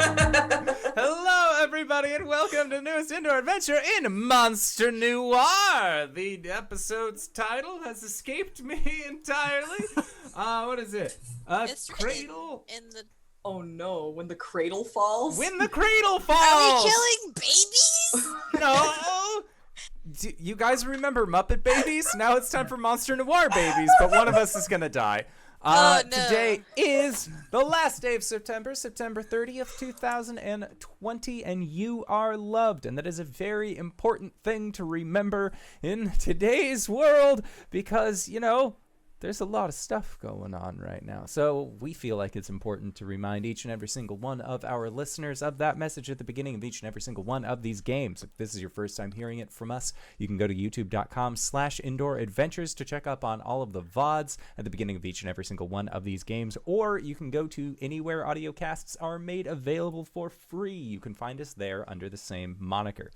Hello, everybody, and welcome to the newest indoor adventure in Monster Noire. The episode's title has escaped me entirely. What is it? It's Cradle? in the... Oh no, when the cradle falls? When the cradle falls! Are we killing babies? No! Do you guys remember Muppet Babies? Now it's time for Monster Noire Babies, but one of us is gonna die. Oh, no. Today is the last day of September 30th, 2020, and you are loved. And that is a very important thing to remember in today's world because, you know, there's a lot of stuff going on right now. So we feel like it's important to remind each and every single one of our listeners of that message at the beginning of each and every single one of these games. If this is your first time hearing it from us, you can go to youtube.com/indoor adventures to check up on all of the VODs at the beginning of each and every single one of these games, or you can go to anywhere audiocasts are made available for free. You can find us there under the same moniker.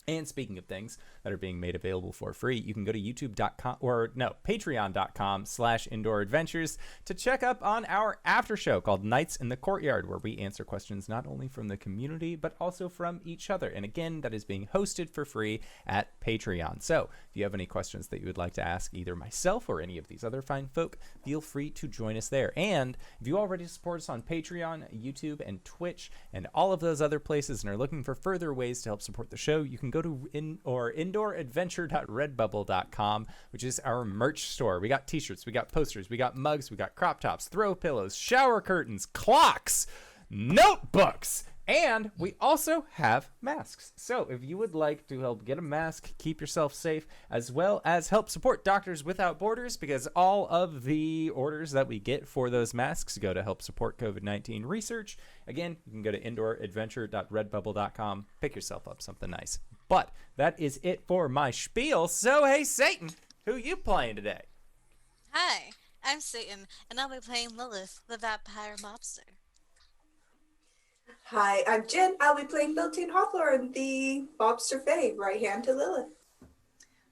And speaking of things that are being made available for free, you can go to patreon.com/indoor adventures to check up on our after show called Nights in the Courtyard, where we answer questions not only from the community, but also from each other. And again, that is being hosted for free at Patreon. So if you have any questions that you would like to ask either myself or any of these other fine folk, feel free to join us there. And if you already support us on Patreon, YouTube, and Twitch, and all of those other places, and are looking for further ways to help support the show, you can go to indooradventure.redbubble.com, which is our merch store. We got t-shirts, we got posters, we got mugs, we got crop tops, throw pillows, shower curtains, clocks, notebooks, and we also have masks. So if you would like to help get a mask, keep yourself safe, as well as help support Doctors Without Borders, because all of the orders that we get for those masks go to help support COVID-19 research. Again, you can go to indooradventure.redbubble.com, pick yourself up something nice. But that is it for my spiel. So, hey, Satan, who you playing today? Hi, I'm Satan, and I'll be playing Lilith, the vampire mobster. Hi, I'm Jen. I'll be playing Built-in Hawthorne, the mobster fae, right hand to Lilith.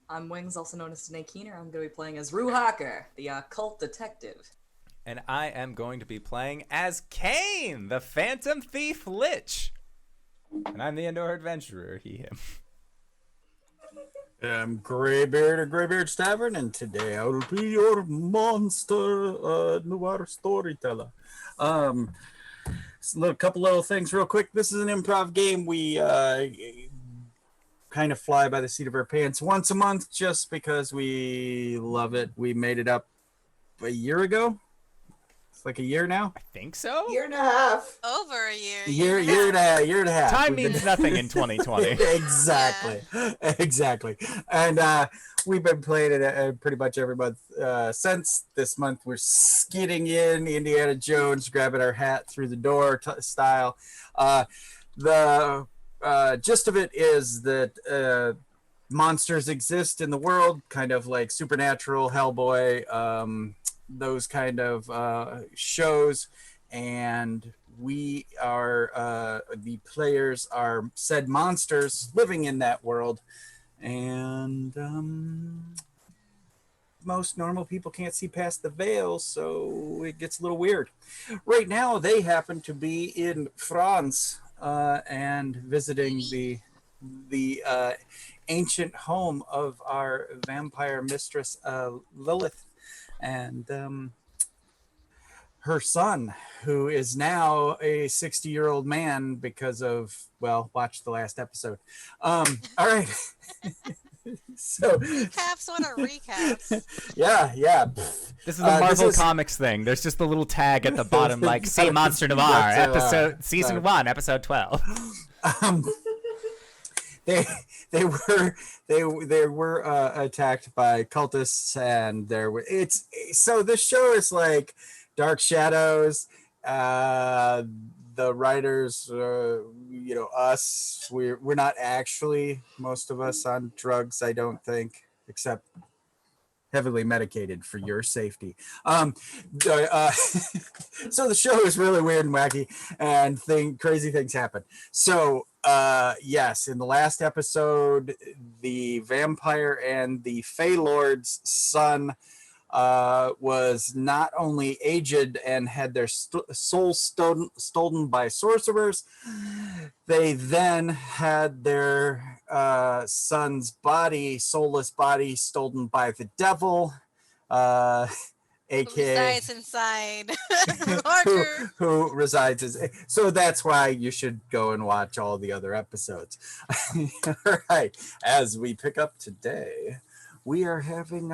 I'm Wings, also known as Danae Keener. I'm going to be playing as Ruhaker, the occult detective. And I am going to be playing as Kane, the Phantom Thief Lich. And I'm the Indoor Adventurer, he, him. I'm Greybeard of Greybeard's Tavern, and today I will be your Monster Noire storyteller. Just a couple little things real quick. This is an improv game. We kind of fly by the seat of our pants once a month just because we love it. We made it up a year ago. It's like a year now. I think so. Year and a half. Over a year. Year and a half. Time means nothing in 2020. Exactly. Exactly. And we've been playing it pretty much every month since. This month we're skidding in Indiana Jones, grabbing our hat through the door style. The gist of it is that monsters exist in the world, kind of like Supernatural, Hellboy, those kind of shows, and we are the players are said monsters living in that world, and most normal people can't see past the veil, so it gets a little weird. Right now they happen to be in France and visiting the ancient home of our vampire mistress Lilith, and her son, who is now a 60-year-old man because of, well, watch the last episode. All right. So Recaps, what are recaps? yeah. This is the Marvel Comics thing. There's just a little tag at the bottom, like "See Monster Noire, season 1, episode 12." They were attacked by cultists, and so this show is like Dark Shadows. The writers, us, we're not actually, most of us, on drugs, I don't think, except heavily medicated for your safety. So the show is really weird and wacky, and crazy things happen. So yes, in the last episode, the vampire and the Fey Lord's son was not only aged and had their souls stolen by sorcerers, they then had their son's body, soulless body, stolen by the devil, aka Resides inside who, Parker. who resides as. So that's why you should go and watch all the other episodes. All right, as we pick up today, we are having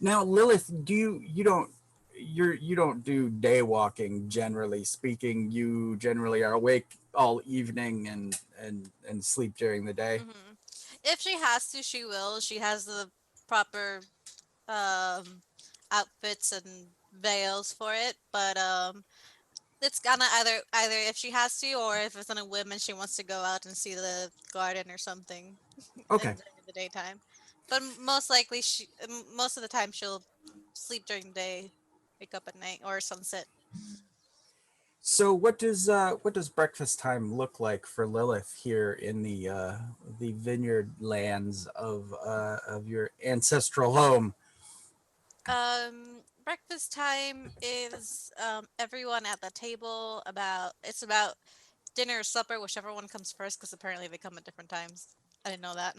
now, Lilith, you don't do day walking, generally speaking. You generally are awake all evening and sleep during the day. Hmm. If she has to, she will. She has the proper outfits and veils for it, but it's gonna either if she has to, or if it's on a whim and she wants to go out and see the garden or something Okay. during the daytime. But most likely, most of the time she'll sleep during the day, wake up at night or sunset. So what does breakfast time look like for Lilith here in the vineyard lands of your ancestral home? Breakfast time is everyone at the table. It's about dinner or supper, whichever one comes first, because apparently they come at different times. I didn't know that.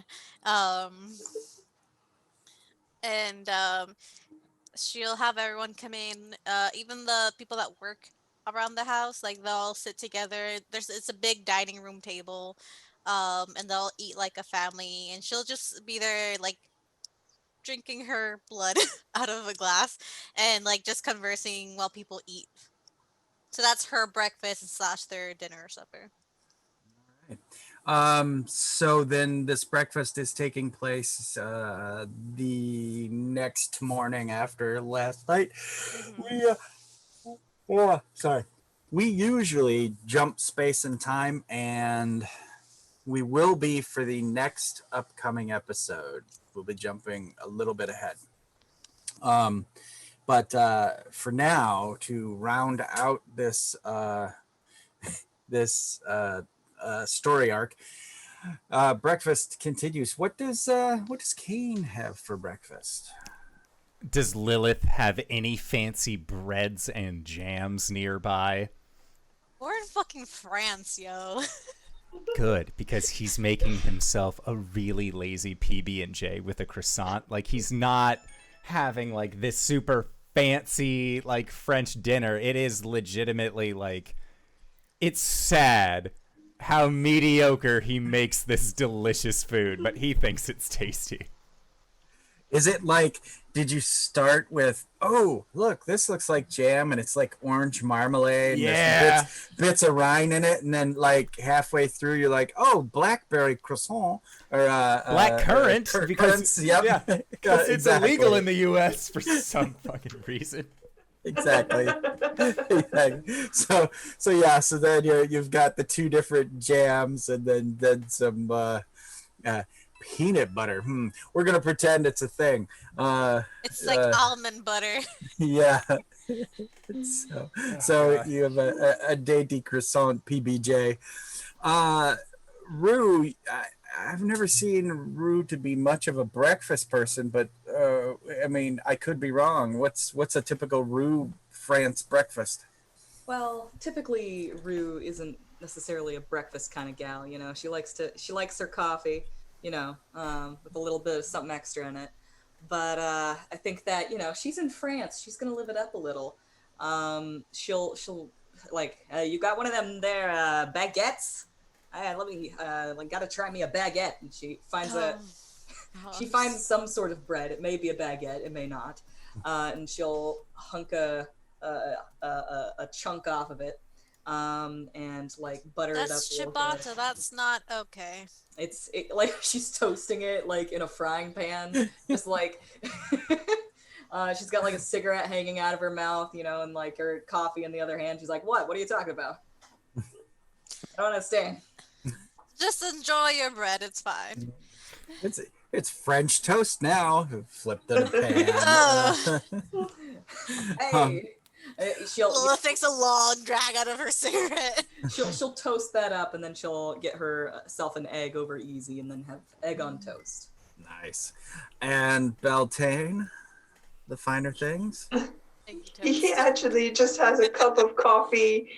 And she'll have everyone come in, even the people that work around the house, like they'll all sit together. It's a big dining room table, and they'll eat like a family, and she'll just be there like drinking her blood out of a glass and like just conversing while people eat. So that's her breakfast slash their dinner or supper. So then this breakfast is taking place the next morning after last night. Mhm. We usually jump space and time, and we will be for the next upcoming episode. We'll be jumping a little bit ahead. But for now, to round out this story arc, breakfast continues. What does Kane have for breakfast? Does Lilith have any fancy breads and jams nearby? We're in fucking France, yo. Good, because he's making himself a really lazy PB&J with a croissant. Like, he's not having like this super fancy like French dinner. It is legitimately like, it's sad how mediocre he makes this delicious food, but he thinks it's tasty. Is it like, did you start with, oh, look, this looks like jam and it's like orange marmalade and Yeah. there's bits of rind in it, and then like halfway through you're like, oh, blackberry croissant or Black currant, because currants, yep. yeah, because it's Exactly. illegal in the U.S. for some fucking reason. Exactly. So yeah, so then you've got the two different jams and then some peanut butter. We're gonna pretend it's a thing. It's like almond butter. Yeah. So God. you have a dainty croissant PBJ. Rue, I've never seen Rue to be much of a breakfast person, but I mean, I could be wrong. What's a typical Rue France breakfast? Well, typically Rue isn't necessarily a breakfast kind of gal, you know. She likes her coffee, you know, with a little bit of something extra in it. But I think that, you know, she's in France. She's gonna live it up a little. She'll like, you got one of them there baguettes? Let me like, gotta try me a baguette. And she finds she finds some sort of bread. It may be a baguette, it may not. And she'll hunk a chunk off of it, and like butter it up. That's a little ciabatta. bit. That's not okay. It's like she's toasting it like in a frying pan, just like she's got like a cigarette hanging out of her mouth, you know, and like her coffee in the other hand. She's like, "What? What are you talking about? I don't understand." Just enjoy your bread. It's fine. It's French toast now. Flipped in a pan. Oh. Hey, Lilith takes a long drag out of her cigarette. she'll toast that up, and then she'll get herself an egg over easy, and then have egg on toast. Nice. And Beltane, the finer things? Egg He toast. actually just has a cup of coffee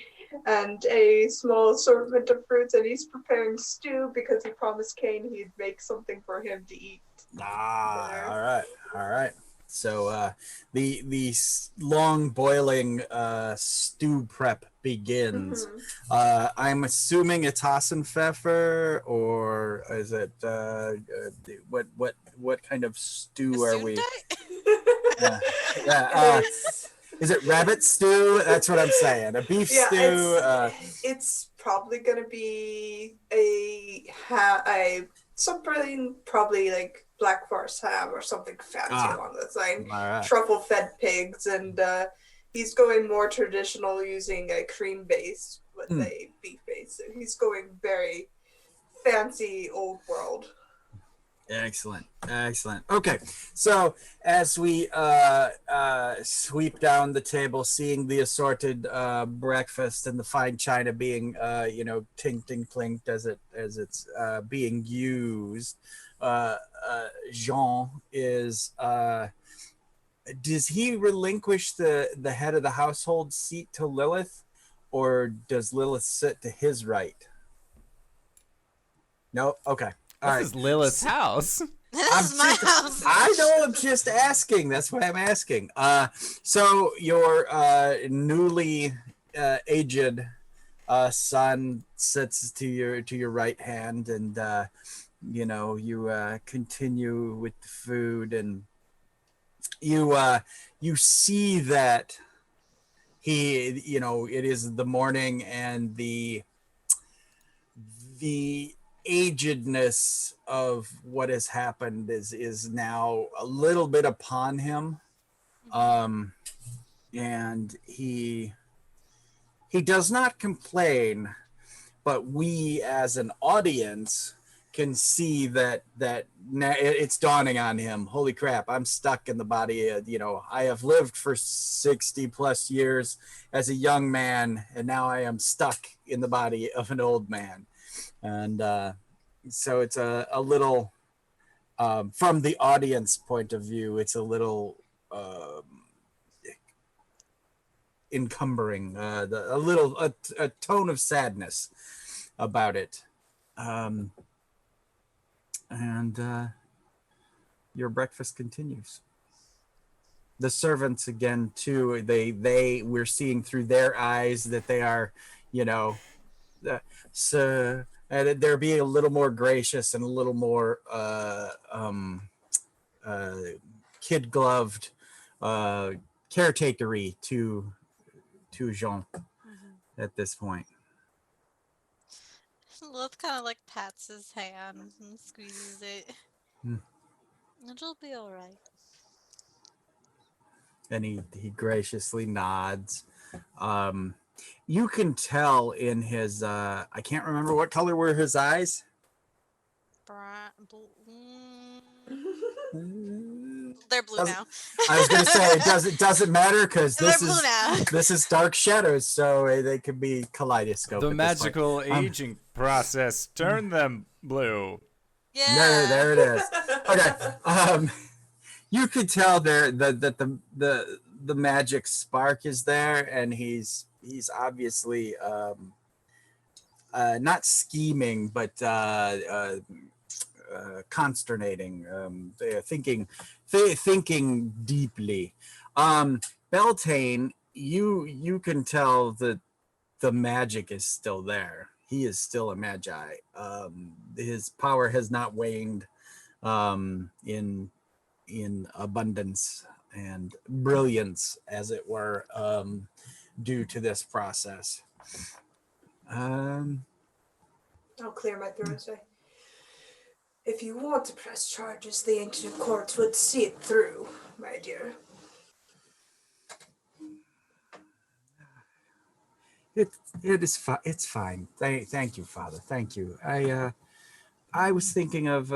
and a small assortment of fruits, and he's preparing stew because he promised Kane he'd make something for him to eat. Ah, Dinner. all right. So the long boiling stew prep begins. Mhm. I'm assuming it's Hassenpfeffer, or is it what kind of stew are we? Uh, yeah, It's is it rabbit stew? That's what I'm saying. A beef yeah, stew. it's probably gonna be a something probably like Black Forest ham or something fancy Ah, along those lines. all right. Truffle fed pigs, and he's going more traditional using a cream base with a beef base. So he's going very fancy old world. Excellent. Okay, so as we sweep down the table, seeing the assorted breakfast and the fine china being tinked clinked as it's being used, Jean is does he relinquish the head of the household seat to Lilith, or does Lilith sit to his right? No. Okay. All This right. is Lilith's house. This is my house. I know. I'm just asking. That's why I'm asking. So your newly aged son sits to your right hand, and you continue with the food, and you see that he, it is the morning, and the agedness of what has happened is now a little bit upon him, and he does not complain, but we as an audience can see that it's dawning on him. Holy crap, I'm stuck in the body. I have lived for 60 plus years as a young man, and now I am stuck in the body of an old man. And so it's a little, from the audience point of view, it's a little encumbering, a tone of sadness about it. And your breakfast continues. The servants again too, we're seeing through their eyes that they are, so they're being a little more gracious and a little more kid gloved, caretakery to Jean at this point. Lilith kind of like pats his hand and squeezes it. It'll be alright. And he graciously nods. You can tell in his I can't remember what color were his eyes. They're blue now. I was gonna say it doesn't matter, because They're blue now. this is dark shadows, so they could be kaleidoscope. The magical aging process turned them blue. Yeah. There it is. Okay. You could tell there that the magic spark is there, and he's obviously not scheming, but consternating, thinking deeply. Beltane, you can tell that the magic is still there. He is still a magi. His power has not waned in abundance and brilliance, as it were, due to this process. I'll clear my throat and say, if you want to press charges, the ancient courts would see it through, my dear. It is fine. It's fine. Thank you, Father. Thank you. I was thinking of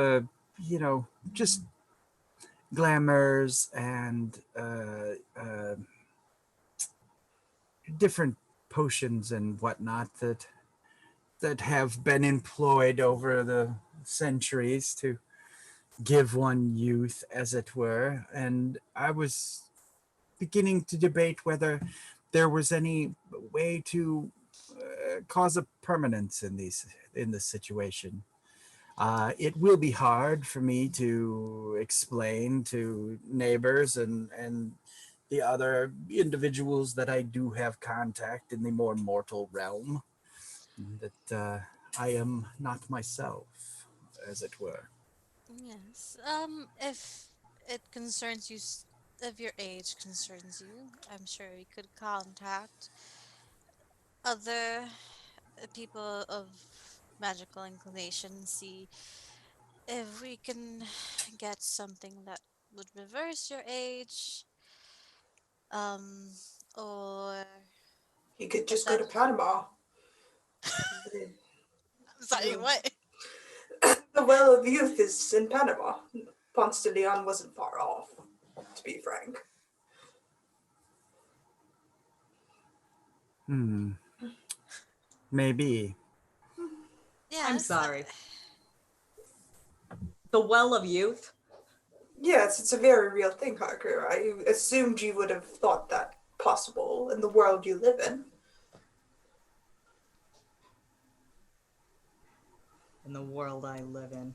just glamours and different potions and whatnot that have been employed over the centuries to give one youth, as it were, and I was beginning to debate whether there was any way to cause a permanence in this situation. It will be hard for me to explain to neighbors and the other individuals that I do have contact in the more mortal realm that I am not myself, as it were. Yes. If it concerns you, if your age concerns you, I'm sure we could contact other people of magical inclination and see if we can get something that would reverse your age, um, or He could if just go that. to Panama. I'm sorry, what? The Well of Youth is in Panama. Ponce de Leon wasn't far off, to be frank. Maybe. I'm Yes. sorry. The Well of Youth? Yes, it's a very real thing, Harker. I assumed you would have thought that possible in the world you live in. In the world I live in.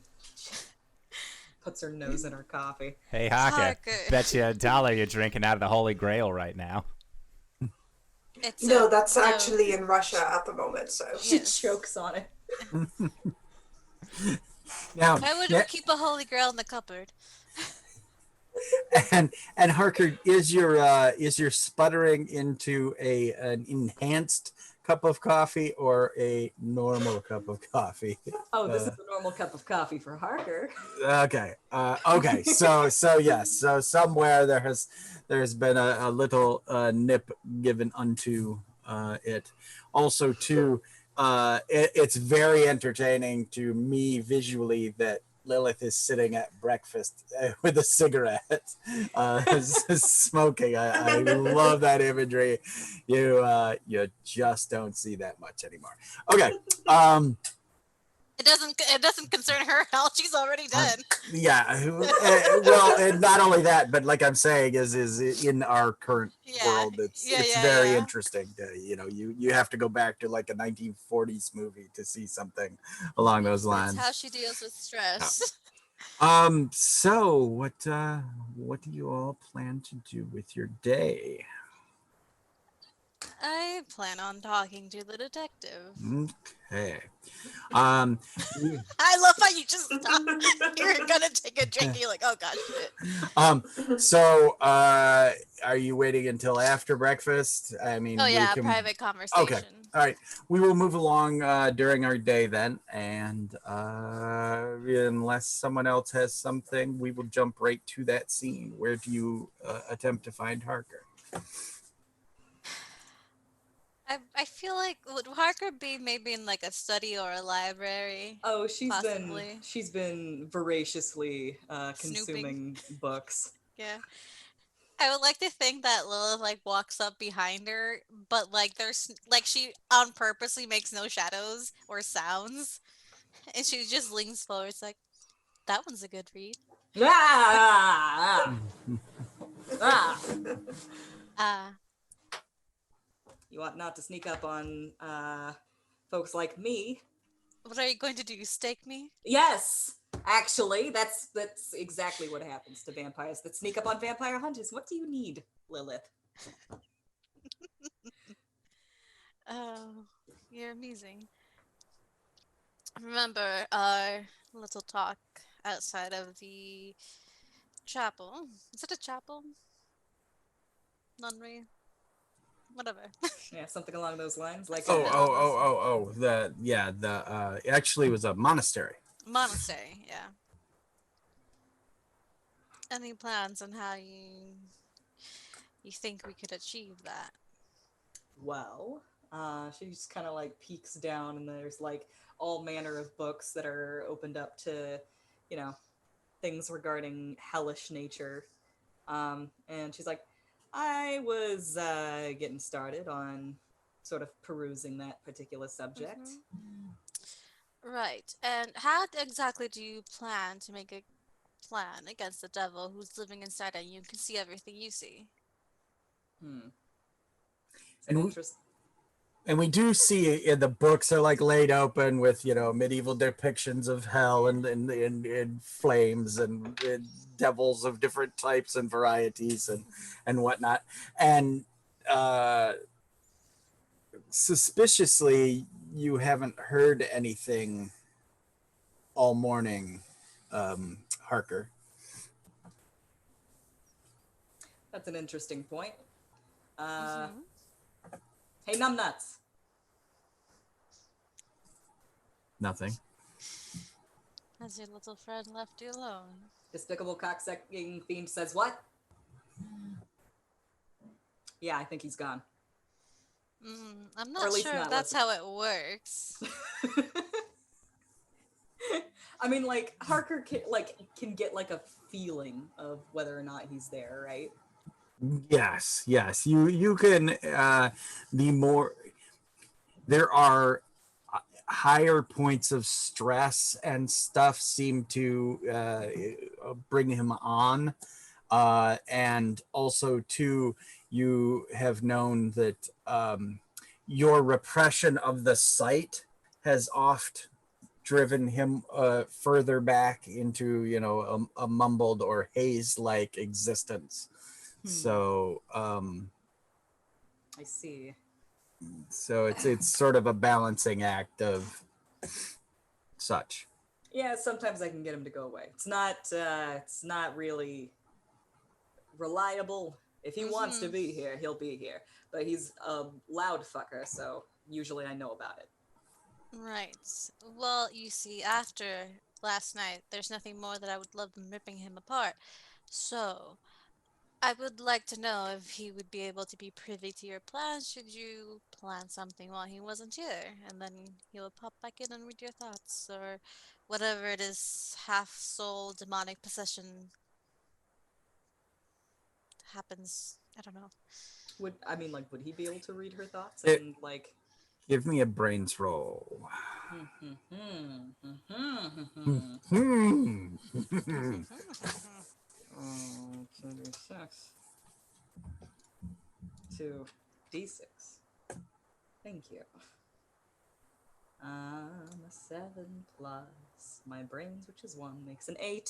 Puts her nose in her coffee. Hey, Haka. Harker. Bet you $1 you're drinking out of the Holy Grail right now. It's No, a- that's no. actually in Russia at the moment, so. She Yes. chokes on it. Now, Why would we keep a holy grail in the cupboard? and Harker, is your sputtering into an enhanced cup of coffee or a normal cup of coffee? Oh, this is a normal cup of coffee for Harker. Okay. Okay. So yes. So somewhere there's been a little nip given unto it. Also, too, it's very entertaining to me visually that Lilith is sitting at breakfast with a cigarette, smoking. I love that imagery. You just don't see that much anymore. Okay. It doesn't concern her at all. She's already dead. Yeah. Well, and not only that, but like I'm saying, is in our current world, it's very interesting. You have to go back to like a 1940s movie to see something along those lines. That's how she deals with stress. So what do you all plan to do with your day? I plan on talking to the detective. Okay. I love how you just stop. You're gonna take a drink. And you're like, oh gosh, shit. So are you waiting until after breakfast? I mean, Oh we yeah, can... private conversation. Okay. All right. We will move along during our day then, and unless someone else has something, we will jump right to that scene. Where do you attempt to find Harker? I feel like would Harker be maybe in like a study or a library? Oh, Possibly. she's been voraciously consuming Snooping. books. Yeah. I would like to think that Lilith like walks up behind her, but like there's like she on purposely makes no shadows or sounds, and she just leans forward. It's like that one's a good read. Ah! Ah! You ought not to sneak up on folks like me. What are you going to do? Stake me? Yes, actually, that's exactly what happens to vampires that sneak up on vampire hunters. What do you need, Lilith? Oh, you're amusing. Remember our little talk outside of the chapel? Is it a chapel? Nunnery? Whatever. Yeah, something along those lines. Like It actually was a monastery. Monastery, yeah. Any plans on how you think we could achieve that? Well, she just kind of like peeks down, and there's like all manner of books that are opened up to, things regarding hellish nature. And she's like, I was getting started on sort of perusing that particular subject. Right. And how exactly do you plan to make it plan against the devil who's living inside of you and can see everything you see. It's an And interest. And we do see in the books are like laid open with, you know, medieval depictions of hell and flames and devils of different types and varieties and whatnot. And suspiciously, you haven't heard anything all morning, Harker. That's an interesting point. Mm-hmm. Hey, numbnuts. Nothing. Has your little friend left you alone? Despicable cocksucking fiend says what? Yeah, I think he's gone. I'm Or not at least sure if not that's how it works. I mean, like Harker can get like a feeling of whether or not he's there, right? Yes, yes. You can be more. There are higher points of stress and stuff seem to bring him on, and also too, you have known that your repression of the sight has oft driven him further back into, you know, a mumbled or haze-like existence. So I see. so it's sort of a balancing act of such. Yeah, sometimes I can get him to go away. It's not really reliable. If he wants to be here, he'll be here. But he's a loud fucker, so usually I know about it. Right. Well, you see, after last night, there's nothing more that I would love than ripping him apart. So, I would like to know if he would be able to be privy to your plans should you plan something while he wasn't here, and then he will pop back in and read your thoughts, or whatever it is, half-soul demonic possession happens. I don't know. Would he be able to read her thoughts It- and like? Give me a brains roll. Oh, 2d6. Thank you. A 7 plus my brains, which is 1, makes an 8.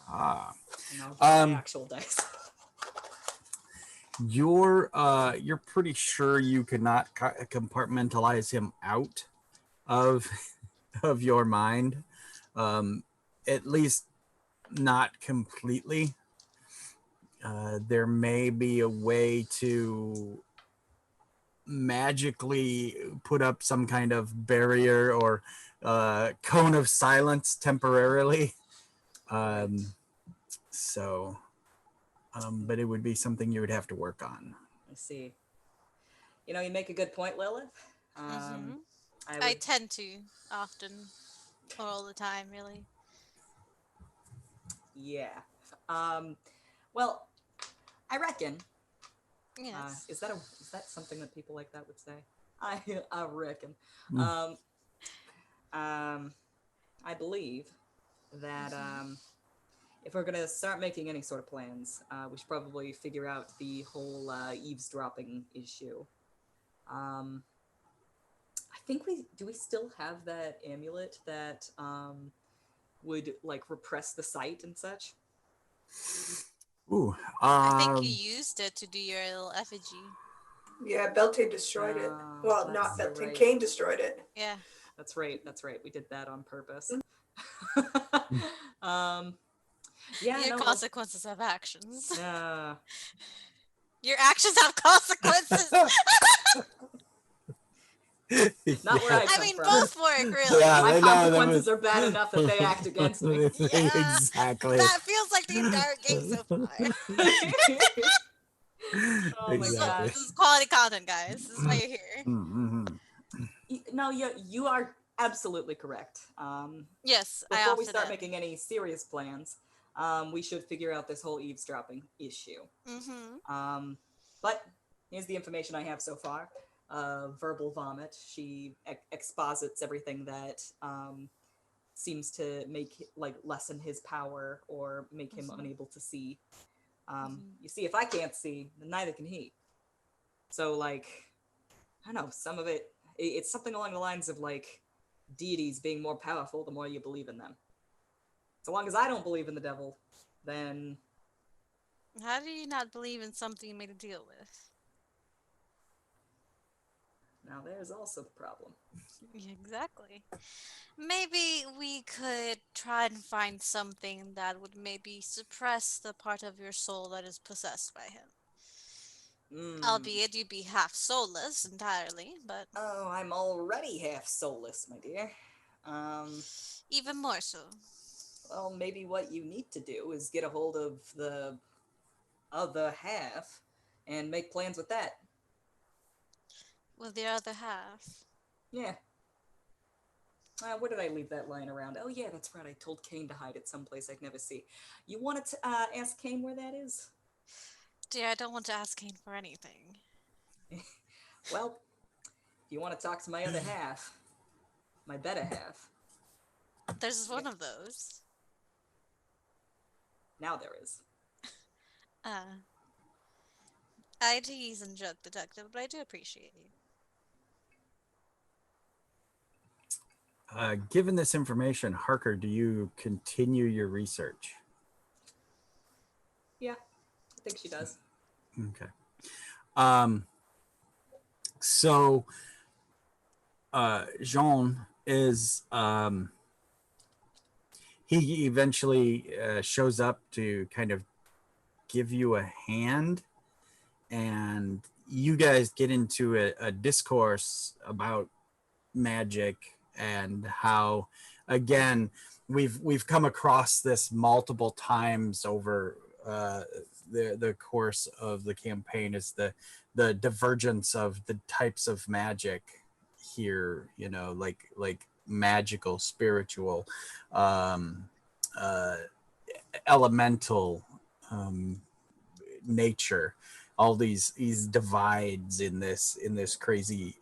Ah. And I'll get my actual dice. You're pretty sure you could not compartmentalize him out of of your mind, at least not completely. There may be a way to magically put up some kind of barrier or cone of silence temporarily. So, but it would be something you would have to work on. I see. You know, you make a good point, Lilith. I tend to, often, or all the time, really. Yeah. Well, I reckon. Yes. Is that something that people like that would say? I reckon. I believe that if we're gonna start making any sort of plans, we should probably figure out the whole eavesdropping issue. I think we still have that amulet that would like repress the sight and such. Ooh, I think you used it to do your little effigy. Yeah, Beltane destroyed it. Well, not that's Beltane. right. Kane destroyed it. Yeah. That's right. We did that on purpose. Yeah, Your no, consequences have actions. Uh, Your actions have consequences. not where I I come mean, from. both work, really. Yeah, My I know, consequences are bad enough that they act against me. Yeah. Exactly. That feels like the entire game so far. Oh my god. This is quality content, guys. This is why you're here. No, you are absolutely correct. Yes, I Before we often start am. making any serious plans, we should figure out this whole eavesdropping issue. But here's the information I have so far. Verbal vomit. She exposits everything that seems to make like lessen his power or make him unable to see. You see, if I can't see, then neither can he. So like, I don't know, some of it's something along the lines of like deities being more powerful the more you believe in them. So long as I don't believe in the devil, then How do you not believe in something you made a deal with? now there's also the problem. Yeah, exactly. Maybe we could try and find something that would maybe suppress the part of your soul that is possessed by him. Albeit you'd be half soulless entirely, but Oh, I'm already half soulless, my dear. even more so. Well, maybe what you need to do is get a hold of the other half and make plans with that. With the other half. Yeah. Where did I leave that lying around? Oh, yeah, that's right. I told Kane to hide it someplace I'd never see. You wanted to ask Kane where that is? Dear, I don't want to ask Kane for anything. Well, if you want to talk to my other half, my better half, There's one of those. now there is. I tease and joke, detective, but I do appreciate you. Given this information, Harker, do you continue your research? Yeah, I think she does. Okay. So Jean is he eventually shows up to kind of give you a hand, and you guys get into a discourse about magic and how, again, we've come across this multiple times over the course of the campaign, is the divergence of the types of magic here, you know, like magical, spiritual, elemental, nature, all these divides in this crazy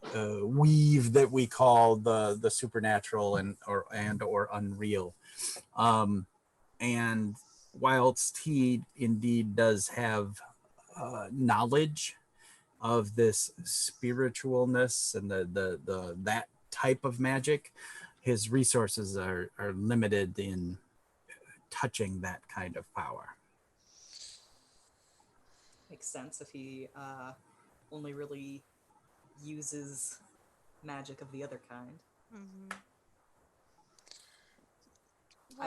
weave that we call the supernatural or unreal. And whilst he indeed does have knowledge of this spiritualness and the that type of magic, his resources are limited in touching that kind of power. Makes sense if he only really uses magic of the other kind. Mm-hmm. He's-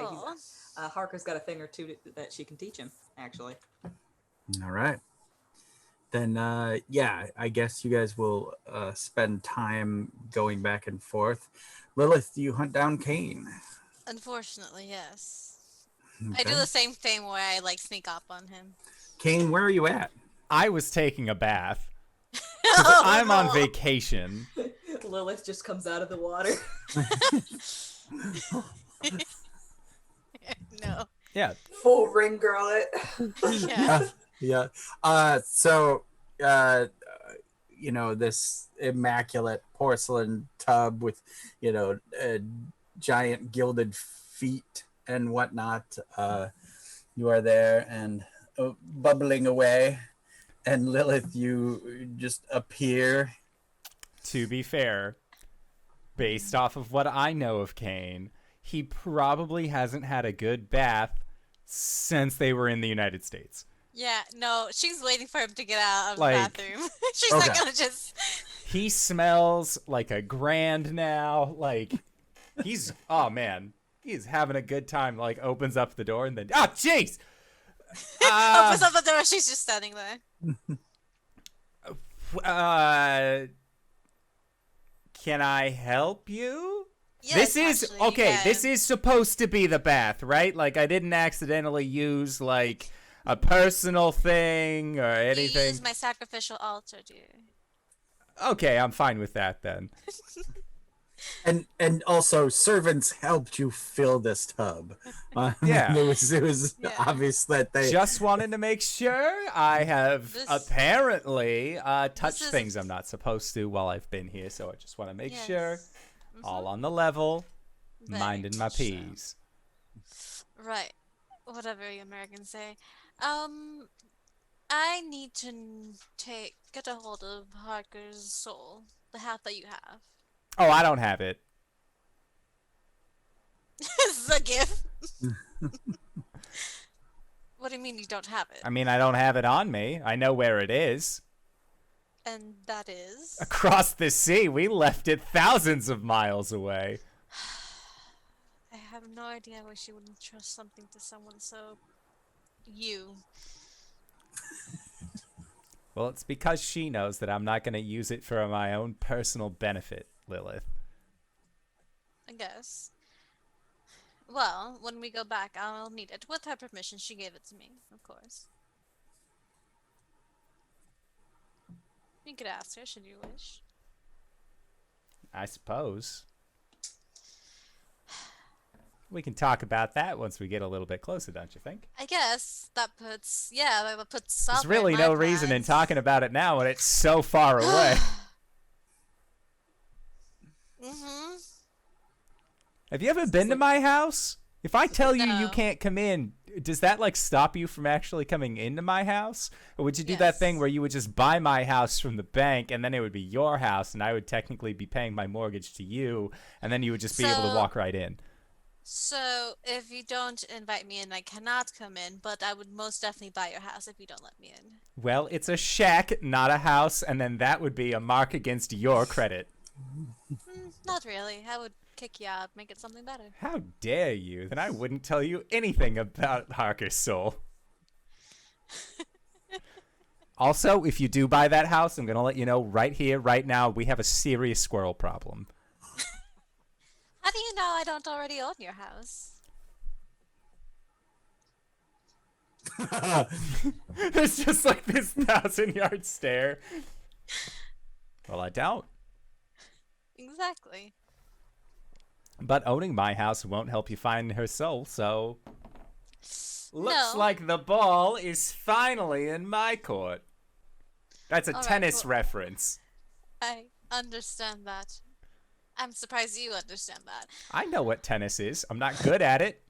Well, Harker's got a thing or two that she can teach him, actually. All right. Then, yeah, I guess you guys will spend time going back and forth. Lilith, do you hunt down Kane? unfortunately, yes. Okay. I do the same thing where I like sneak up on him. Kane, where are you at? I was taking a bath. 'Cause I'm on vacation. Lilith just comes out of the water. No. Yeah. Full ring girl it. Yeah. Yeah. So, you know, this immaculate porcelain tub with, you know, giant gilded feet and whatnot. You are there and bubbling away. And Lilith, you just appear. To be fair, based off of what I know of Kane, he probably hasn't had a good bath since they were in the United States. Yeah, no, she's waiting for him to get out of Like- the bathroom. She's Okay. not gonna just... He smells like a grand now. Like, oh man, he's having a good time. Like, opens up the door and then, oh, jeez! Opens up the door, she's just standing there. Can I help you? Yes, This is actually, you okay. can. This is supposed to be the bath, right? Like, I didn't accidentally use like a personal thing or You anything. use my sacrificial altar, dear. Okay, I'm fine with that then. And also, servants helped you fill this tub. Yeah. It was Yeah. obvious that they. Just wanted to make sure. I have This- apparently touched is- things I'm not supposed to while I've been here, so I just want to make Yes. sure. Mhm. All on the level. Very Minding my much so. peas. Right. Whatever you Americans say. I need to get a hold of Harker's soul, the half that you have. Oh, I don't have it. This is a gift. What do you mean you don't have it? I mean, I don't have it on me. I know where it is. And that is? Across the sea. We left it thousands of miles away. I have no idea why she wouldn't trust something to someone so... you. Well, it's because she knows that I'm not going to use it for my own personal benefit, Lilith. I guess. Well, when we go back, I'll need it. With her permission, she gave it to me, of course. You could ask her, should you wish. I suppose. We can talk about that once we get a little bit closer, don't you think? I guess that puts, yeah, that puts stop There's really no reason in talking about it now when it's so far away. Mm-hmm. Have you ever been to my house? If I tell you you No. can't come in, does that like stop you from actually coming into my house? Or would you do that thing Yes. where you would just buy my house from the bank and then it would be your house and I would technically be paying my mortgage to you and then you would just be able to So- walk right in? So, if you don't invite me in, I cannot come in, but I would most definitely buy your house if you don't let me in. Well, it's a shack, not a house, and then that would be a mark against your credit. Not really. I would kick you out, make it something better. How dare you? Then I wouldn't tell you anything about Harker's soul. Also, if you do buy that house, I'm going to let you know right here, right now, we have a serious squirrel problem. How do you know I don't already own your house? There's just like this 1,000-yard stare. Well, I don't. Exactly. But owning my house won't help you find her soul, so... Looks No. like the ball is finally in my court. That's a All right, tennis well- reference. I understand that. I'm surprised you understand that. I know what tennis is. I'm not good at it.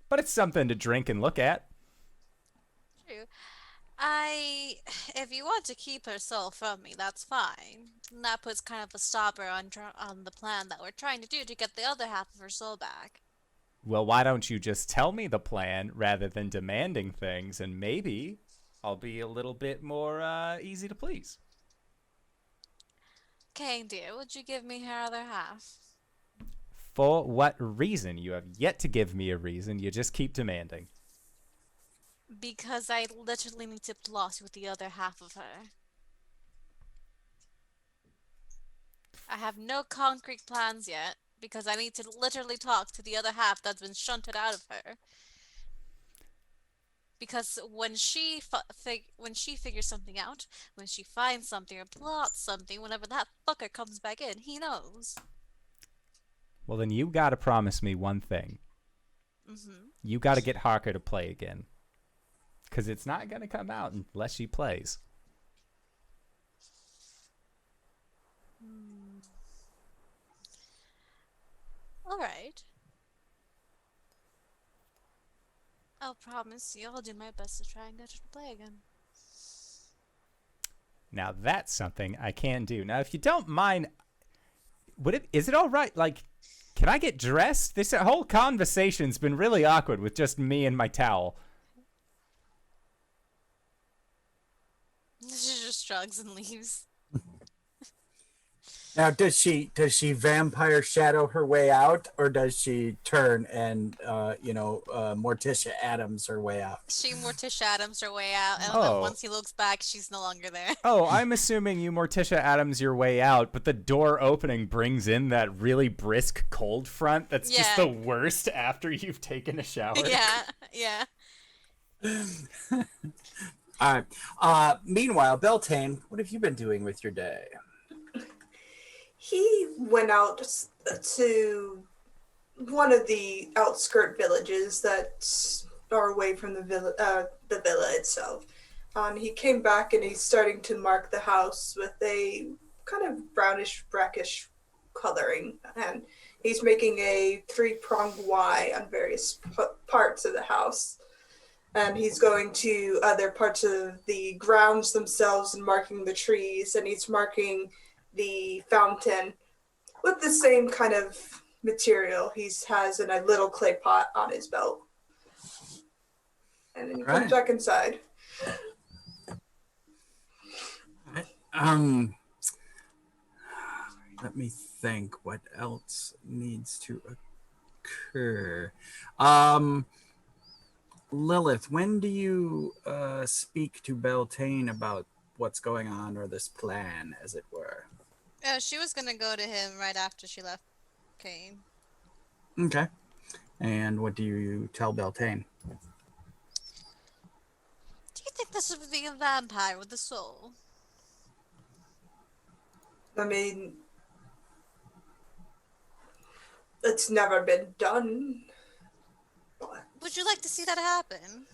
But it's something to drink and look at. True. If you want to keep her soul from me, that's fine. And that puts kind of a stopper on the plan that we're trying to do to get the other half of her soul back. Well, why don't you just tell me the plan rather than demanding things, and maybe I'll be a little bit more easy to please. Okay, dear, would you give me her other half? For what reason? You have yet to give me a reason. You just keep demanding. Because I literally need to floss with the other half of her. I have no concrete plans yet, because I need to literally talk to the other half that's been shunted out of her. Because when she figures something out, when she finds something or plots something, whenever that fucker comes back in, he knows. Well, then you gotta promise me one thing. Mm-hmm. You gotta get Harker to play again. Because it's not gonna come out unless she plays. Alright. I'll promise you I'll do my best to try and get her to play again. Now that's something I can do. Now, if you don't mind, is it all right? Like, can I get dressed? This whole conversation's been really awkward with just me and my towel. She just shrugs and leaves. Now, does she vampire shadow her way out, or does she turn and Morticia Adams her way out? She Morticia Adams her way out, and Oh. then once he looks back, she's no longer there. Oh, I'm assuming you Morticia Adams your way out, but the door opening brings in that really brisk cold front that's just Yeah. the worst after you've taken a shower. yeah. All right. Meanwhile, Beltane, what have you been doing with your day? He went out to one of the outskirt villages that are away from the villa itself. He came back and he's starting to mark the house with a kind of brownish, brackish coloring, and He's making a 3-pronged Y on various parts of the house. And he's going to other parts of the grounds themselves and marking the trees, and he's marking the fountain with the same kind of material he has in a little clay pot on his belt. And then he comes back inside. Let me think what else needs to occur. Lilith, when do you speak to Beltane about what's going on, or this plan, as it were? She was gonna go to him right after she left Kane. Okay. And what do you tell Beltane? Do you think this would be a vampire with a soul? I mean, it's never been done. But Would you like to see that happen?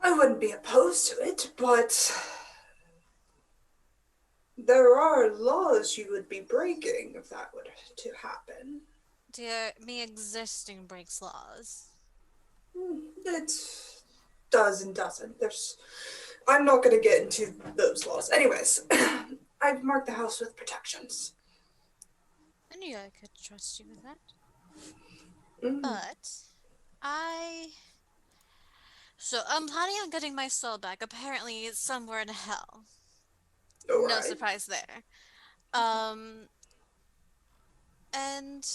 I wouldn't be opposed to it, but there are laws you would be breaking if that were to happen. Dear, me existing breaks laws. It does and doesn't. I'm not going to get into those laws. Anyways, I've marked the house with protections. I knew I could trust you with that. Mm. But I'm planning on getting my soul back. Apparently it's somewhere in hell. All No right. surprise there. And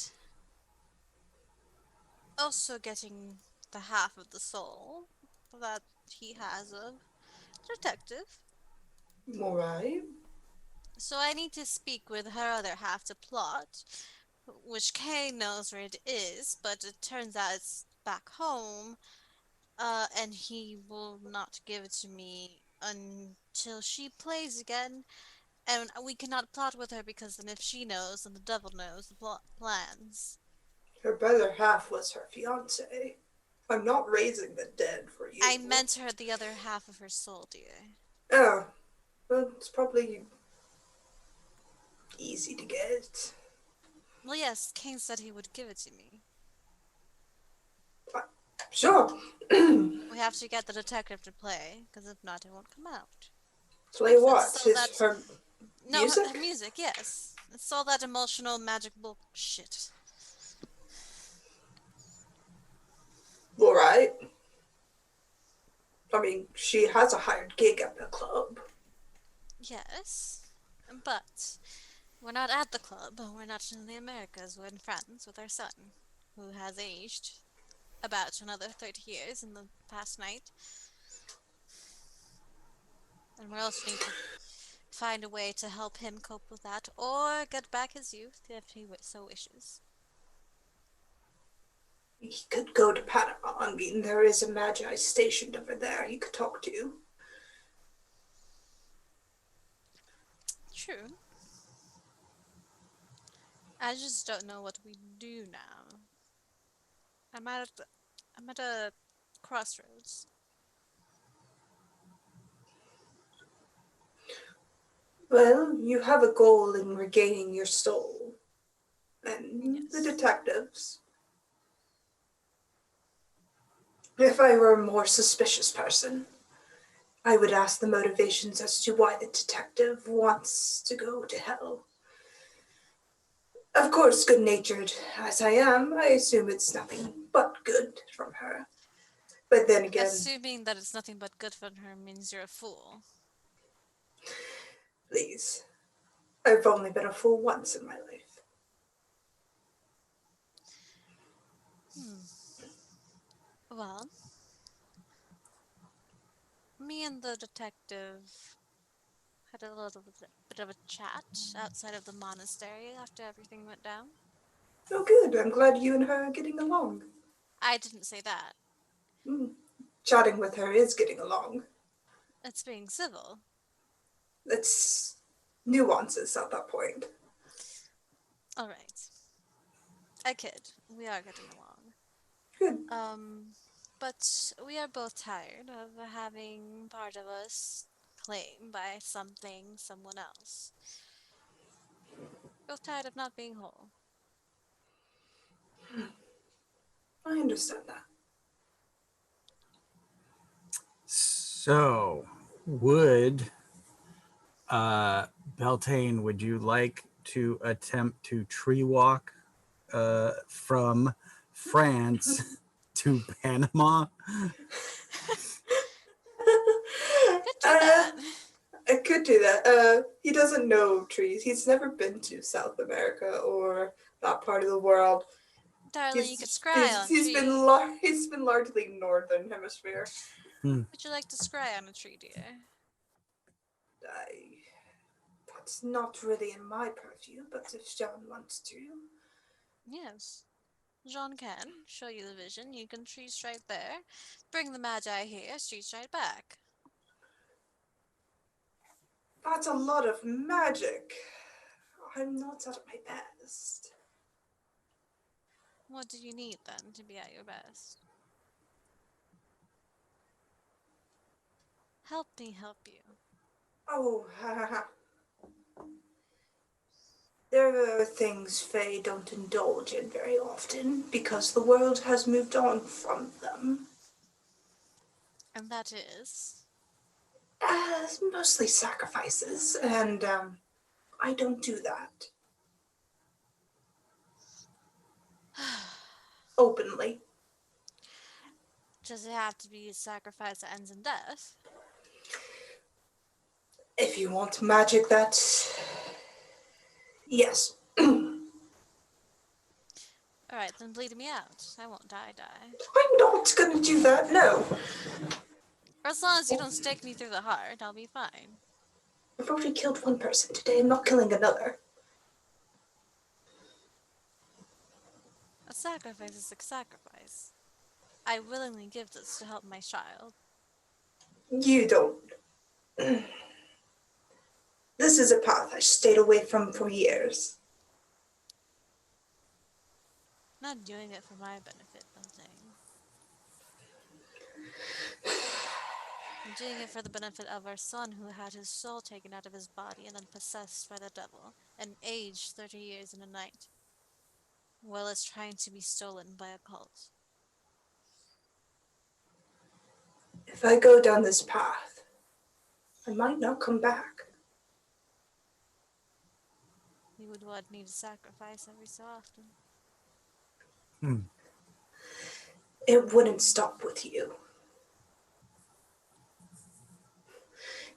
also getting the half of the soul that he has of detective. All right. So I need to speak with her other half to plot, which Kay knows where it is, but it turns out it's back home, and he will not give it to me until she plays again, and we cannot plot with her because then if she knows, then the devil knows the plans. Her better half was her fiance. I'm not raising the dead for you. I meant her the other half of her soul, dear. Oh, well, it's probably easy to get. Well, yes, Kane said he would give it to me. Sure. We have to get the detective to play, because if not, it won't come out. Play what? So that's Her no music? Her music, yes. It's all that emotional magic bullshit. All right. I mean, she has a hired gig at the club. Yes, but we're not at the club. We're not in the Americas. We're in France with our son, who has aged about another 30 years in the past night. And we also need to find a way to help him cope with that, or get back his youth if he so wishes. He could go to Panama. I mean, there is a Magi stationed over there he could talk to. True. I just don't know what we do now. I'm at a crossroads. Well, you have a goal in regaining your soul. And the Yes. detectives. If I were a more suspicious person, I would ask the motivations as to why the detective wants to go to hell. Of course, good-natured as I am, I assume it's nothing but good from her. But then again, Assuming that it's nothing but good from her means you're a fool. please, I've only been a fool once in my life. Well, me and the detective had a little bit of a chat outside of the monastery after everything went down. Oh, good. I'm glad you and her are getting along. I didn't say that. Chatting with her is getting along. It's being civil. It's nuances at that point. All right. I kid. We are getting along. Good. But we are both tired of having part of us claimed by someone else. Both tired of not being whole. I understand that. So, would Beltane, would you like to attempt to tree walk from France to Panama? Could do that. I could do that. He doesn't know trees. He's never been to South America or that part of the world. Darling, you could scry on He's trees. he's been largely northern hemisphere. Would you like to scry on a tree, dear? That's not really in my purview, but if John wants to. Yes. Jean can show you the vision. You can tree strike there. Bring the Magi here, tree strike back. That's a lot of magic. I'm not at my best. What do you need then to be at your best? Help me help you. Oh, there are things Fae don't indulge in very often because the world has moved on from them. And that is? Mostly sacrifices, and I don't do that. Openly. Does it have to be a sacrifice that ends in death? If you want magic, that's... Yes. Alright, then bleed me out. I won't die. I'm not gonna do that, no. Or as long as you don't stake me through the heart, I'll be fine. I've already killed one person today. I'm not killing another. A sacrifice is a sacrifice. I willingly give this to help my child. You don't. This is a path I stayed away from for years. Not doing it for my benefit, Beltane. I'm doing it for the benefit of our son who had his soul taken out of his body and then possessed by the devil and aged 30 years in a night, while it's trying to be stolen by a cult. If I go down this path, I might not come back. You would need a sacrifice every so often. It wouldn't stop with you.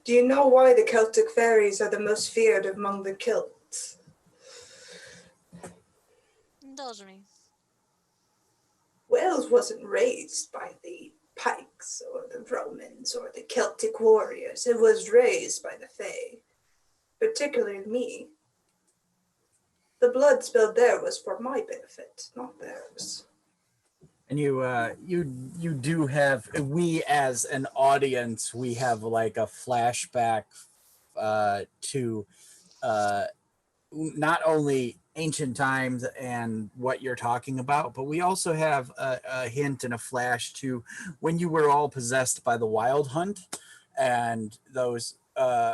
Do you know why the Celtic fairies are the most feared among the Celts? Indulge me. Wales wasn't raised by the Pikes or the Romans or the Celtic warriors. It was raised by the Fae, particularly me. The blood spilled there was for my benefit, not theirs. And you do have, we as an audience, we have like a flashback to not only ancient times and what you're talking about, but we also have a hint and a flash to when you were all possessed by the Wild Hunt and those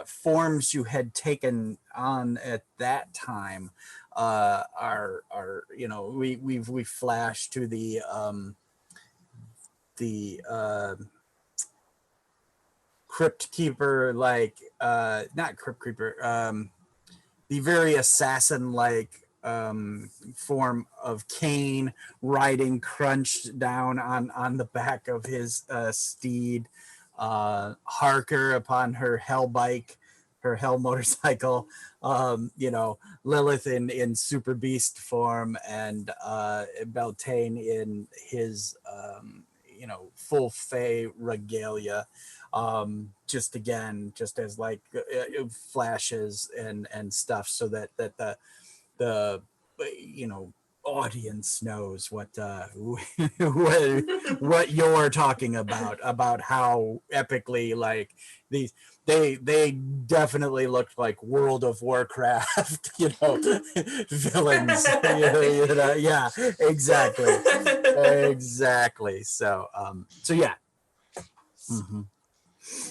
forms you had taken on at that time are we flash to the crypt keeper, like not crypt keeper, the very assassin like form of Cain riding crunched down on the back of his steed, Harker upon her hell bike, her hell motorcycle, Lilith in super beast form, and Beltane in his full Fae regalia, just as like flashes and stuff, so that the audience knows what what you're talking about how epically like these they definitely looked like World of Warcraft villains. Yeah, exactly. So yeah. Mm-hmm.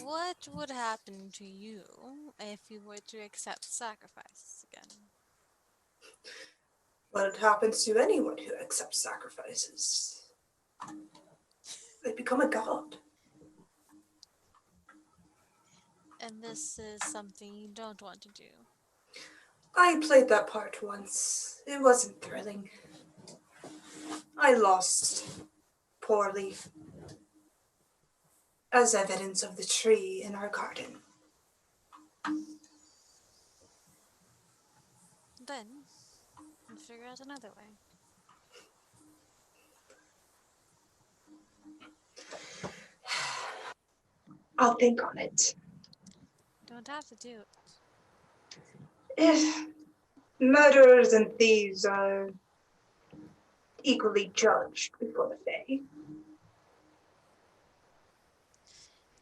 What would happen to you if you were to accept sacrifices again? what happens to anyone who accepts sacrifices? They become a god. And this is something you don't want to do. I played that part once. It wasn't thrilling. I lost poorly, as evidence of the tree in our garden. Then, we'll figure out another way. I'll think on it. Don't have to do it. If murderers and thieves are equally judged before the Fae,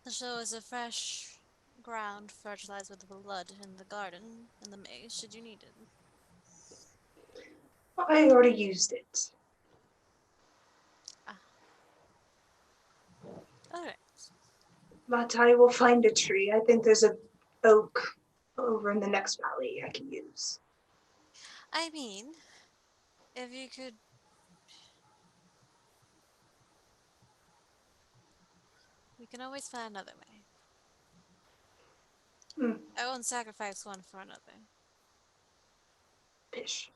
The show is a fresh ground fertilized with blood in the garden, in the maze, should you need it. I already used it. Alright. But I will find a tree. I think there's a oak over in the next valley I can use. I mean, if you could... We can always find another way. Hmm. I won't sacrifice one for another. Pish.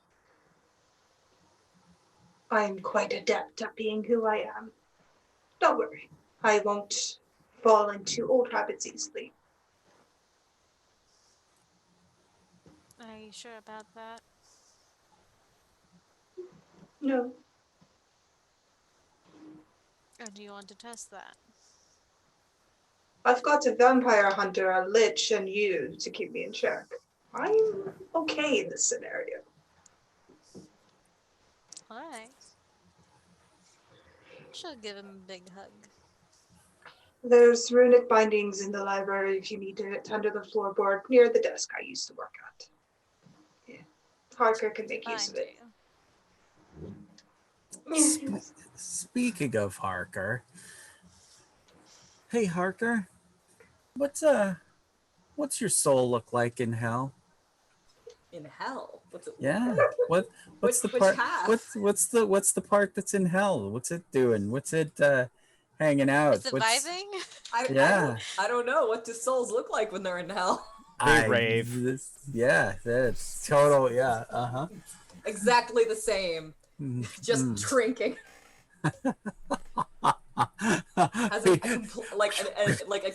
I am quite adept at being who I am. Don't worry. I won't fall into old habits easily. Are you sure about that? No. Or do you want to test that? I've got a vampire hunter, a lich, and you to keep me in check. I'm okay in this scenario. Alright. She'll give him a big hug. There's runic bindings in the library if you need it, under the floorboard near the desk I used to work at. Yeah. Harker can make use of Find it. you. Speaking of Harker, hey Harker, what's your soul look like in hell? In hell. What's it? Yeah. What's Which the part? half? What's the part that's in hell? What's it doing? What's it hanging out? Is it vibing? Yeah. I don't know. What do souls look like when they're in hell? They rave. Yeah, that's total. Yeah. Exactly the same. Just drinking. Has a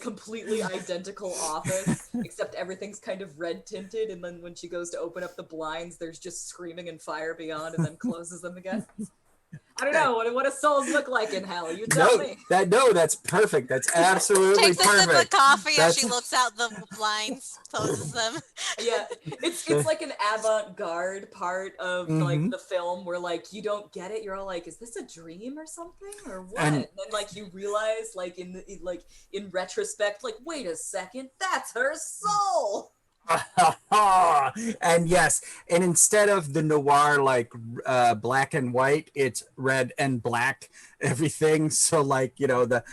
completely identical office, except everything's kind of red tinted, and then when she goes to open up the blinds, there's just screaming and fire beyond, and then closes them again. I don't know. What do souls look like in hell? You tell me. That's perfect. That's absolutely Takes a sip of perfect. coffee as she looks out the blinds, closes them. Yeah, it's like an avant-garde part of like the film where like you don't get it. You're all like, is this a dream or something or what? And then like you realize like in retrospect, like wait a second, that's her soul. And yes, and instead of the noir like black and white, it's red and black everything. So like, you know, the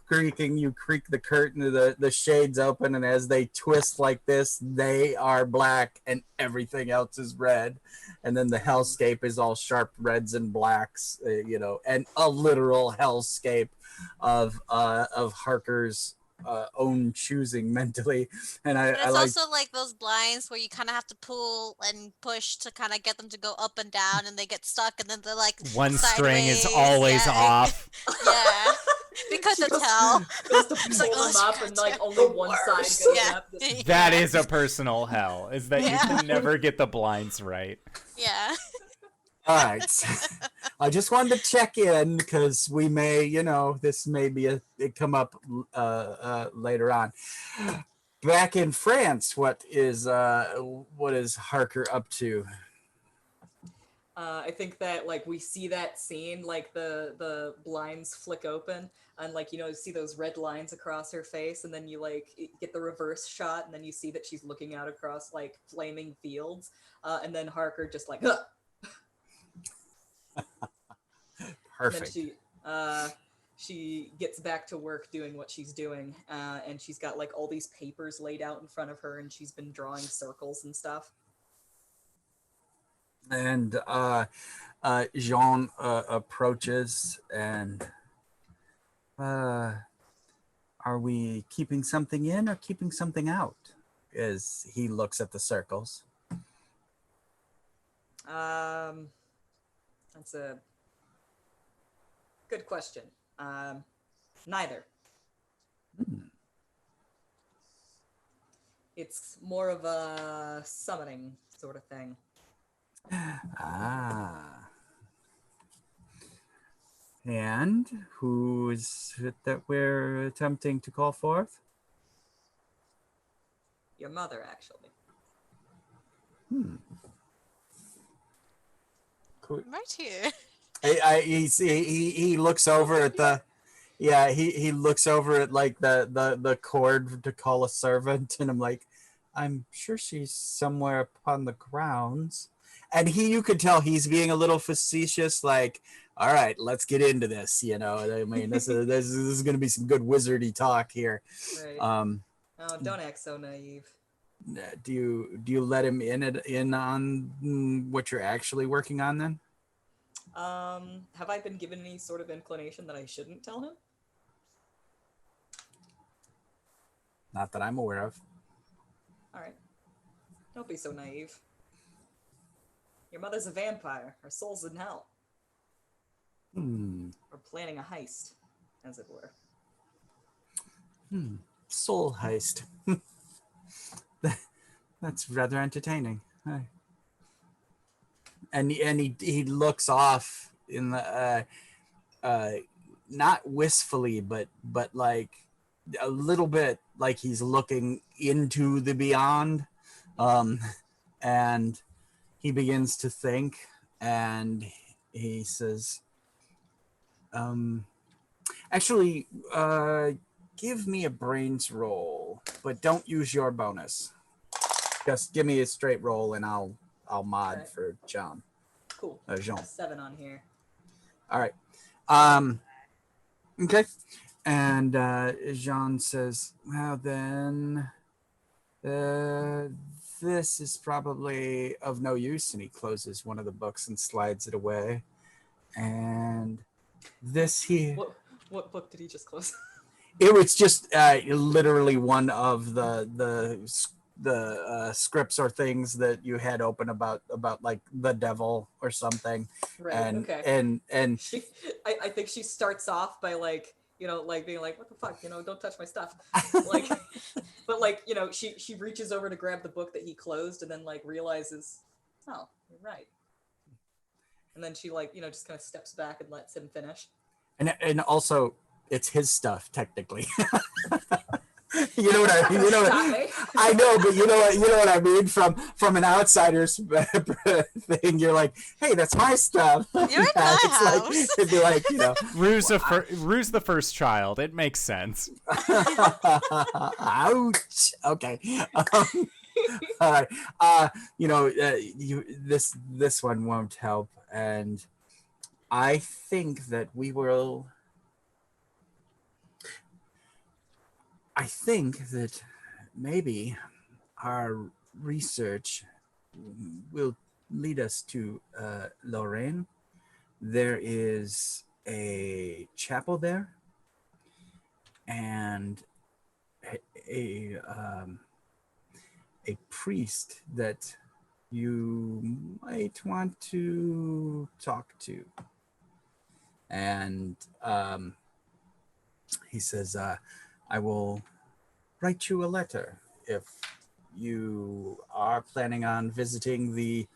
creaking, you creak the curtain, the shades open, and as they twist like this, they are black and everything else is red. And then the hellscape is all sharp reds and blacks, you know, and a literal hellscape of Harker's own choosing mentally. And But it's I like, also like those blinds where you kind of have to pull and push to kind of get them to go up and down, and they get stuck, and then they're like One string is sideways. always Yeah. off. Yeah, because it's hell. Goes to It's like, pull oh, them up, shit, and like yeah. only one side goes Yeah. up. Just- That is a personal hell, is that you Yeah. can never get the blinds right. Yeah. all right. I just wanted to check in because we may, you know, this may be it come up later on. Back in France, what is Harker up to? I think that like we see that scene, like the blinds flick open, and like you know see those red lines across her face, and then you like get the reverse shot, and then you see that she's looking out across like flaming fields, and then Harker just like, huh! Perfect. And then she gets back to work doing what she's doing, and she's got like all these papers laid out in front of her, and she's been drawing circles and stuff. And Jean approaches and, are we keeping something in or keeping something out? As he looks at the circles. That's a good question. Neither. It's more of a summoning sort of thing. Ah. And who's it that we're attempting to call forth? Your mother, actually. Cool. I'm right here. He looks over at the he looks over at like the cord to call a servant, and I'm like, I'm sure she's somewhere upon the grounds. And you could tell he's being a little facetious, like, all right, let's get into this. You know, I mean, this is going to be some good wizardy talk here. Right. Oh, don't act so naive. Do you let him in on what you're actually working on then? Have I been given any sort of inclination that I shouldn't tell him? Not that I'm aware of. All right. Don't be so naive. Your mother's a vampire. Her soul's in hell. We're planning a heist, as it were. Soul heist. That's rather entertaining. And he looks off in the not wistfully, but like a little bit like he's looking into the beyond, and he begins to think, and he says, actually, give me a brains roll, but don't use your bonus. Just give me a straight roll, and I'll mod Right. for John. Cool. Jean. 7 on here. All right. Okay. And Jean says, well, then this is probably of no use. And he closes one of the books and slides it away. And this What book did he just close? it was just literally one of the scripts or things that you had open about like the devil or something. Right. And okay. and I think she starts off by like, you know, like being like, what the fuck, you know, don't touch my stuff. Like, but like, you know, she reaches over to grab the book that he closed and then like realizes, oh, you're right. And then she like, you know, just kind of steps back and lets him finish. And also it's his stuff technically. You know what I mean? You know what, I know, but you know what I mean. From an outsider's thing, you're like, hey, that's my stuff. You're in my house. Like, it'd be like, you know, Rue's the first child. It makes sense. ouch. Okay. All right. You know, this one won't help, and I think that we will. I think that maybe our research will lead us to Lorraine. There is a chapel there, and a priest that you might want to talk to. And he says, I will write you a letter if you are planning on visiting the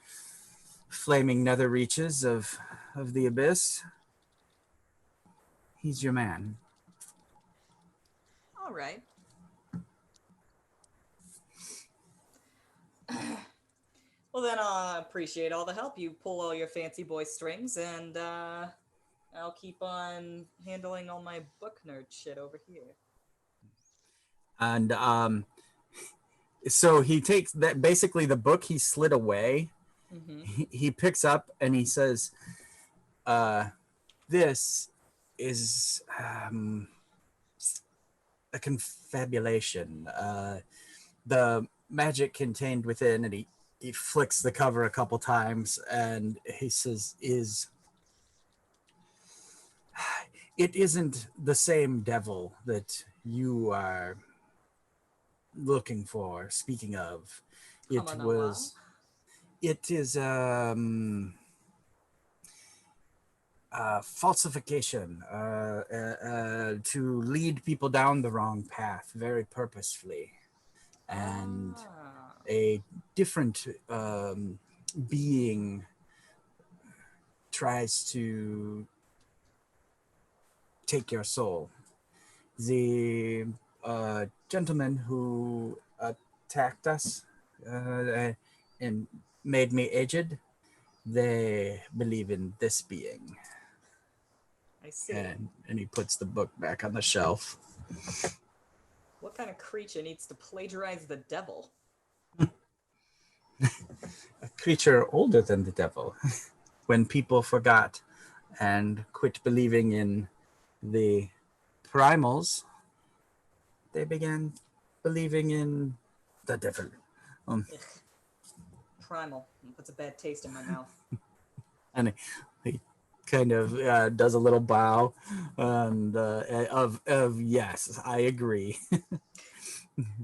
flaming nether reaches of the abyss. He's your man. All right. Well, then I appreciate all the help. You pull all your fancy boy strings, and I'll keep on handling all my book nerd shit over here. And so he takes that, basically the book he slid away, he picks up and he says, this is a confabulation. The magic contained within, and he he flicks the cover a couple times and he says, it isn't the same devil that you are looking for, speaking of. It is falsification to lead people down the wrong path very purposefully, and a different being tries to take your soul. The gentleman who attacked us and made me aged, they believe in this being. I see. And he puts the book back on the shelf. What kind of creature needs to plagiarize the devil? A creature older than the devil. When people forgot and quit believing in the primals, they began believing in the devil. Primal. It puts a bad taste in my mouth. And he kind of does a little bow and of yes, I agree.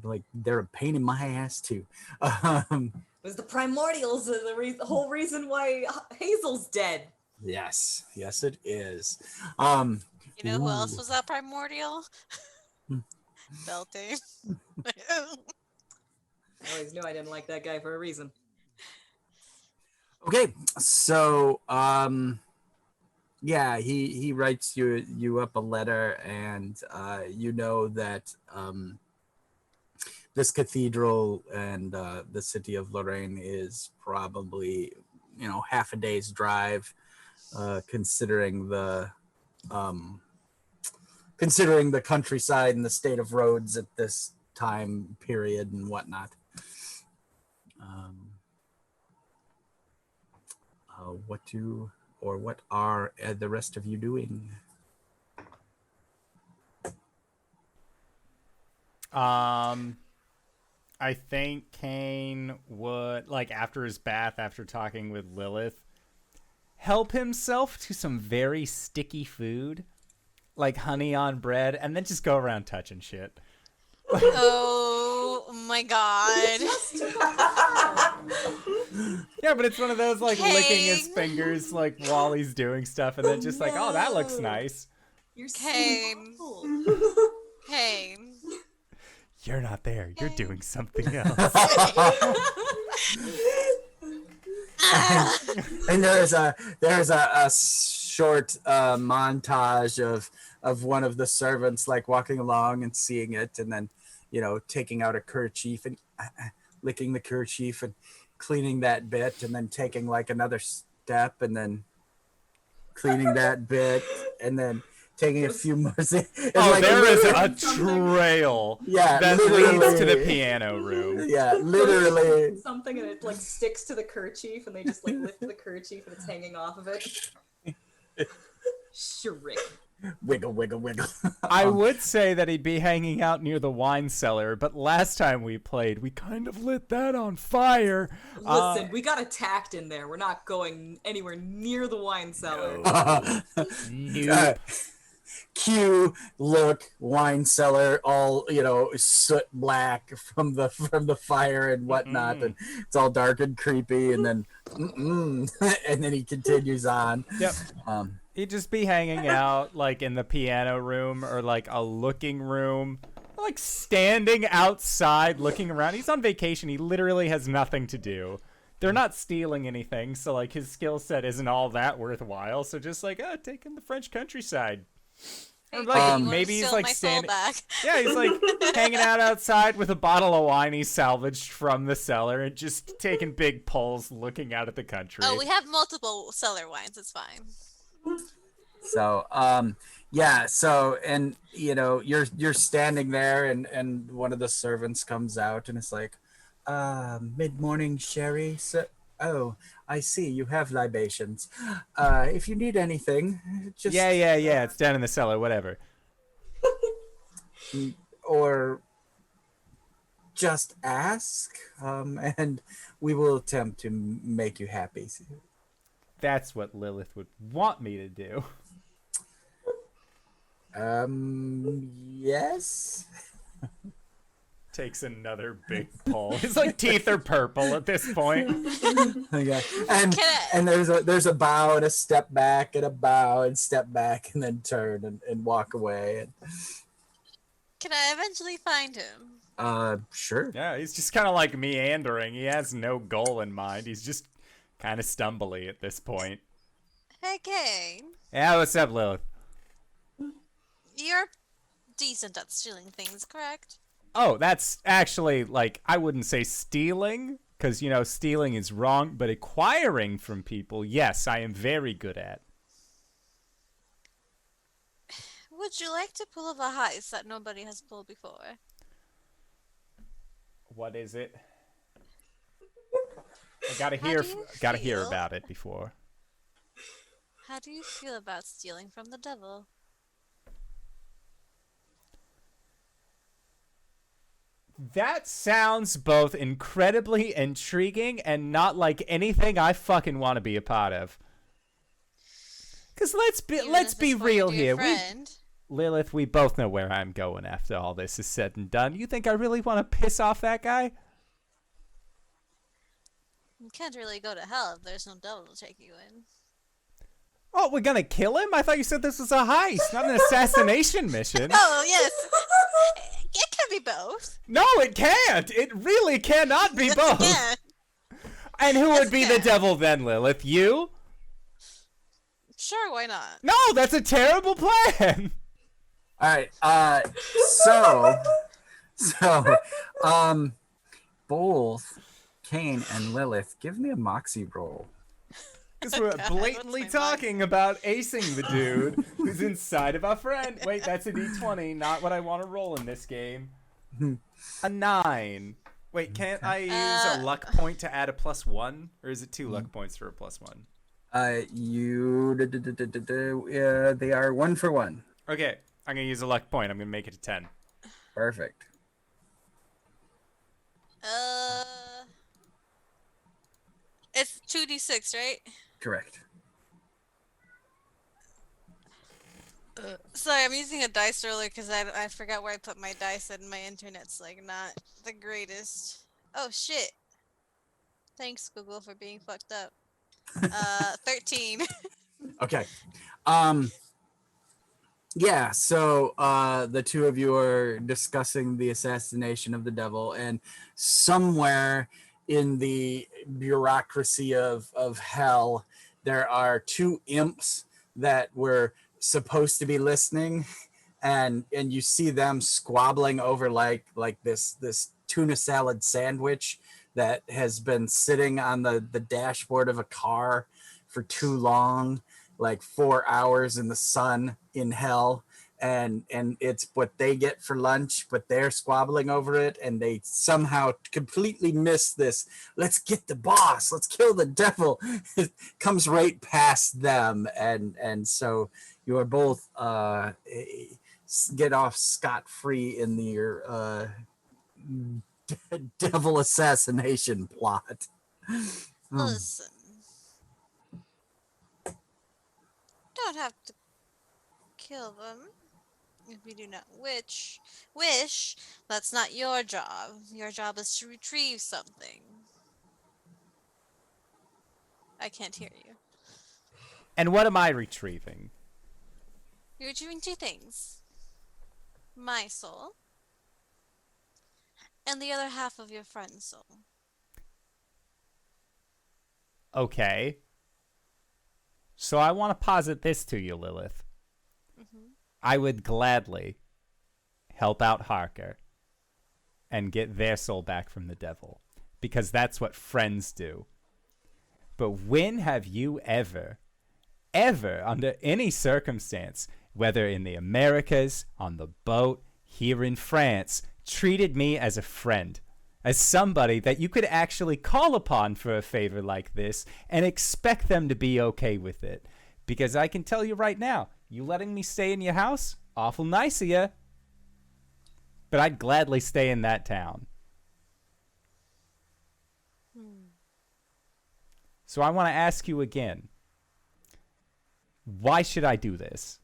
Like they're a pain in my ass too. It was the primordials the whole reason why Hazel's dead. Yes, it is. You know who else was that primordial? Beltane. I always knew I didn't like that guy for a reason. Okay, so yeah, he writes you up a letter, and you know that this cathedral and the city of Lorraine is probably half a day's drive, considering the countryside and the state of roads at this time period and whatnot. What are the rest of you doing? I think Kane would, like, after his bath, after talking with Lilith, help himself to some very sticky food, like honey on bread, and then just go around touching shit. Oh my god. Yeah, but it's one of those, like, Kane. licking his fingers, like, while he's doing stuff, and then just like, oh, that looks nice. You're Kane. so Kane. You're not there. You're doing something else. And there's a short montage of one of the servants like walking along and seeing it, and then taking out a kerchief and licking the kerchief and cleaning that bit, and then taking like another step and then cleaning that bit, and then taking a few more. There is a trail that leads to the piano room. Yeah, literally. something and it like sticks to the kerchief and they just like lift the kerchief and it's hanging off of it. Shriek. Wiggle, wiggle, wiggle. I would say that he'd be hanging out near the wine cellar, but last time we played, we kind of lit that on fire. Listen, we got attacked in there. We're not going anywhere near the wine cellar. Nope. Cue look, wine cellar, all soot black from the fire and whatnot, and it's all dark and creepy, and then and then he continues on. Yep. He'd just be hanging out like in the piano room or like a looking room, like standing outside looking around. He's on vacation. He literally has nothing to do. They're not stealing anything, so like his skill set isn't all that worthwhile. So just like, taking the French countryside. Or like maybe he's like standing. Yeah, he's like hanging out outside with a bottle of wine he salvaged from the cellar and just taking big pulls, looking out at the country. Oh, we have multiple cellar wines. It's fine. So yeah, so and you're standing there, and one of the servants comes out and it's like, mid-morning sherry. So, oh, I see you have libations. If you need anything, just yeah, it's down in the cellar, whatever. Or just ask, and we will attempt to make you happy. That's what Lilith would want me to do. Yes. Takes another big pull. His like teeth are purple at this point. Okay. And there's a bow and a step back and a bow and step back and then turn and walk away. Can I eventually find him? Sure. Yeah, he's just kind of like meandering. He has no goal in mind. He's just kind of stumbly at this point. Hey, Kane. Yeah, what's up, Lilith? You're decent at stealing things, correct? Oh, that's actually, like, I wouldn't say stealing, because, you know, stealing is wrong, but acquiring from people, yes, I am very good at. Would you like to pull off a heist that nobody has pulled before? What is it? I gotta How hear, do you gotta hear feel? about it before. How do you feel about stealing from the devil? That sounds both incredibly intriguing and not like anything I fucking want to be a part of. Cause let's be Even let's if be it's for real your here. friend? Lilith, we both know where I'm going after all this is said and done. You think I really want to piss off that guy? You can't really go to hell if there's no devil to take you in. Oh, we're gonna kill him? I thought you said this was a heist, not an assassination mission. Oh, yes. It can be both. No, it can't. It really cannot be Yes, both. it can. And who Yes, would be it the can. devil then, Lilith? You? Sure, why not? No, that's a terrible plan. All right. Both Kane and Lilith, give me a moxie roll. Because we're God, blatantly what's my talking about acing the dude who's inside of our friend. Wait, that's a d20, not what I want to roll in this game. A 9. Wait, can't I use a luck point to add a +1? Or is it 2 luck points for a +1? They are 1 for 1. Okay, I'm going to use a luck point. I'm going to make it a 10. Perfect. It's 2d6, right? Correct. Sorry, I'm using a dice roller because I forgot where I put my dice and my internet's like not the greatest. Oh shit. Thanks Google for being fucked up. 13. Okay. Yeah, so the two of you are discussing the assassination of the devil, and somewhere in the bureaucracy of hell, there are two imps that were supposed to be listening, and you see them squabbling over like this tuna salad sandwich that has been sitting on the dashboard of a car for too long, like 4 hours in the sun in hell, and it's what they get for lunch, but they're squabbling over it, and they somehow completely miss this let's get the boss, let's kill the devil. It comes right past them, and so you are both get off scot-free in your devil assassination plot. Listen. Don't have to kill them if you do not wish. That's not your job. Your job is to retrieve something. I can't hear you. And what am I retrieving? You're retrieving two things. My soul. And the other half of your friend's soul. Okay. So I want to posit this to you, Lilith. I would gladly help out Harker and get their soul back from the devil, because that's what friends do. But when have you ever, under any circumstance, whether in the Americas, on the boat, here in France, treated me as a friend, as somebody that you could actually call upon for a favor like this and expect them to be okay with it? Because I can tell you right now, you letting me stay in your house, awful nice of you, but I'd gladly stay in that town. So I want to ask you again. Why should I do this?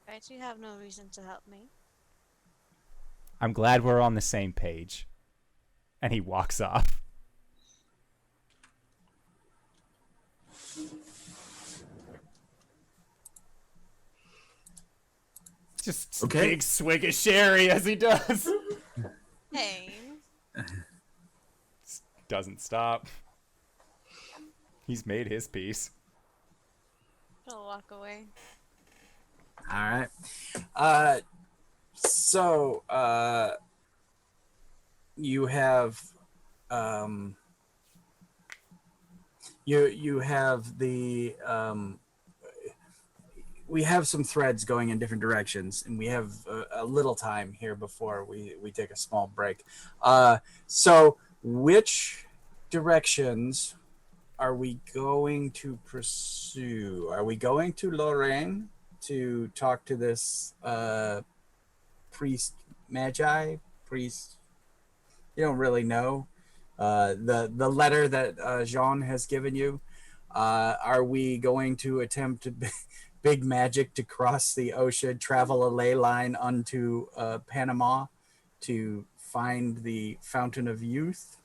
Right, you have no reason to help me. I'm glad we're on the same page. And he walks off. Just Okay. big swig of sherry as he does. Hey. Doesn't stop. He's made his peace. I'll walk away. All right. So you have you have the we have some threads going in different directions, and we have a little time here before we take a small break. So which directions are we going to pursue? Are we going to Lorraine to talk to this priest magi? Priest, you don't really know. The letter that Jean has given you. Are we going to attempt big magic to cross the ocean, travel a ley line unto Panama to find the Fountain of Youth?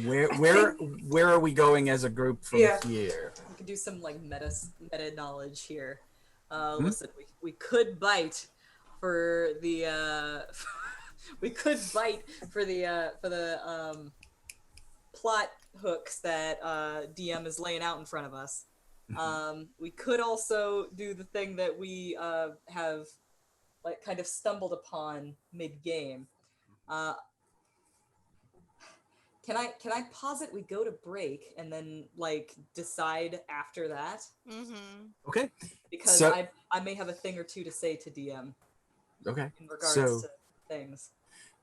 Where are we going as a group from here? We could do some like meta knowledge here. Listen, we could bite for the plot hooks that DM is laying out in front of us. We could also do the thing that we have like kind of stumbled upon mid-game. Can I posit we go to break and then like decide after that? Mm-hmm. Okay. Because So- I may have a thing or two to say to DM Okay. in regards So- to things.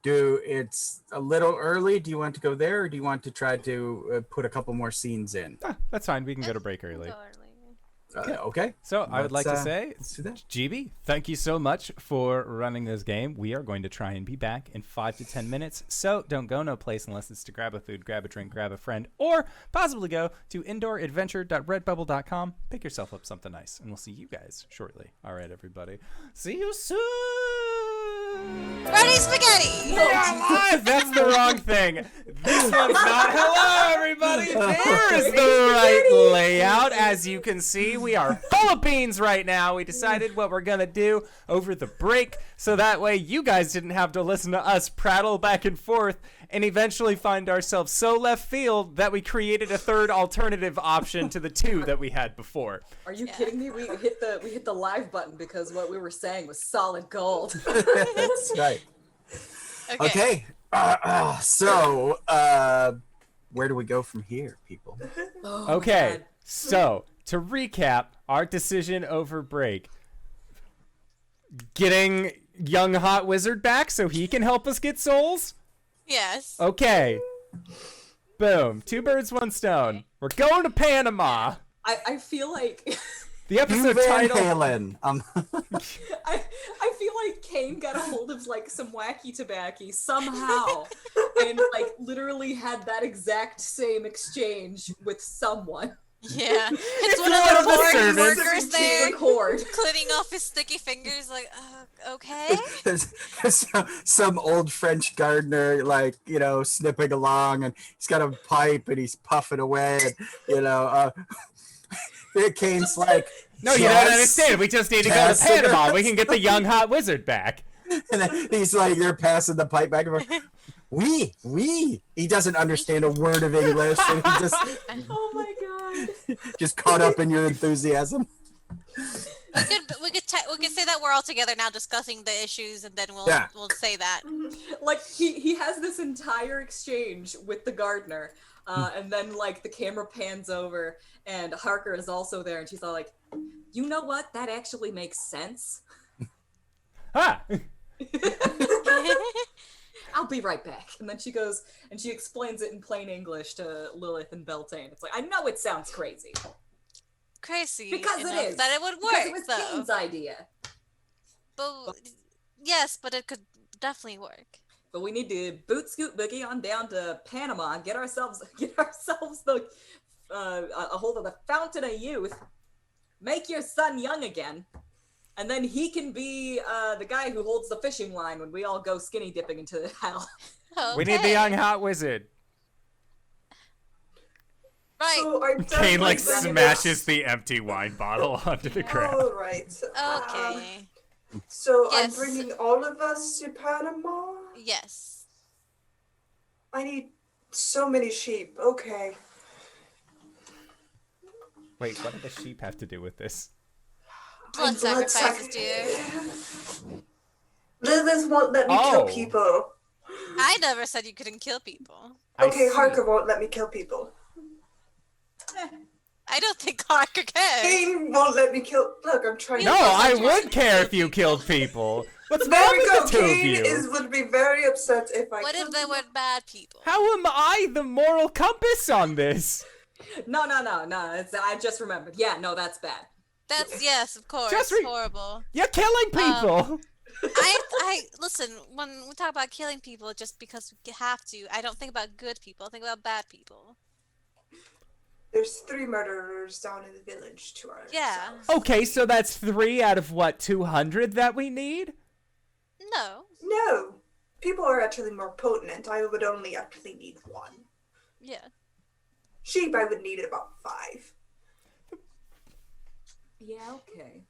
It's a little early. Do you want to go there, or do you want to try to put a couple more scenes in? That's fine. We can go to break early. Go early. Okay. So I would like to Let's, say, let's do that. GB, thank you so much for running this game. We are going to try and be back in 5 to 10 minutes. So don't go no place unless it's to grab a food, grab a drink, grab a friend, or possibly go to indooradventure.redbubble.com. Pick yourself up something nice, and we'll see you guys shortly. All right, everybody. See you soon. Ready spaghetti! Live! That's the wrong thing. This one's not. Hello, everybody. There is the right layout. As you can see, we are full of beans right now. We decided what we're going to do over the break so that way you guys didn't have to listen to us prattle back and forth and eventually find ourselves so left field that we created a third alternative option to the two that we had before. Are you kidding me? We hit the live button because what we were saying was solid gold. That's right. Okay. Okay. So, where do we go from here, people? Oh my Okay, God. so to recap our decision over break, getting young hot wizard back so he can help us get souls. Yes. Okay, boom, 2 birds, 1 stone. We're going to Panama. I feel like The episode Van title. Halen. I feel like Kane got a hold of like some wacky tobacco somehow and like literally had that exact same exchange with someone. Yeah. It's It's one one of of the the boring servants. workers To there record. cleaning off his sticky fingers like, okay. Some old French gardener, like, snipping along, and he's got a pipe and he's puffing away, and Kane's like, No, you "Yes." don't understand. We just need to go to Yes. Panama. We can get the young hot wizard back. And then he's like, they're passing the pipe back and forth. We. He doesn't understand a word of English, and he Oh my god. just caught up in your enthusiasm. We could say that we're all together now discussing the issues, and then we'll say that. Like he has this entire exchange with the gardener, and then like the camera pans over and Harker is also there and she's all like, you know what? That actually makes sense. Ha! I'll be right back. And then she goes and she explains it in plain English to Lilith and Beltane. It's like, I know it sounds crazy. Crazy. Because it enough is. That it would Because it work, was though. Kane's idea. But Yes, but it could definitely work. But we need to boot scoot boogie on down to Panama and get ourselves the a hold of the fountain of youth. Make your son young again. And then he can be the guy who holds the fishing line when we all go skinny dipping into hell. Okay. We need the young hot wizard. Right. So I'm Kane done like with this. smashes the empty wine bottle onto the ground. All right. Okay. So Yes. I'm bringing all of us to Panama. Yes. I need so many sheep. Okay. Wait, what do the sheep have to do with this? Blood Blood sacrifices, dear. Lilith won't let me kill Oh. people. I never said you couldn't kill people. Okay, see. Harker won't let me kill people. I don't think Harker cares. Kane won't let me kill. Look, I'm trying. No, to I would care if you killed people. What's There wrong we with go. the two of Kane you? would be very upset if I. What if killed they him. were bad people? How am I the moral compass on this? No. I just remembered. Yeah, no, that's bad. That's yes, of course. Just horrible. You're killing people. I listen, when we talk about killing people just because we have to, I don't think about good people, I think about bad people. There's 3 murderers down in the village to our Yeah. south. Okay, so that's 3 out of what, 200 that we need? No. No, people are actually more potent. I would only actually need 1. Yeah. Sheep, I would need about 5. Yeah, okay.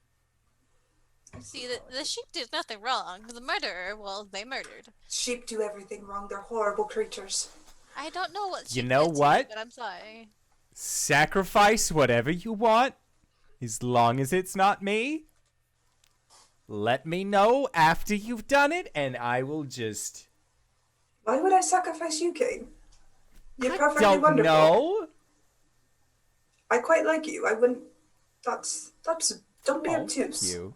See, the sheep did nothing wrong. The murderer, well, they murdered. Sheep do everything wrong. They're horrible creatures. I don't know what You sheep know did to you, what? but I'm sorry. Sacrifice whatever you want, as long as it's not me. Let me know after you've done it, and I will just... Why would I sacrifice you, Kane? You're perfectly Don't wonderful. know. I quite like you. I wouldn't. That's. Don't be Oh, obtuse. thank you.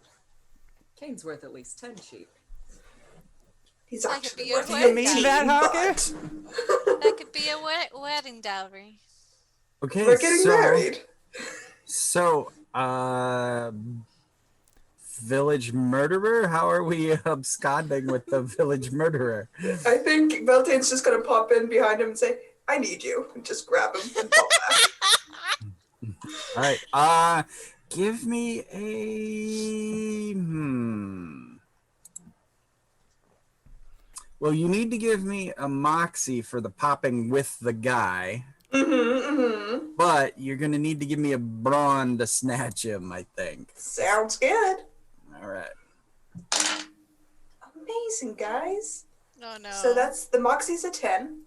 Kane's worth at least 10 sheep. He's That could actually be your worth wedding 18, mean that, Harker? but That could be a wedding dowry. Okay, we're getting so married. so village murderer. How are we absconding with the village murderer? I think Beltane's just gonna pop in behind him and say, "I need you," and just grab him and pop back. All right. Give me a Well, you need to give me a moxie for the popping with the guy, but you're gonna need to give me a brawn to snatch him, I think. Sounds good. All right. Amazing, guys. Oh no. So that's the Moxie's a 10.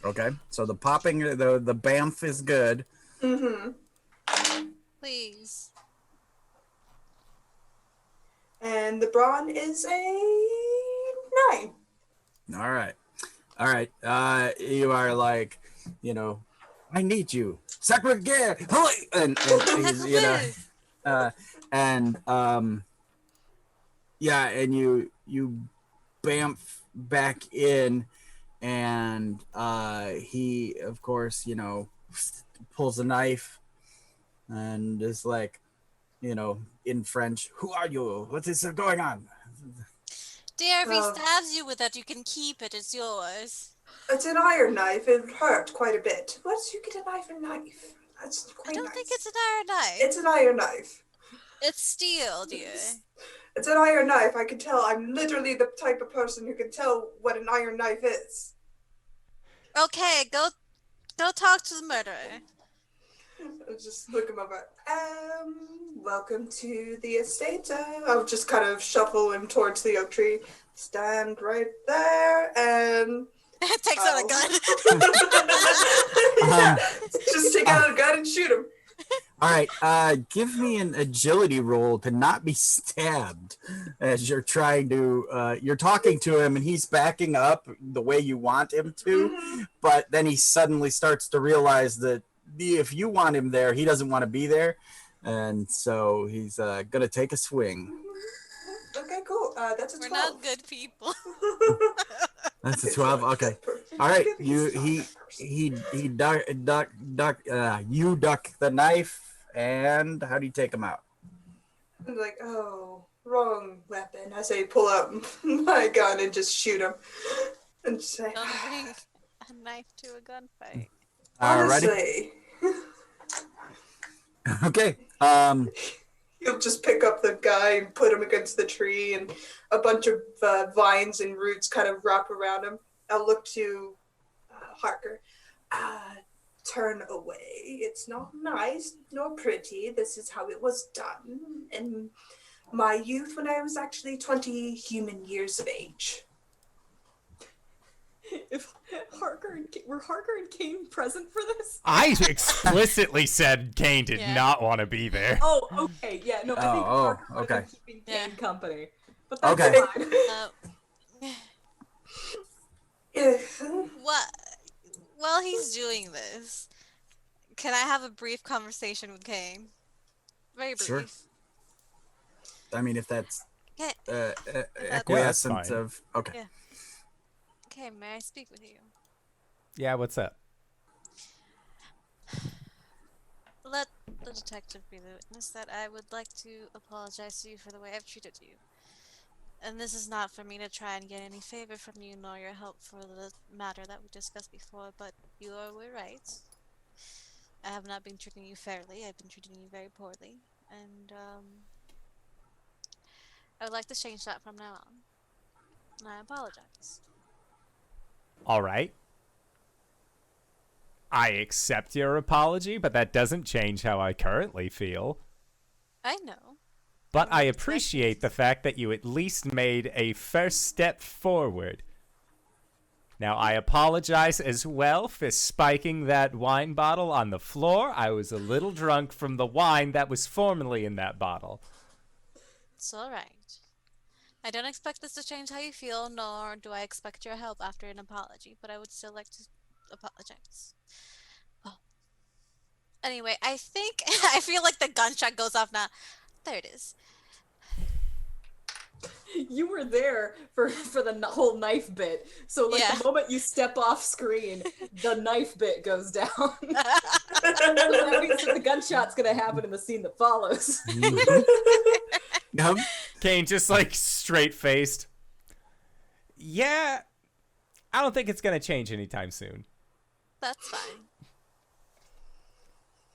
Okay. So the popping, the bamf is good. Please. And the Brawn is a 9. All right. All right. You are like, I need you. Sacre-Guerre. And he's, yeah, and you bamf back in, and he, of course, pulls a knife and is like, in French, "Who are you? What is going on?" Dear, if he stabs you with it, you can keep it. It's yours. It's an iron knife. It hurt quite a bit. Where did you get an iron knife? That's I quite don't nice. think it's an iron knife. It's an iron knife. It's steel, dear. It's an iron knife. I can tell. I'm literally the type of person who can tell what an iron knife is. Okay, go talk to the murderer. I'll just look him over. Welcome to the estate. I'll just kind of shuffle him towards the oak tree. Stand right there and... Takes out a gun. Yeah, just take out a gun and shoot him. All right, give me an agility roll to not be stabbed as you're trying to, you're talking to him and he's backing up the way you want him to, but then he suddenly starts to realize that if you want him there, he doesn't want to be there, and so he's gonna take a swing. Okay, cool. That's a 12. We're not good people. That's a 12. Okay. All right. You duck the knife, and how do you take him out? I'm like, oh, wrong weapon as I pull out my gun and just shoot him. And say, Don't bring a knife to a gunfight. Alrighty. honestly, Okay. he'll just pick up the guy and put him against the tree, and a bunch of vines and roots kind of wrap around him. I'll look to Harker. Turn away. It's not nice nor pretty. This is how it was done in my youth when I was actually 20 human years of age. If were Harker and Kane present for this? I explicitly said Kane did Yeah. not want to be there. Oh, okay, yeah, no, I think Harker would have been okay. keeping Yeah. Kane company. But that's Okay. fine. What? While he's doing this, can I have a brief conversation with Kane? Very brief. Sure. I mean, if that's Okay. acquiescent fine. of okay. Yeah. Okay, may I speak with you? Yeah, what's up? Let the detective be the witness that I would like to apologize to you for the way I've treated you. And this is not for me to try and get any favor from you nor your help for the matter that we discussed before, but you were right. I have not been treating you fairly. I've been treating you very poorly. And I would like to change that from now on. And I apologize. All right. I accept your apology, but that doesn't change how I currently feel. I know. But I appreciate the fact that you at least made a first step forward. Now, I apologize as well for spiking that wine bottle on the floor. I was a little drunk from the wine that was formerly in that bottle. It's alright. I don't expect this to change how you feel, nor do I expect your help after an apology, but I would still like to apologize. Well, anyway, I think I feel like the gunshot goes off now. There it is. You were there for the whole knife bit, so like Yeah. the moment you step off screen, the knife bit goes down. So that means that the gunshot's gonna happen in the scene that follows. No. Kane just like straight faced. Yeah, I don't think it's gonna change anytime soon. That's fine.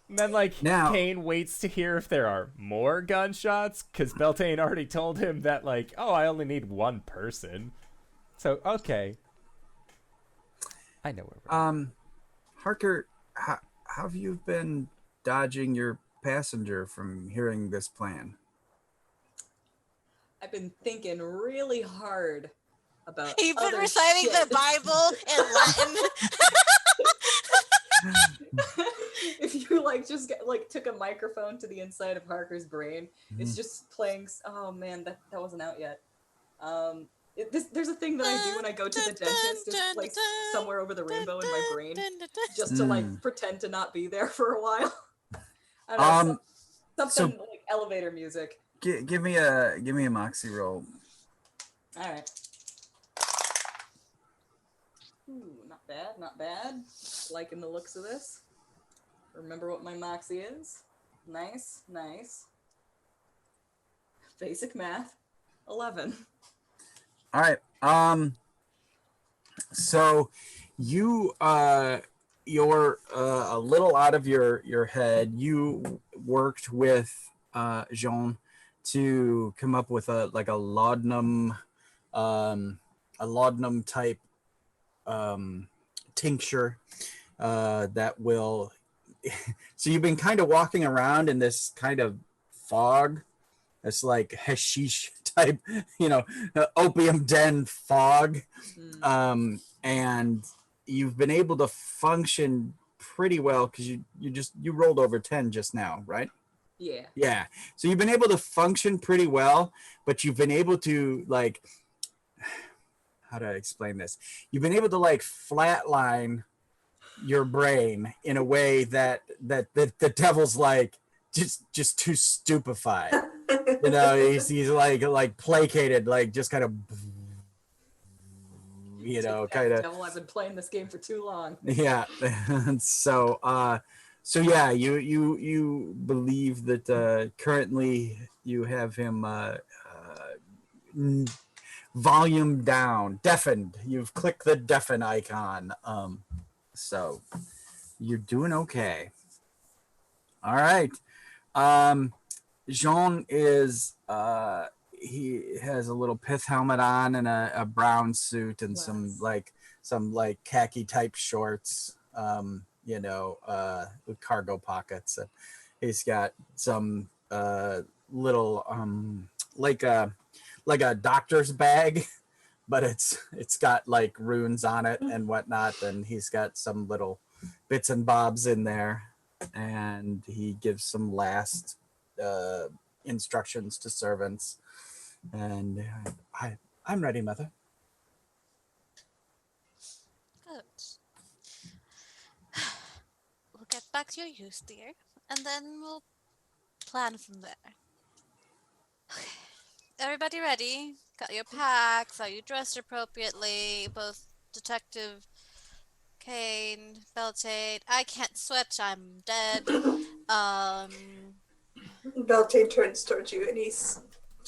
And then like Now- Kane waits to hear if there are more gunshots, because Beltane already told him that like, oh, I only need one person. So okay. I know where we're Harker, how have you been dodging your passenger from hearing this plan? I've been thinking really hard about. You've been other reciting shit. the Bible in Latin. If you like just took a microphone to the inside of Harker's brain, it's Mhm. just playing. Oh man, that wasn't out yet. There's a thing that I do when I go to the dentist. It's like somewhere over the rainbow in my brain, just to like pretend to not be there for a while. I don't know, something like elevator music. Give me a moxie roll. All right. Ooh, not bad, not bad. Liking the looks of this. Remember what my moxie is. Nice, nice. Basic math. 11. All right. So you you're a little out of your head. You worked with Jean to come up with a laudanum type tincture that will. So you've been kind of walking around in this kind of fog. It's like hashish type, opium den fog. And you've been able to function pretty well because you rolled over 10 just now, right? Yeah. Yeah. So you've been able to function pretty well, but you've been able to how do I explain this? You've been able to flatline your brain in a way that the devil's just too stupefied. He's like placated, just kind of Devil, I've been playing this game for too long. yeah. So yeah, you believe that currently you have him volume down, deafened. You've clicked the deafen icon. So you're doing okay. All right. Jean is he has a little pith helmet on and a brown suit and some khaki type shorts, with cargo pockets. And he's got some little like a doctor's bag, but it's got like runes on it and whatnot, and he's got some little bits and bobs in there, and he gives some last instructions to servants. And I'm ready, Mother. Good. We'll get back to your use, dear, and then we'll plan from there. Okay. Everybody ready? Got your packs? Are you dressed appropriately? Both Detective Kane, Beltane. I can't sweat. I'm dead. Beltane turns towards you, and he's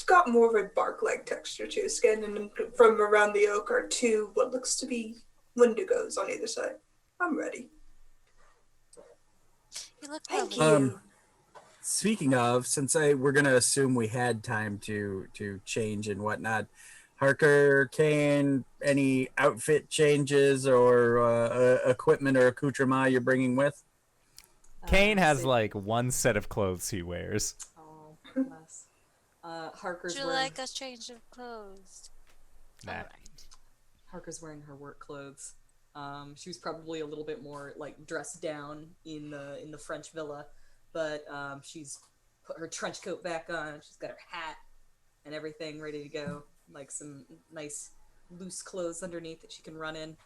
got more of a bark-like texture to his skin, and from around the oak are two what looks to be wendigos on either side. I'm ready. You look Thank lovely. you. Speaking of, since we're gonna assume we had time to change and whatnot, Harker, Kane, any outfit changes or equipment or accoutrement you're bringing with? Kane has see. like one set of clothes he wears. Oh, bless. Harker's Would you wearing like a change of clothes? Nah. All right. Harker's wearing her work clothes. She was probably a little bit more like dressed down in the French villa, but she's put her trench coat back on. She's got her hat and everything ready to go, like some nice loose clothes underneath that she can run in.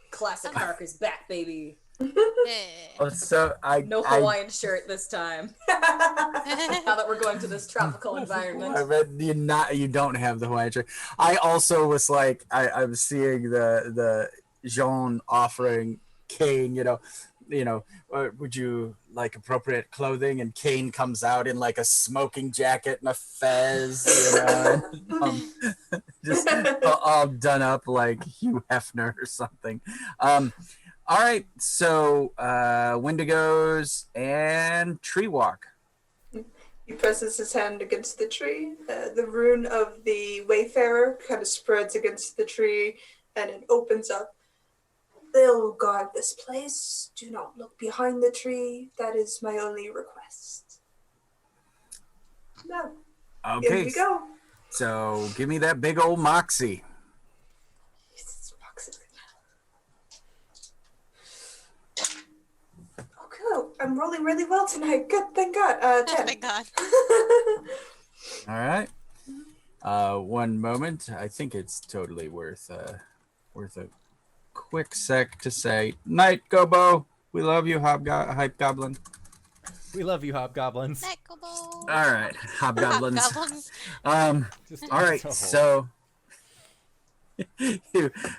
Classic Harker's back, baby. Yeah. So No Hawaiian shirt this time. Now that we're going to this tropical environment. I read you don't have the Hawaiian shirt. I also was like, I was seeing the Jean offering Kane, would you like appropriate clothing? And Kane comes out in like a smoking jacket and a fez, just all done up like Hugh Hefner or something. All right, so Wendigos and Tree Walk. He presses his hand against the tree. The rune of the Wayfarer kind of spreads against the tree, and it opens up. They'll guard this place. Do not look behind the tree. That is my only request. No. Okay, Here we go. so give me that big old moxie. Jesus, boxes. Okay, I'm rolling really well tonight. Good, thank God. 10. Thank God. All right. One moment. I think it's totally worth a quick sec to say, night, Gobo. We love you, Hype Goblin. We love you, hobgoblins. Night, Gobo. All right, Hobgoblins. Hobgoblins. Just All right, as a so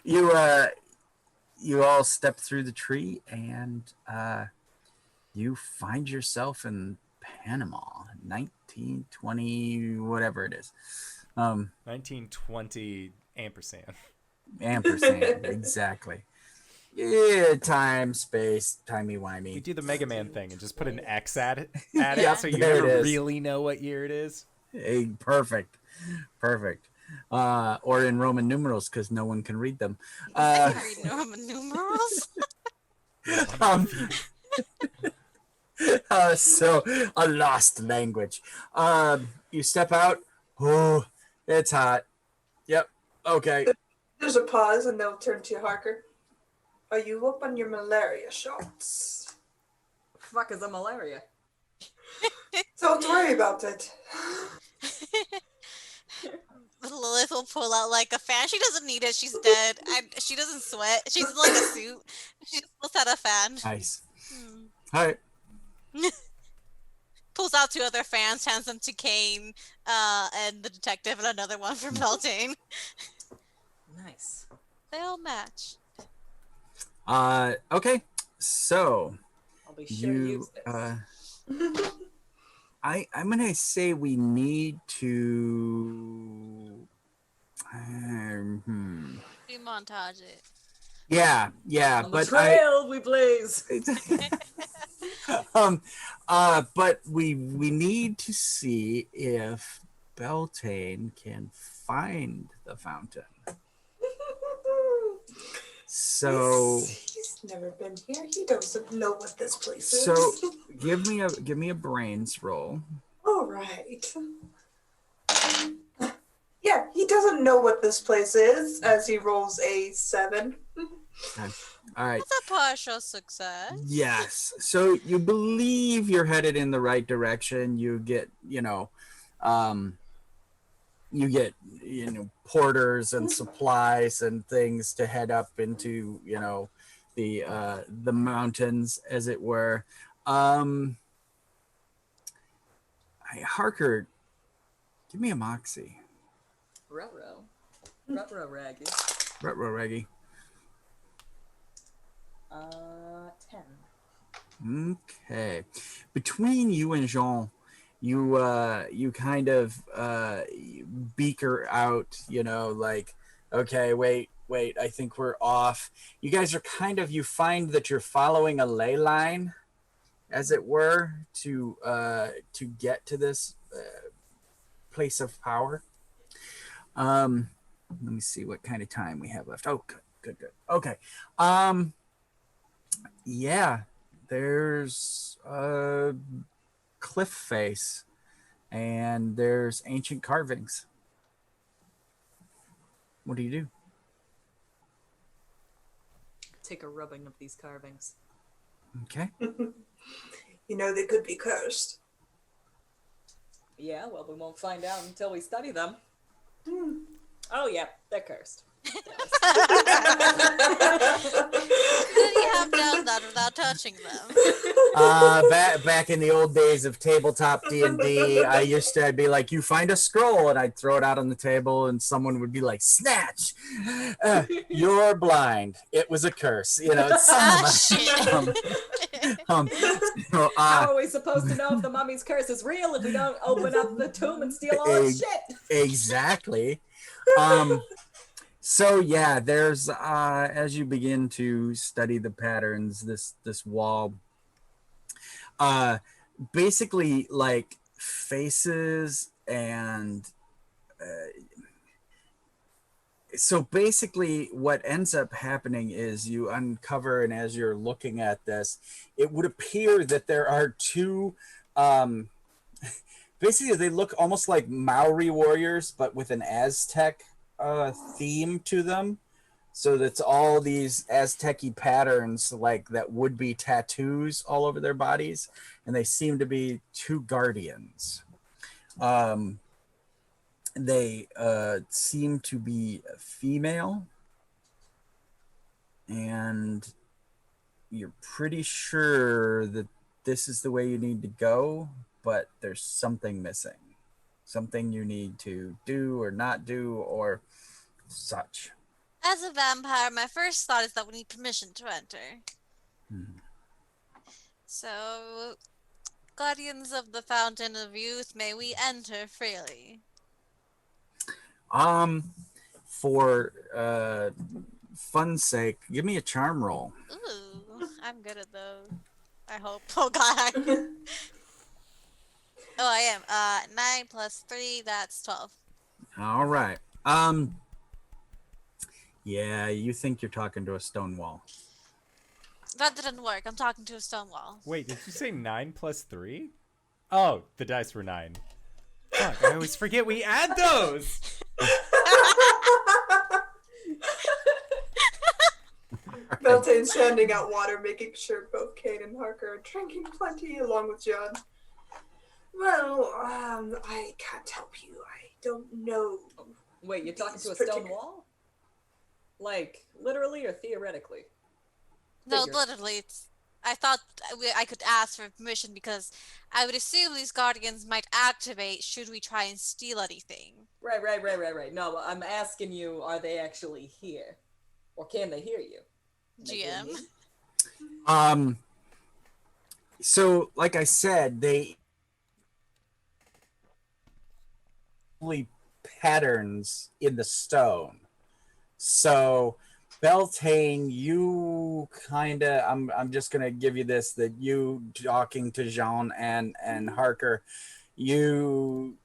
you all step through the tree and you find yourself in Panama, 1920, whatever it is. 1920 ampersand. Ampersand, exactly. Yeah, time, space, timey-wimey. We do the Mega Man thing and just put an X at it, Yeah. so you There it never is. really know what year it is. Hey, perfect. Or in Roman numerals because no one can read them. I can read Roman numerals. So a lost language. You step out. Oh, it's hot. Yep. Okay. There's a pause, and they'll turn to Harker. Are you up on your malaria shots? Fuck is a malaria? Don't worry about it. Lilith will pull out like a fan. She doesn't need it. She's dead. She doesn't sweat. She's in like a suit. She just pulls out a fan. Nice. All right. Pulls out two other fans, hands them to Kane and the detective, and another one for Beltane. Nice. They all match. Okay. So I'll be sure to you use this. I'm gonna say we need to. Demontage it. Yeah, On the but trail we blaze. but we need to see if Beltane can find the fountain. So he's never been here. He doesn't know what this place is. so give me a brains roll. All right. Yeah, he doesn't know what this place is as he rolls a 7. Okay. All right. That's a partial success. Yes. So you believe you're headed in the right direction. You get, porters and supplies and things to head up into, the mountains, as it were. Harker, give me a moxie. Ruh-roh. Raggy. Retro Reggie. 10. Okay. Between you and Jean, you kind of beaker out, okay, wait, I think we're off. You guys are you find that you're following a ley line, as it were, to get to this place of power. Let me see what kind of time we have left. Oh, good. Okay. Yeah, there's a cliff face and there's ancient carvings. What do you do? Take a rubbing of these carvings. Okay. They could be cursed. Yeah, well, we won't find out until we study them. Oh, yeah, they're cursed. Did he have done that without touching them? Back in the old days of tabletop D&D, I'd be like, you find a scroll, and I'd throw it out on the table, and someone would be like, snatch! You're blind. It was a curse. How are we supposed to know if the mummy's curse is real if we don't open up the tomb and steal all his shit? Exactly. So yeah, there's as you begin to study the patterns, this wall, basically like faces and so basically what ends up happening is you uncover, and as you're looking at this, it would appear that there are two basically they look almost like Maori warriors, but with an Aztec theme to them. So that's all these Aztec-y patterns like that would be tattoos all over their bodies, and they seem to be two guardians. They seem to be female, and you're pretty sure that this is the way you need to go, but there's something missing. Something you need to do or not do or such. As a vampire, my first thought is that we need permission to enter. So, Guardians of the Fountain of Youth, may we enter freely? For fun's sake, give me a charm roll. Ooh, I'm good at those. I hope. Oh god. Oh, I am. 9 plus 3, that's 12. All right. Yeah, you think you're talking to a stone wall. That didn't work. I'm talking to a stone wall. Wait, did you say 9 plus 3? Oh, the dice were 9. Fuck, I always forget we add those! Beltane's handing out water, making sure both Kane and Harker are drinking plenty, along with John. Well, I can't help you. I don't know. Wait, you're talking to a Particular- stone wall? Like, literally or theoretically? No, Figure. literally. I thought I could ask for permission because I would assume these guardians might activate should we try and steal anything. Right. No, I'm asking you, are they actually here? Or can they hear you? Can they hear GM. me? So like I said, they patterns in the stone. So Beltane, you kind of, I'm just going to give you this, that you talking to Jean and Harker, you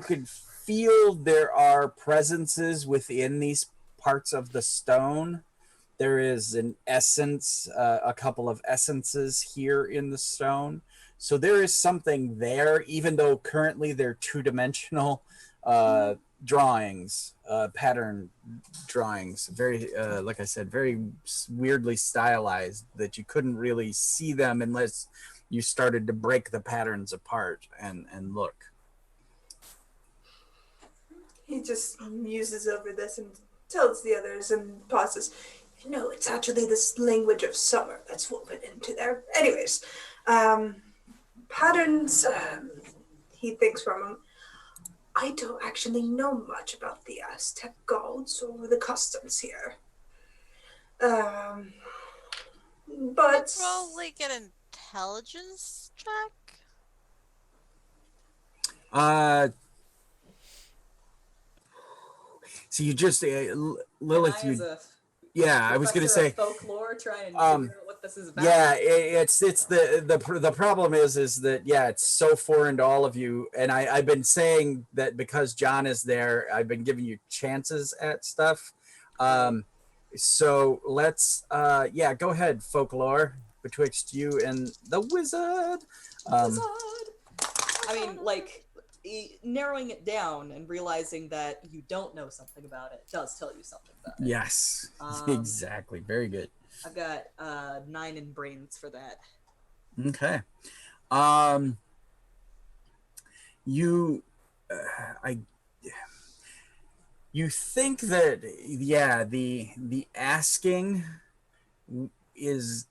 could feel there are presences within these parts of the stone. There is an essence, a couple of essences here in the stone. So there is something there, even though currently they're two-dimensional drawings, pattern drawings, very, like I said, very weirdly stylized, that you couldn't really see them unless you started to break the patterns apart and look. He just muses over this and tells the others and pauses. No, it's actually this language of summer that's woven into there. Anyways, patterns, he thinks from him. I don't actually know much about the Aztec gods or the customs here. But Probably get an intelligence check. So you just Lilith, I was going to say folklore, trying to figure out what this is about. Yeah, it's the problem is that it's so foreign to all of you, and I've been saying that because John is there, I've been giving you chances at stuff. So let's go ahead, folklore, betwixt you and the wizard. I mean, like, narrowing it down and realizing that you don't know something about it does tell you something about it. Yes, exactly. Very good. I've got 9 in brains for that. Okay. You think that the asking is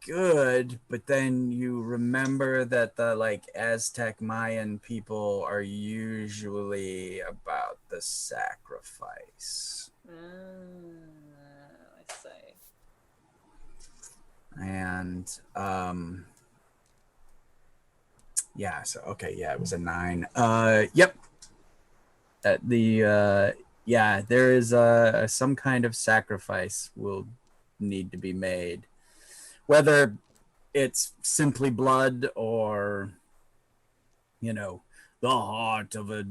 good, but then you remember that the Aztec Mayan people are usually about the sacrifice. I see. And it was a 9. Yep. There is some kind of sacrifice will need to be made, whether it's simply blood or the heart of a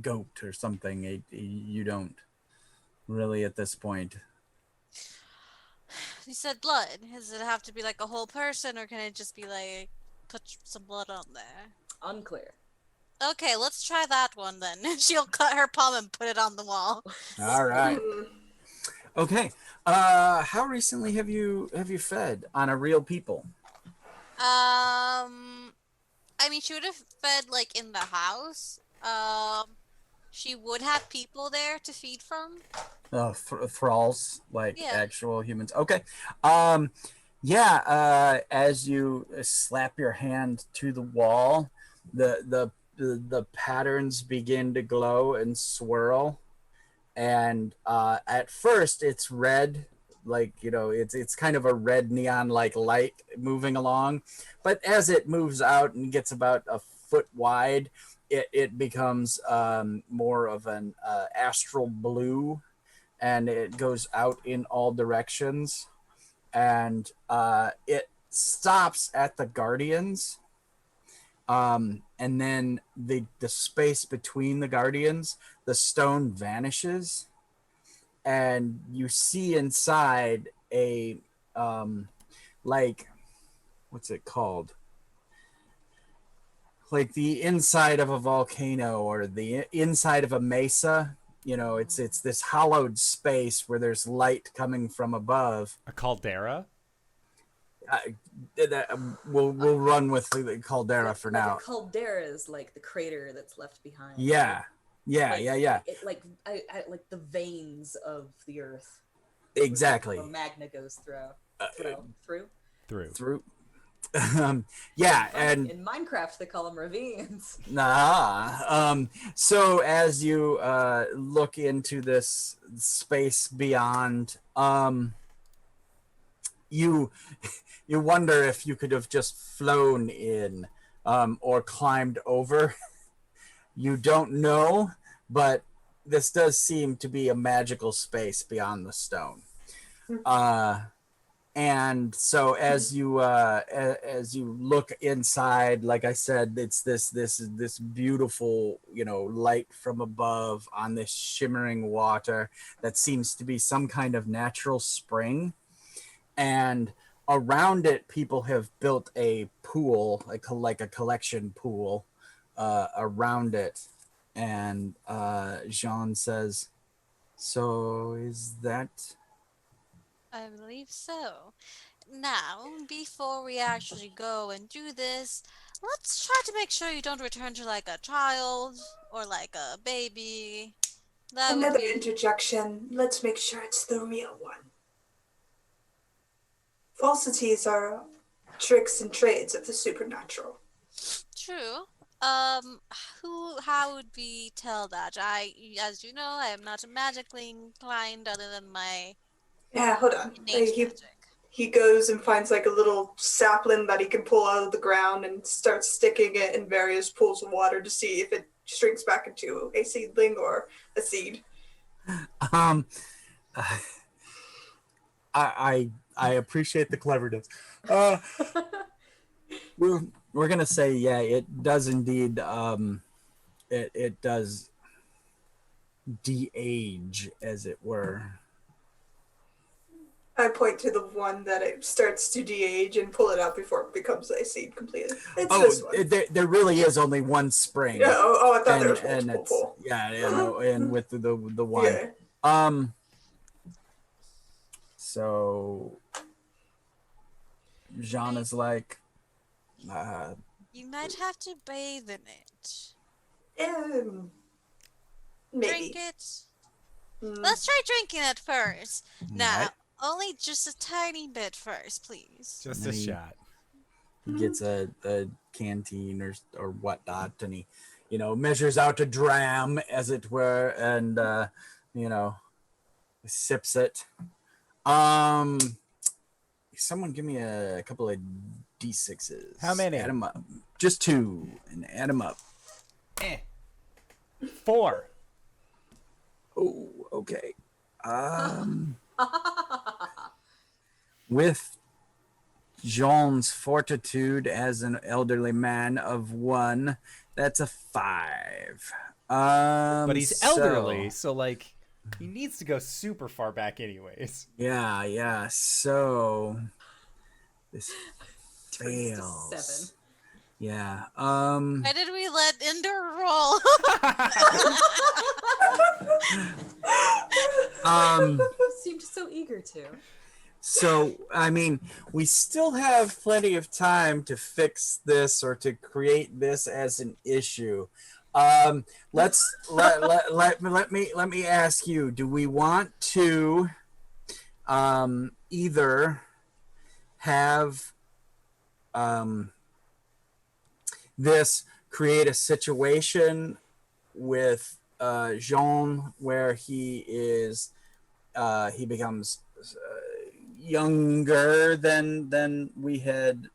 goat or something. You don't really at this point. You said blood. Does it have to be like a whole person, or can it just be like put some blood on there? Unclear. Okay, let's try that one then. She'll cut her palm and put it on the wall. All right. Okay. How recently have you fed on a real people? I mean, she would have fed like in the house. She would have people there to feed from. Thralls, actual humans. Okay. As you slap your hand to the wall, the patterns begin to glow and swirl, and at first it's red, it's kind of a red neon like light moving along, but as it moves out and gets about a foot wide, it becomes more of an astral blue, and it goes out in all directions, and it stops at the Guardians, and then the space between the Guardians, the stone vanishes, and you see inside a what's it called? Like the inside of a volcano or the inside of a mesa. It's this hollowed space where there's light coming from above. A caldera? We'll run with the caldera for now. The caldera is like the crater that's left behind. Yeah. It, like the veins of the earth. Exactly. The magma goes through. And in Minecraft they call them ravines. So as you look into this space beyond, you you wonder if you could have just flown in or climbed over. You don't know, but this does seem to be a magical space beyond the stone. And so as you look inside, like I said, it's this beautiful, light from above on this shimmering water that seems to be some kind of natural spring. And around it, people have built a pool, like a collection pool around it. And Jean says, "So is that?" I believe so. Now, before we actually go and do this, let's try to make sure you don't return to like a child or like a baby. That would Another be interjection. Let's make sure it's the real one. Falsities are tricks and trades of the supernatural. true. How would we tell that? As you know, I am not magically inclined other than my Yeah, hold on. innate magic. He goes and finds like a little sapling that he can pull out of the ground and starts sticking it in various pools of water to see if it shrinks back into a seedling or a seed. I appreciate the cleverness. We're gonna say, yeah, it does indeed. It does de-age, as it were. I point to the one that it starts to de-age and pull it out before it becomes a seed completely. It's this one. There really is only one spring. Yeah, I thought there was multiple pull. Yeah, and with the one. Yeah. So Jean is like, You might have to bathe in it. Maybe. Drink it. Let's try drinking it first. Now, Right. only just a tiny bit first, please. Just a shot. He gets a canteen or whatnot, and he, measures out a dram, as it were, and sips it. Someone give me a couple of D6s. How many? Add them up. Just 2, and add them up. 4. Oh, okay. With Jean's fortitude as an elderly man of 1, that's a 5. But he's elderly, so like he needs to go super far back anyways. Yeah. So this fails. 7. Yeah. Why did we let Ender roll? Seemed so eager to. So, I mean, we still have plenty of time to fix this or to create this as an issue. Let me ask you, do we want to either have this create a situation with Jean where he becomes younger than we had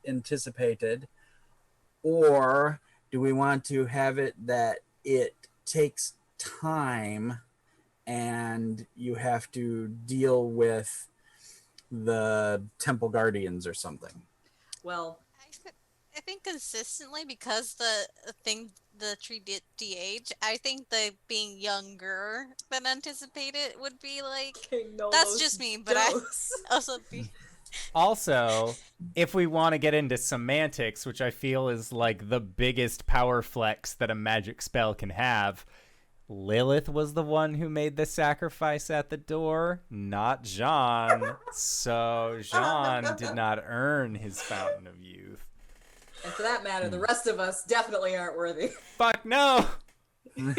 anticipated, or do we want to have it that it takes time and you have to deal with the temple guardians or something? Well, I think consistently, because the tree did de-age, I think the being younger than anticipated would be like, that's just me, but I also be. Also, if we want to get into semantics, which I feel is like the biggest power flex that a magic spell can have, Lilith was the one who made the sacrifice at the door, not Jean. So Jean did not earn his Fountain of Youth. and for that matter, the rest of us definitely aren't worthy. Fuck no! But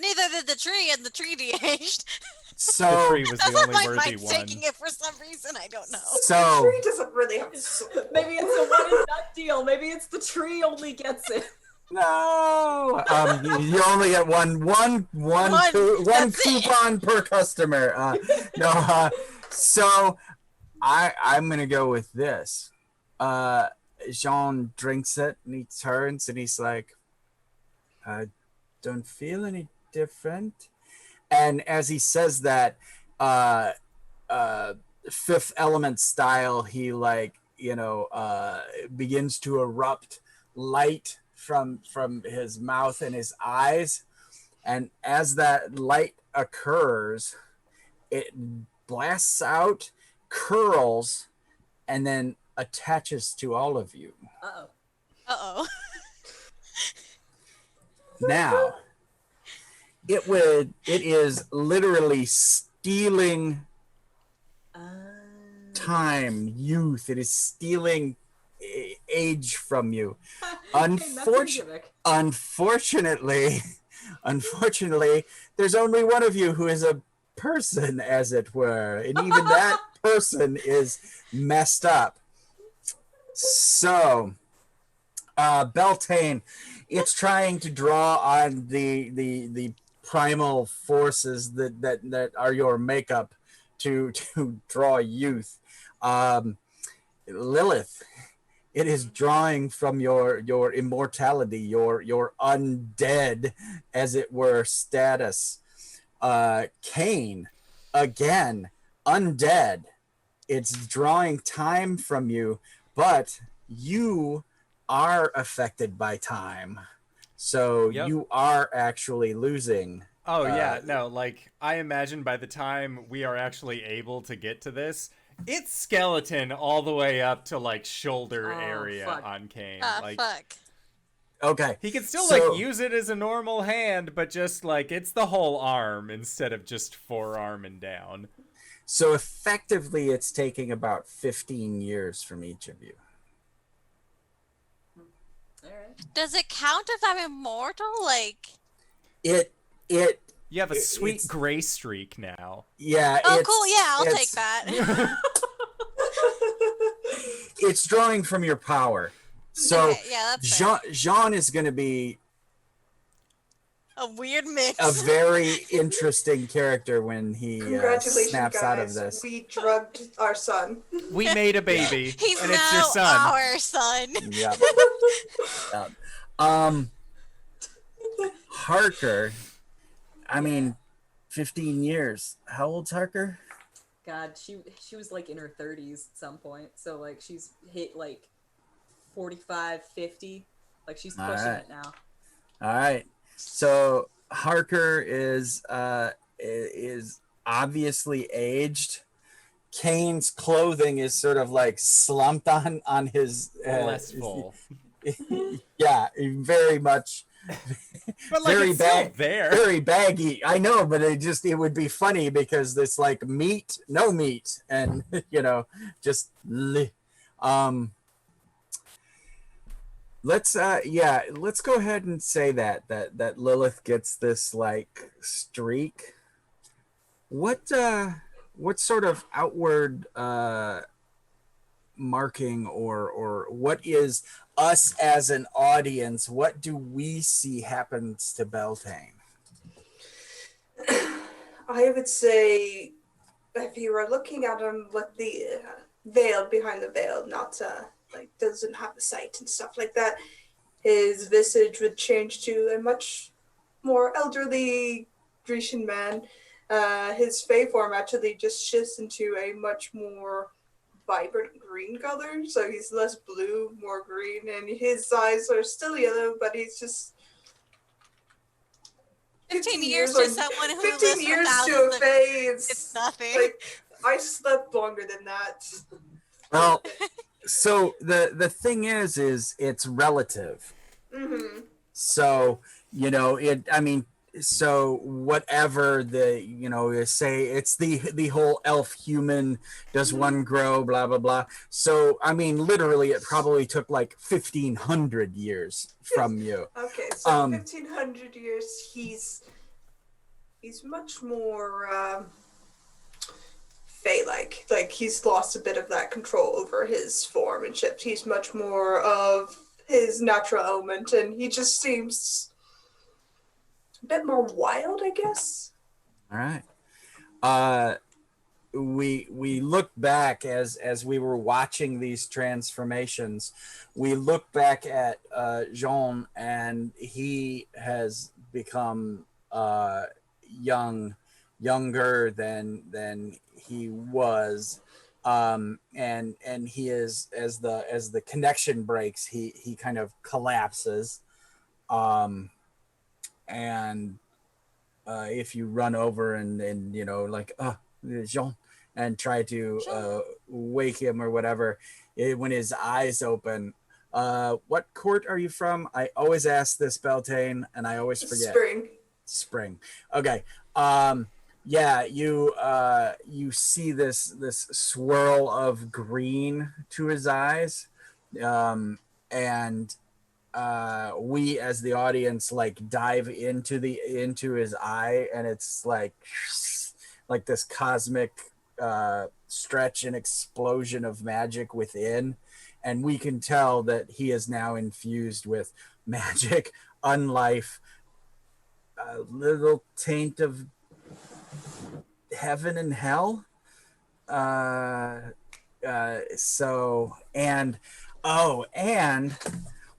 neither did the tree, and the tree de-aged. So The tree was the Doesn't only like worthy Mike one. taking it for some reason, I don't know. So Tree doesn't really have. Maybe it's a one and done deal. Maybe it's the tree only gets it. No. You only get one That's it. coupon per customer. No. So I'm gonna go with this. Jean drinks it and he turns and he's like, I don't feel any different. And as he says that, Fifth Element style, he begins to erupt light from his mouth and his eyes, and as that light occurs, it blasts out, curls, and then attaches to all of you. Uh-oh. Uh-oh. Now, it is literally stealing time, youth. It is stealing age from you. Unfortunately, there's only one of you who is a person, as it were, and even that person is messed up. So, Beltane, it's trying to draw on the primal forces that are your makeup to draw youth. Lilith, it is drawing from your immortality, your undead, as it were, status. Cain, again, undead. It's drawing time from you, but you are affected by time. So you are actually losing. Oh, yeah. No, like, I imagine by the time we are actually able to get to this, it's skeleton all the way up to, like, shoulder area on Cain. Fuck. Okay. He can still, use it as a normal hand, but just, like, it's the whole arm instead of just forearm and down. So effectively, it's taking about 15 years from each of you. All right. Does it count if I'm immortal? Like, You have a sweet gray streak now. Yeah. oh, cool. Yeah, I'll take that. It's drawing from your power. So okay, yeah, that's fair. Jean is going to be A weird mix. a very interesting character when he Congratulations, snaps guys. out of this. We drugged our son. We made a baby, He's and now it's your son. our son. Yeah. Harker, I mean, 15 years. How old's Harker? God, she was like in her 30s at some point. So like she's hit like 45, 50. Like she's pushing it now. All right. So Harker is obviously aged. Cain's clothing is sort of like slumped on his Less full. Yeah, very much. But like, it's still there. Very baggy. I know, but it would be funny because it's like meat, no meat, and just let's go ahead and say that Lilith gets this like streak. What sort of outward marking or what is us as an audience, what do we see happens to Beltane? I would say if you were looking at him with the veil behind the veil, not like doesn't have the sight and stuff like that, his visage would change to a much more elderly Grecian man. His Fey form actually just shifts into a much more vibrant green color, so he's less blue, more green, and his eyes are still yellow, but he's just 15 years to someone who 15 lives years for to a thousands of Fae, it's nothing. like I slept longer than that. Well, so the thing is it's relative. Mm-hmm. So so whatever say it's the whole elf human, does one grow, blah blah blah. So I mean literally it probably took like 1,500 years from you. Okay, so 1,500 years he's much more Fae-like. Like he's lost a bit of that control over his form and shift. He's much more of his natural element, and he just seems a bit more wild, I guess. All right. We look back as we were watching these transformations. We look back at Jean, and he has become younger than he was, and he is, as the connection breaks, he kind of collapses, and if you run over and like Jean, and try to wake him or whatever, when his eyes open. What court are you from? I always ask this, Beltane, and I always forget. Spring. Okay. Yeah, you see this swirl of green to his eyes, and we as the audience like dive into his eye, and it's like this cosmic stretch and explosion of magic within, and we can tell that he is now infused with magic, unlife, a little taint of heaven and hell. And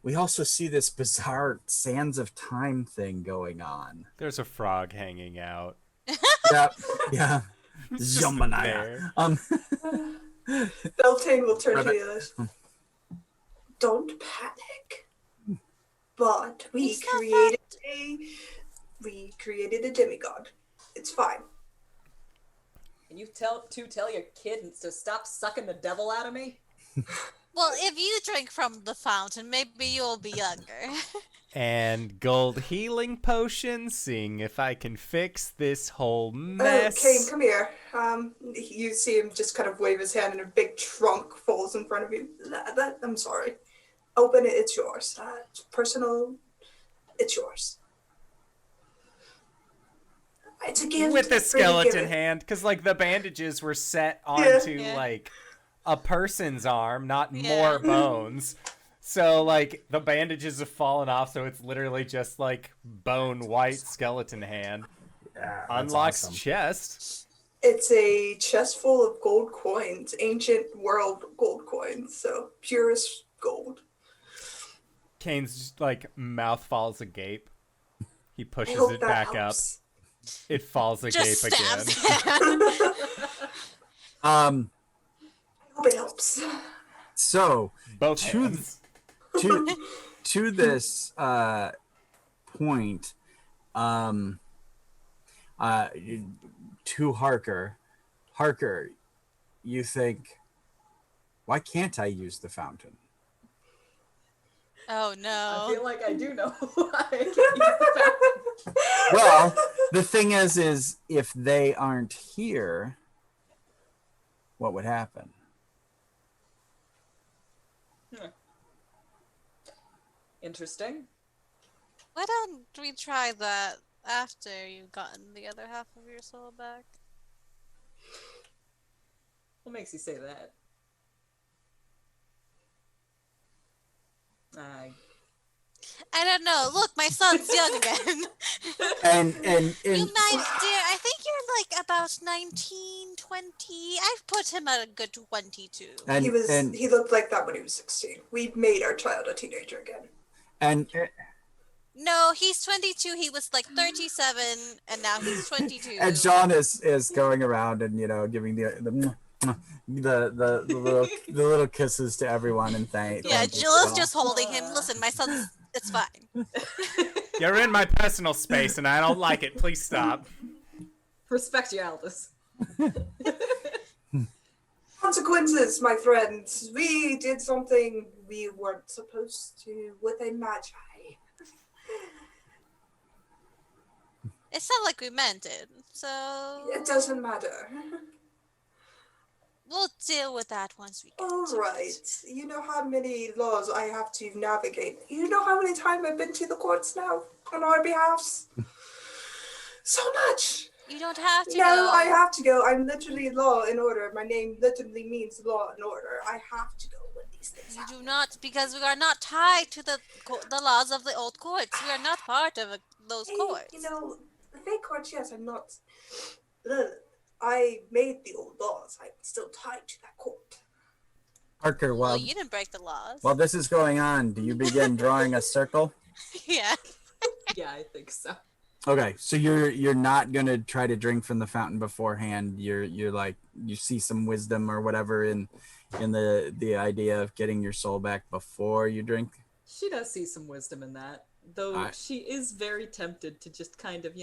we also see this bizarre Sands of Time thing going on. There's a frog hanging out. Yeah. It's just there. Beltane will turn to you. Don't panic. But we created a demigod. It's fine. Can you tell your kid to stop sucking the devil out of me? Well, if you drink from the fountain, maybe you'll be younger. And gold healing potions, seeing if I can fix this whole mess. Kane, come here. You see him just kind of wave his hand, and a big trunk falls in front of you. I'm sorry. Open it. It's yours. It's personal. It's yours. It's a gift. With the skeleton hand, because like the bandages were set onto like a person's arm, not more bones. So like the bandages have fallen off, so it's literally just like bone white skeleton hand. Yeah, Unlocks awesome. chest. It's a chest full of gold coins, ancient world gold coins, so purest gold. Kane's just, like mouth falls agape. He pushes I hope it that back helps. up. It falls agape Just stabs again. him. I hope it helps. So Both hands. to this point, to Harker, you think, why can't I use the fountain? Oh I no. feel like I do know why I can't use the fountain. Well, the thing is if they aren't here, what would happen? Interesting. Why don't we try that after you've gotten the other half of your soul back? What makes you say that? I don't know. Look, my son's young again. And You might, dear. I think you're like about 19, 20. I've put him at a good 22. He looked like that when he was 16. We made our child a teenager again. and No, he's 22. He was like 37, and now he's 22. and John is going around and giving the little kisses to everyone and thank. Yeah, thank you Jill's all. just holding him. Listen, my son's. It's fine. You're in my personal space and I don't like it. Please stop. Respect you, Aldous. Consequences, my friends. We did something we weren't supposed to with a magi. It's not like we meant it, so It doesn't matter. we'll deal with that once we get All to right. it. You know how many laws I have to navigate. You know how many times I've been to the courts now on our behalfs? So much. You don't have to No, go. I have to go. I'm literally law and order. My name literally means law and order. I have to go when the these things You happen. do not, because we are not tied to the laws of the old courts. We are not part of those Hey, courts. you know, the fake courts, yes, I'm not. Lilith, I made the old laws. I'm still tied to that court. Parker, Well, you didn't break the laws. while this is going on, do you begin drawing a circle? Yeah. Yeah, I think so. Okay, so you're not gonna try to drink from the fountain beforehand. You're like, you see some wisdom or whatever in the idea of getting your soul back before you drink. She does see some wisdom in that, though Alright. she is very tempted to just kind of,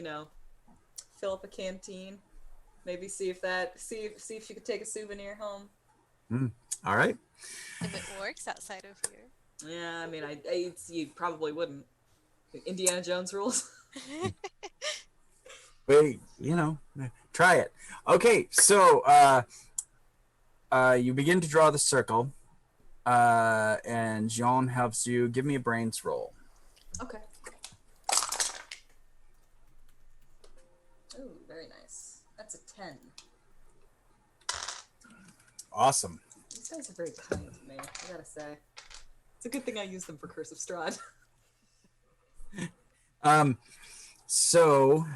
fill up a canteen, maybe see if she could take a souvenir home. All right. If it works outside of here. Yeah, I mean, you probably wouldn't. Indiana Jones rules. Wait, try it. Okay, so you begin to draw the circle, and Jean helps you. Give me a brains roll. Okay. Oh, very nice. That's a 10. Awesome. These guys are very kind to me, I gotta say. It's a good thing I use them for Curse of Strahd. So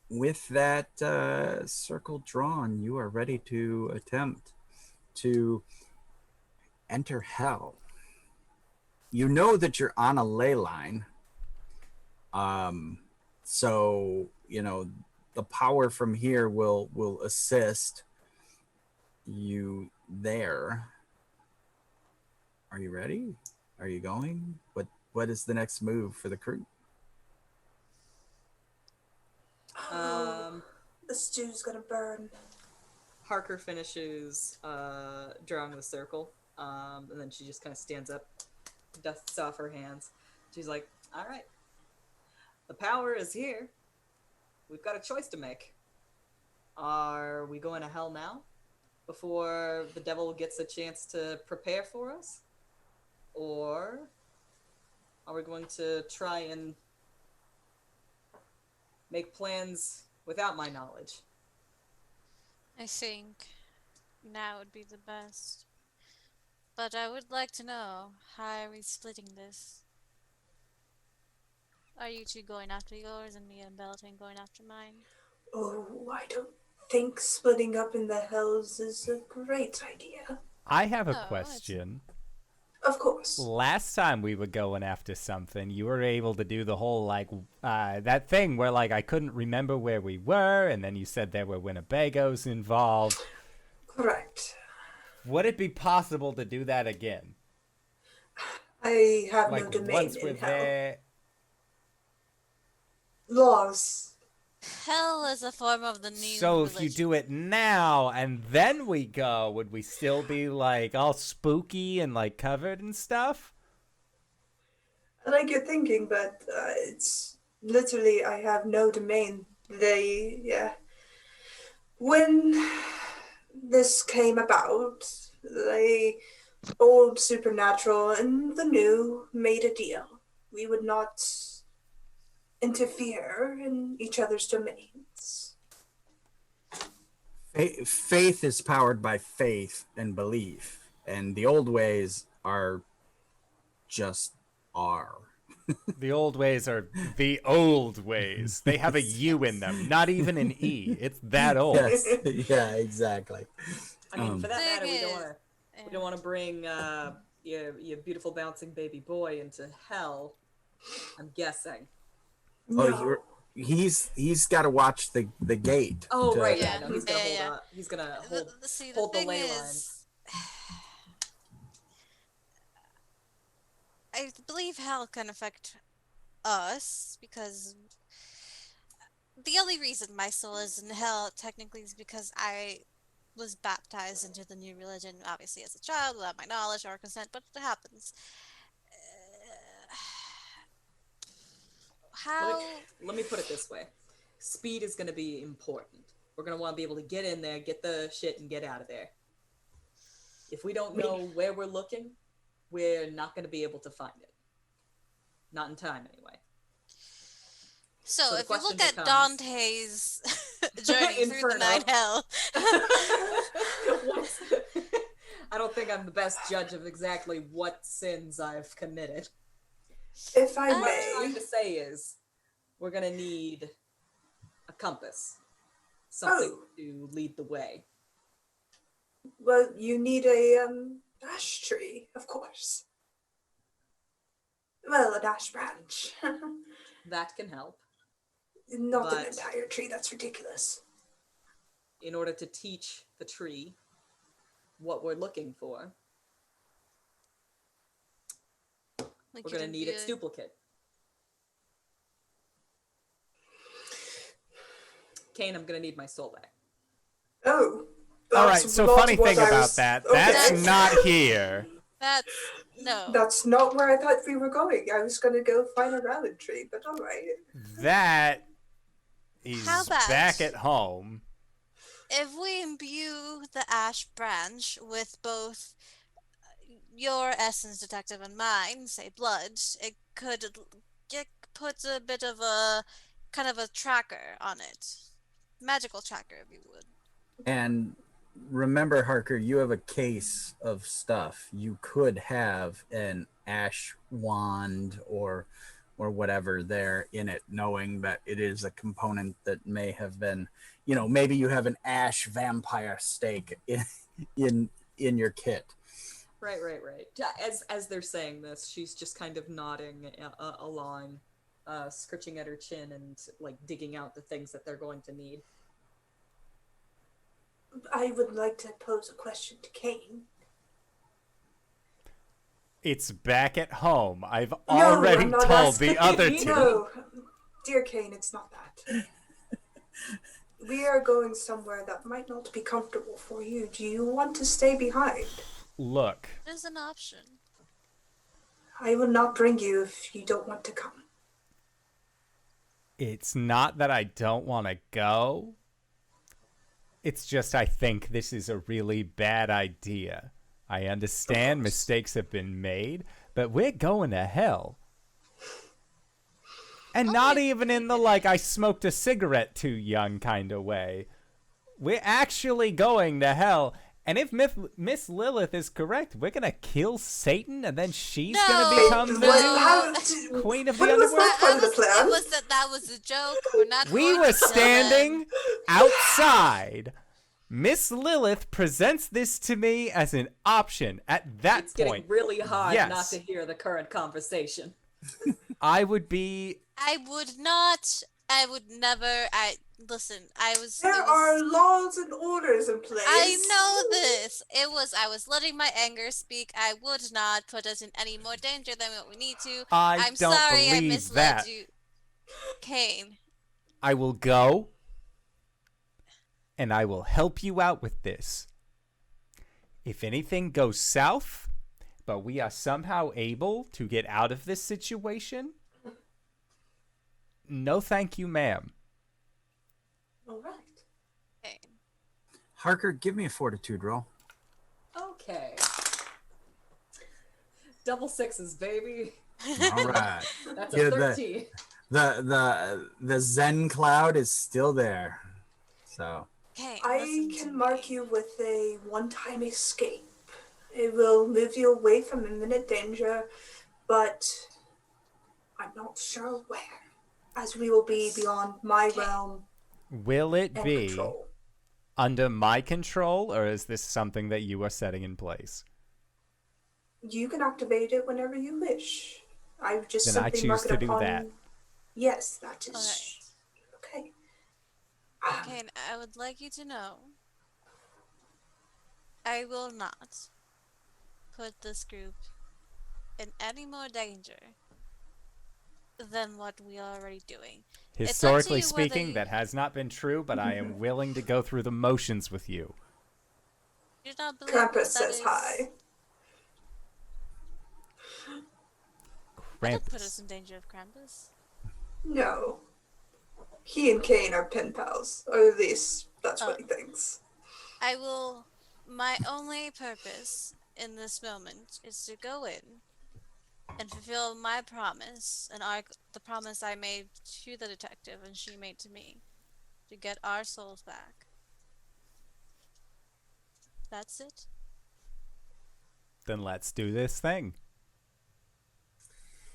with that circle drawn, you are ready to attempt to enter hell. You know that you're on a ley line. So, the power from here will assist you there. Are you ready? Are you going? What is the next move for the crew? The stew's gonna burn. Harker finishes drawing the circle, and then she just kind of stands up, dusts off her hands. She's like, all right, the power is here. We've got a choice to make. Are we going to hell now, before the devil gets a chance to prepare for us? Or are we going to try and make plans without my knowledge? I think now would be the best. But I would like to know, how are we splitting this? Are you two going after yours and me and Beltane going after mine? Oh, I don't think splitting up in the hells is a great idea. I have a Oh, question. Of course. Last time we were going after something, you were able to do the whole that thing where I couldn't remember where we were, and then you said there were Winnebagos involved. Correct. Would it be possible to do that again? I have no domain once in we're hell. there. Laws. Hell is a form of the new So if you religion. do it now and then we go, would we still be all spooky and covered and stuff? I like your thinking, but it's literally I have no domain. When this came about, the old supernatural and the new made a deal. We would not interfere in each other's domains. Faith is powered by faith and belief, and the old ways are just are. The old ways are the old ways. They have a U in them, not even an E. It's that old. Yes, yeah, exactly. I mean, for that matter, we Thing don't want to bring your beautiful bouncing baby boy into hell. I'm guessing. Oh, he's got to watch the gate. Oh, to- right. Yeah. Yeah, no, he's gonna Yeah, hold up. He's gonna hold. See, the hold the thing ley is, I believe hell can affect us because the only reason my soul is in hell technically is because I was baptized into the new religion, obviously as a child, without my knowledge or consent, but it happens. How? Let me put it this way: speed is gonna be important. We're gonna want to be able to get in there, get the shit, and get out of there. If we don't know where we're looking, we're not gonna be able to find it. Not in time, anyway. So the if you look question at becomes- Dante's journey through the Inferno. nine hell, I don't think I'm the best judge of exactly what sins I've committed. If I What I'm may, trying to say is, we're gonna need a compass, something to lead the way. well, you need a ash tree, of course. Well, an ash branch. That can help. Not an But- entire tree. That's ridiculous. In order to teach the tree what we're looking for, We we're gonna could need its imbue duplicate. Kane, I'm gonna need my soul back. Oh. All right, that's so not funny what thing I about was- that, okay. that's not here. That's no. That's not where I thought we were going. I was gonna go find a rabbit tree, but alright. That is How about- back at home. If we imbue the ash branch with both your essence detective and mine, say blood, it could put a bit of a kind of a tracker on it. Magical tracker, if you would. And remember, Harker, you have a case of stuff. You could have an ash wand or whatever there in it, knowing that it is a component that may have been, maybe you have an ash vampire stake in your kit. Right. As they're saying this, she's just kind of nodding along, scritching at her chin and like digging out the things that they're going to need. I would like to pose a question to Kane. It's back at home. I've No, already I'm not told the asking other you. two. No, dear Kane, it's not that. We are going somewhere that might not be comfortable for you. Do you want to stay behind? Look, There's an option. I will not bring you if you don't want to come. it's not that I don't want to go. It's just I think this is a really bad idea. I understand mistakes have been made, but we're going to hell. And not even in the like I smoked a cigarette too young kind of way. We're actually going to hell. And if Miss Lilith is correct, we're going to kill Satan and then she's going to No. become the What- new how- queen of the what was underworld. that part of the plan? It was that was a joke. We're not. We going were to kill them. standing outside. Miss Lilith presents this to me as an option at that It's point. getting really hard yes. not to hear the current conversation. I would be. I would not. I would never. Listen. I was. There it was, are laws and orders in place. I know this. It was. I was letting my anger speak. I would not put us in any more danger than what we need to. I I'm don't sorry I believe misled that. you, Kane. I will go. And I will help you out with this. If anything goes south, but we are somehow able to get out of this situation, no thank you, ma'am. All right. Kane. Harker, give me a fortitude roll. Okay. Double sixes, baby. All right. That's Yeah, a the- 13. The Zen cloud is still there. So Kane. I listen to can me. mark you with a one-time escape. It will move you away from imminent danger, but I'm not sure where, as we will be beyond my Okay. realm Will it and be control. under my control, or is this something that you are setting in place? You can activate it whenever you wish. I just Then I simply choose mark it to do upon. that. Yes, that is Alright. okay. Kane, I would like you to know I will not put this group in any more danger than what we are already doing. It's up to Historically you whether speaking, you- that has not been true, but I am willing to go through the motions with you. Do not believe Krampus that says is- hi. That would put us Krampus. in danger of Krampus. No. He and Kane are pen pals, or at least that's what Oh. he thinks. I will. My only purpose in this moment is to go in and fulfill my promise and the promise I made to the detective and she made to me to get our souls back. That's it. then let's do this thing.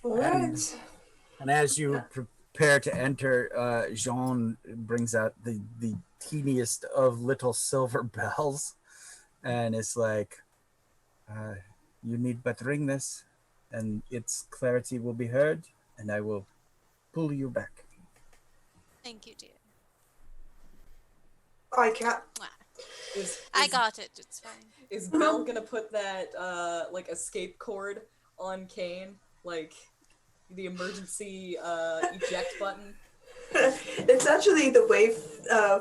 All right. And as you prepare to enter, Jean brings out the teeniest of little silver bells, and it's like, you need but ring this, and its clarity will be heard, and I will pull you back. Thank you, dear. I can't. I got it. It's fine. Is Belle gonna put that like escape cord on Kane, like the emergency eject button? It's actually the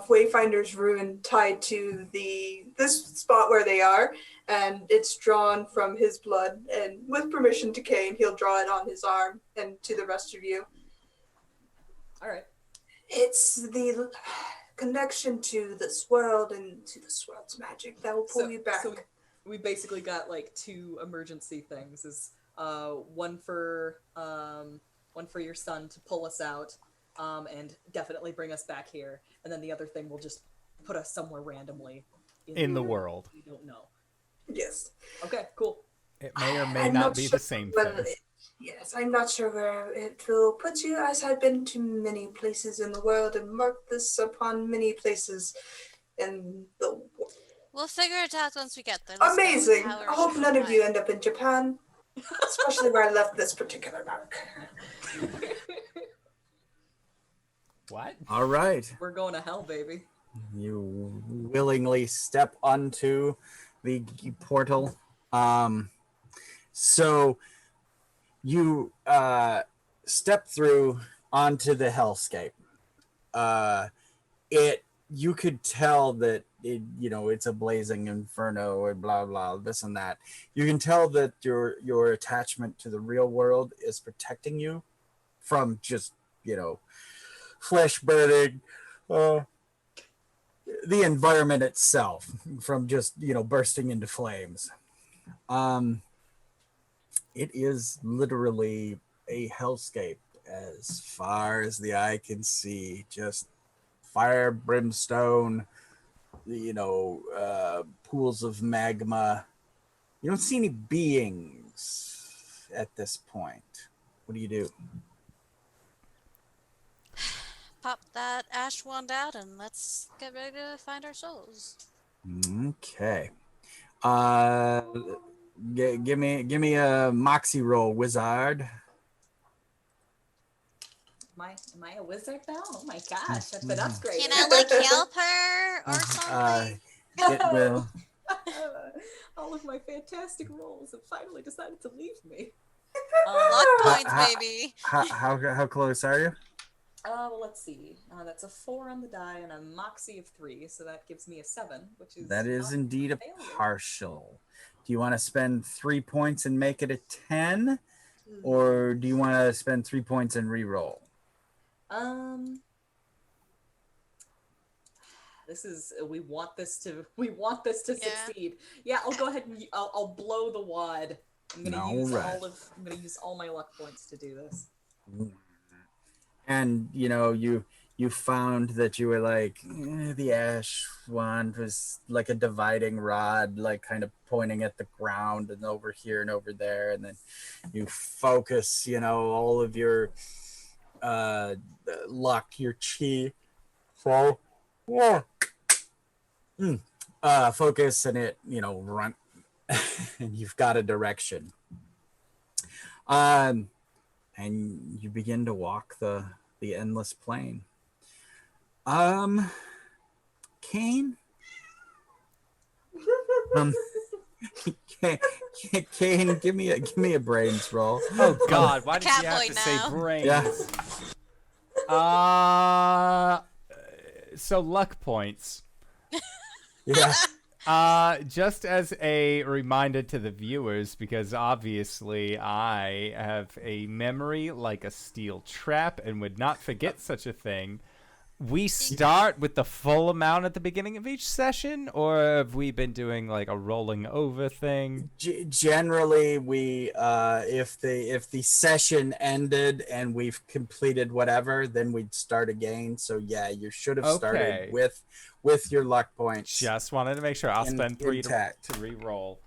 Wayfinder's rune tied to this spot where they are, and it's drawn from his blood. And with permission to Kane, he'll draw it on his arm and to the rest of you. All right. It's the connection to this world and to this world's magic that will pull you back. So we basically got like 2 emergency things. Is one for your son to pull us out, and definitely bring us back here, and then the other thing will just put us somewhere randomly In the world. We don't know. Yes. Okay, cool. It may or may I'm not be sure the same whether thing. Yes, I'm not sure where it will put you, as I've been to many places in the world and marked this upon many places in the world. We'll figure it out once we get there. Let's go with Amazing! how we're I hope none of you trying. end up in Japan, especially where I left this particular mark. What? All right. We're going to hell, baby. You willingly step onto the portal. So you step through onto the hellscape. You could tell that it's a blazing inferno or blah blah this and that. You can tell that your attachment to the real world is protecting you from just flesh burning, the environment itself from just bursting into flames. It is literally a hellscape as far as the eye can see. Just fire, brimstone, pools of magma. You don't see any beings at this point. What do you do? Pop that ash wand out and let's get ready to find our souls. Okay. Give me a moxie roll, wizard. Am I a wizard now? Oh my gosh, that's an upgrade. Can I help her or something? It will. All of my fantastic rolls have finally decided to leave me. Luck points, baby. How close are you? Well, let's see. That's a 4 on the die and a moxie of 3, so that gives me a 7, which is That is not indeed a failure. partial. Do you want to spend 3 points and make it a 10, or do you want to spend 3 points and re-roll? This is we want this to succeed. Yeah, I'll go ahead and I'll blow the wad. I'm gonna use all my luck points to do this. And you found that you were like the ash wand was like a dividing rod, like kind of pointing at the ground and over here and over there, and then you focus all of your luck, your chi, so focus, and it run and you've got a direction, and you begin to walk the endless plain. Kane, Kane, give me a brains roll. Oh God, why did Cat you have boy to say now. brains? Yeah. So luck points. Yeah. Just as a reminder to the viewers, because obviously I have a memory like a steel trap and would not forget such a thing. We start with the full amount at the beginning of each session, or have we been doing like a rolling over thing? Generally, we if the session ended and we've completed whatever, then we'd start again. So yeah, you should have started with your luck points. Just wanted to make sure. I'll spend 3 intact. to re-roll.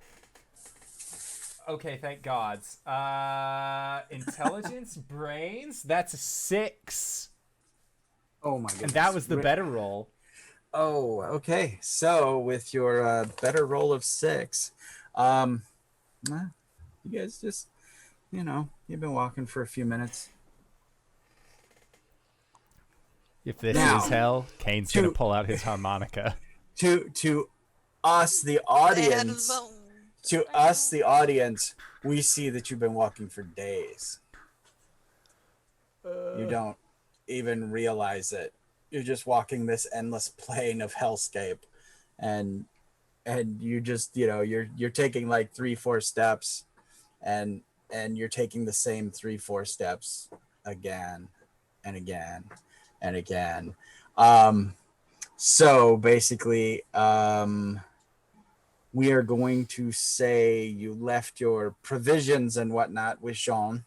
Okay, thank gods. Intelligence, brains. That's a 6. Oh my goodness. And that was the better roll. Oh, okay. So with your better roll of 6, you guys just, you've been walking for a few minutes. If this Now, is hell, Kane's gonna pull out his harmonica. To us, the audience, we see that you've been walking for days. You don't even realize it. You're just walking this endless plane of hellscape, and you just, you're taking like 3-4 steps, and you're taking the same 3-4 steps again and again and again. So basically, we are going to say you left your provisions and whatnot with Jean.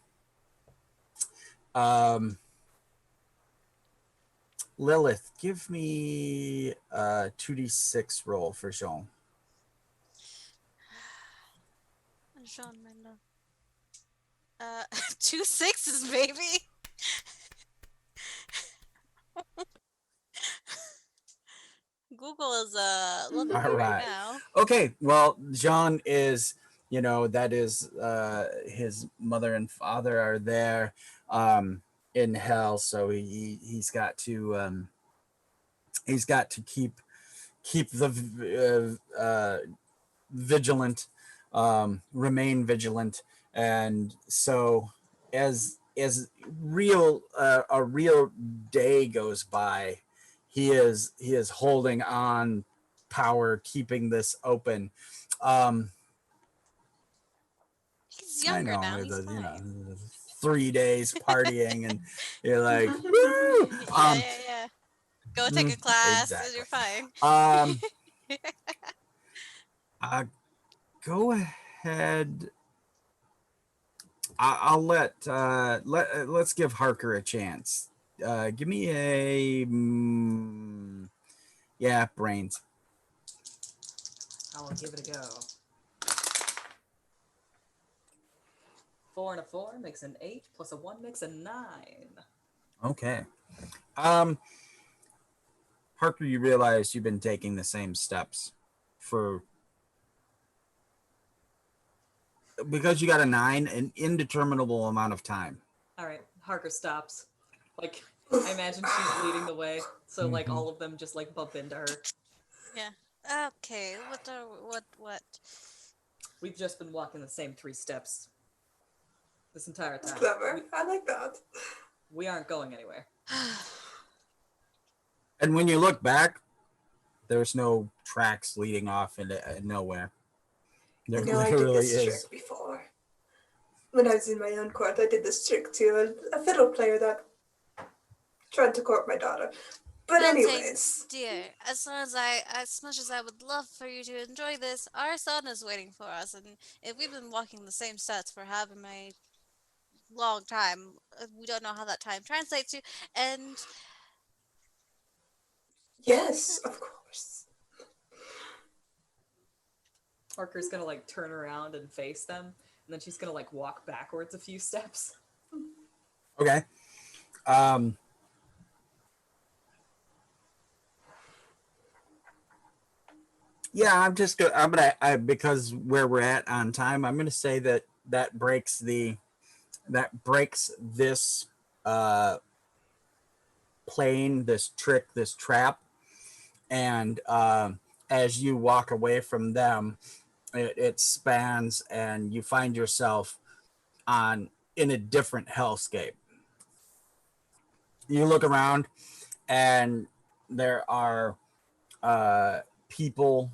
Lilith, give me a 2d6 roll for Jean. Jean, my love. 2 6s, baby. Google is loving All me right. right now. Okay, well, Jean is, that is his mother and father are there in hell, so he's got to keep the vigilant, remain vigilant, and so as a real day goes by, he is holding on power, keeping this open. He's younger now. He's the, fine. 3 days partying, and you're like, woo! Yeah. Go take a class, exactly. and you're fine. Go ahead. I'll let's give Harker a chance. Give me a brains. I'll give it a go. 4 and a 4 makes an 8, plus a 1 makes a 9. Okay. Harker, you realize you've been taking the same steps because you got a 9, an indeterminable amount of time. All right, Harker stops. Like, I imagine she's leading the way, so like all of them just like bump into her. Yeah. Okay. What? We've just been walking the same 3 steps this entire time. Clever. I like that. We aren't going anywhere. And when you look back, there's no tracks leading off into nowhere. There I know I did literally this trick before. When I was in my own court, I did this trick to a fiddle player that tried to court my daughter. But anyways, Dear, as much as I would love for you to enjoy this, our son is waiting for us, and if we've been walking the same steps for however many long time, we don't know how that time translates to, and yes, of course. Harker's gonna like turn around and face them, and then she's gonna like walk backwards a few steps. Okay. Yeah, because where we're at on time, I'm gonna say that breaks this plane, this trick, this trap, and as you walk away from them, it spans, and you find yourself in a different hellscape. You look around, and there are people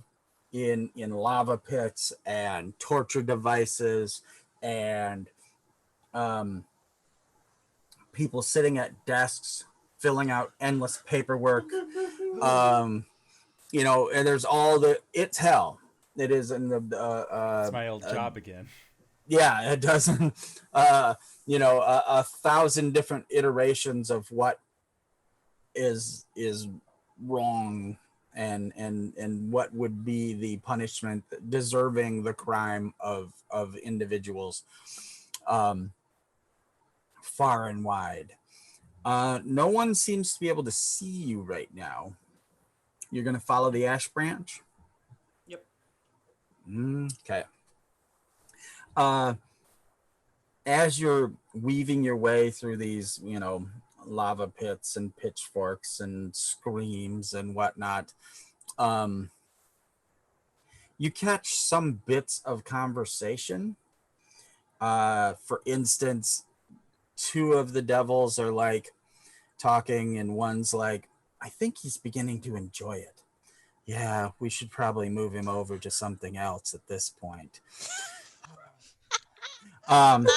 in lava pits and torture devices, and people sitting at desks filling out endless paperwork. And there's it's hell. It is in the It's my old job again. Yeah, it doesn't 1,000 different iterations of what is wrong and what would be the punishment deserving the crime of individuals far and wide. No one seems to be able to see you right now. You're going to follow the ash branch? Yep. Okay. As you're weaving your way through these, lava pits and pitchforks and screams and whatnot, you catch some bits of conversation. For instance, two of the devils are like talking, and one's like, I think he's beginning to enjoy it. Yeah, we should probably move him over to something else at this point. And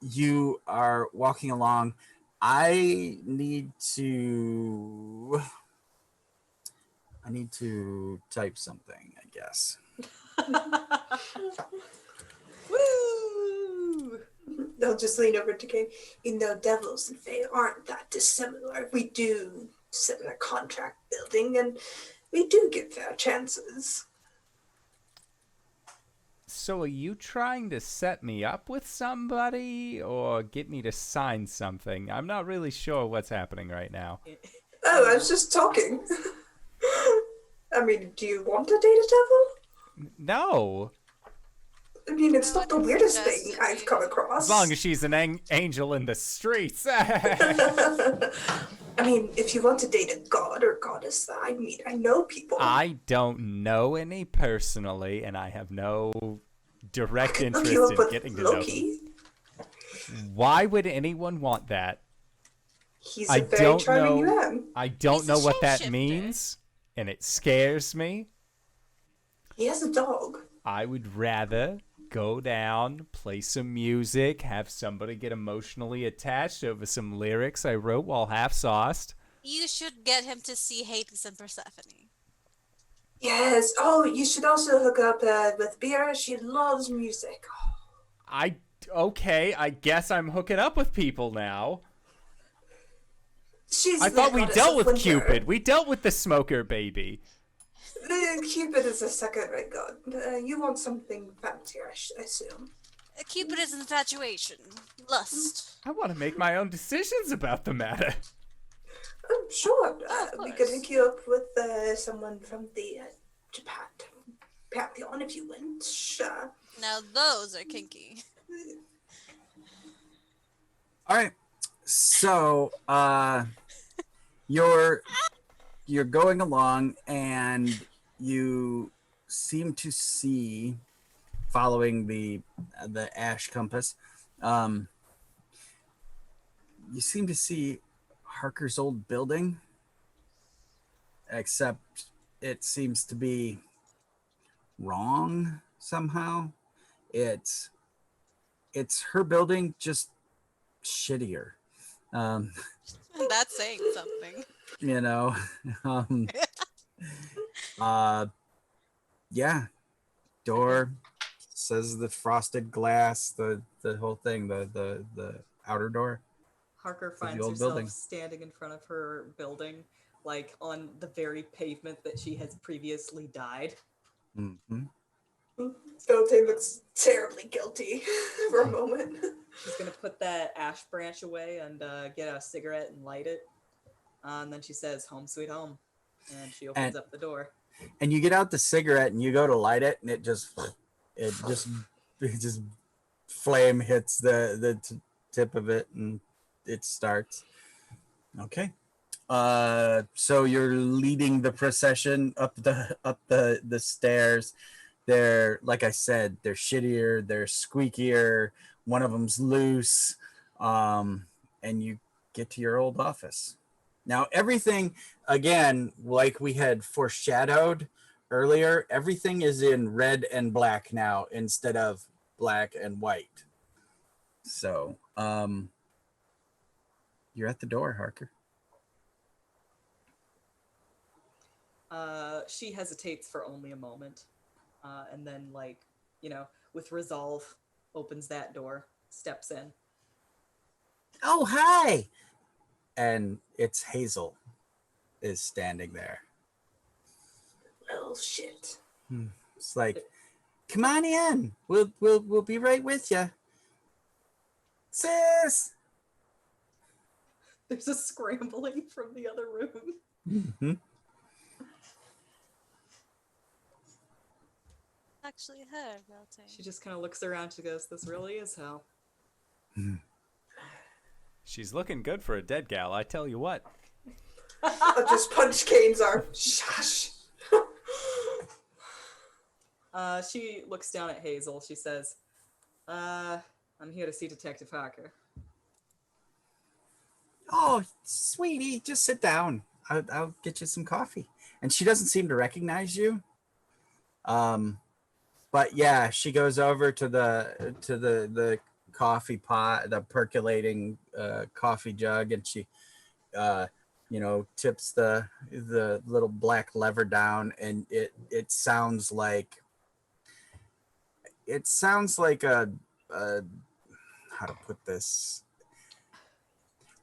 you are walking along. I need to type something, I guess. Woo! They'll just lean over to Kane. Devils and Fae aren't that dissimilar. We do similar contract building, and we do get fair chances. So are you trying to set me up with somebody or get me to sign something? I'm not really sure what's happening right now. Oh, I was just talking. I mean, do you want to date a devil? No. I mean, it's No, not the I weirdest suggest thing you I've come across. As long as she's an angel in the streets. I mean, if you want to date a god or goddess, I know people. I don't know any personally, and I have no direct Look interest you up in with getting to know them. Loki. Why would anyone want that? He's I a very don't charming know. man. I don't He's a know what that shapeshifter. means, and it scares me. He has a dog. I would rather go down, play some music, have somebody get emotionally attached over some lyrics I wrote while half sauced. You should get him to see Hades and Persephone. Yes. Oh, you should also hook up with Beer. She loves music. Okay, I guess I'm hooking up with people now. She's I the thought we goddess dealt of with winter. Cupid. We dealt with the smoker baby. Cupid is a second-rate god. You want something fancier, I assume. Cupid is infatuation, lust. I want to make my own decisions about the matter. Sure. Of We could course. hook you up with someone from the Japan pantheon if you went. Sure. Now those are kinky. All right. So, you're going along, and you seem to see, following the ash compass, you seem to see Harker's old building, except it seems to be wrong somehow. It's her building, just shittier. That's saying something. Yeah, door says the frosted glass, the whole thing, the outer door. Harker the finds old herself building. standing in front of her building, like on the very pavement that she has previously died. Mm-hmm. Beltane looks terribly guilty for a moment. She's gonna put that ash branch away and get a cigarette and light it. And then she says, "Home sweet home," and she opens up the door. And you get out the cigarette and you go to light it, and it just flame hits the tip of it, and it starts. Okay. So you're leading the procession up the stairs. They're, like I said, they're shittier, they're squeakier, one of them's loose, and you get to your old office. Now, everything, again, like we had foreshadowed earlier, everything is in red and black now instead of black and white. So, you're at the door, Harker. She hesitates for only a moment, and then, with resolve, opens that door, steps in. Oh, hi! and it's Hazel is standing there. Well, shit. It's like, come on in. We'll be right with you, sis. There's a scrambling from the other room. Mm-hmm. Actually, her melting. She just kind of looks around. She goes, "This really is hell." She's looking good for a dead gal, I tell you what. I'll just punch Kane's arm. Shush. She looks down at Hazel. She says, I'm here to see Detective Harker." Oh, sweetie, just sit down. I'll get you some coffee. And she doesn't seem to recognize you. But yeah, she goes over to the coffee pot, the percolating coffee jug, and she tips the little black lever down, and it sounds like a how to put this.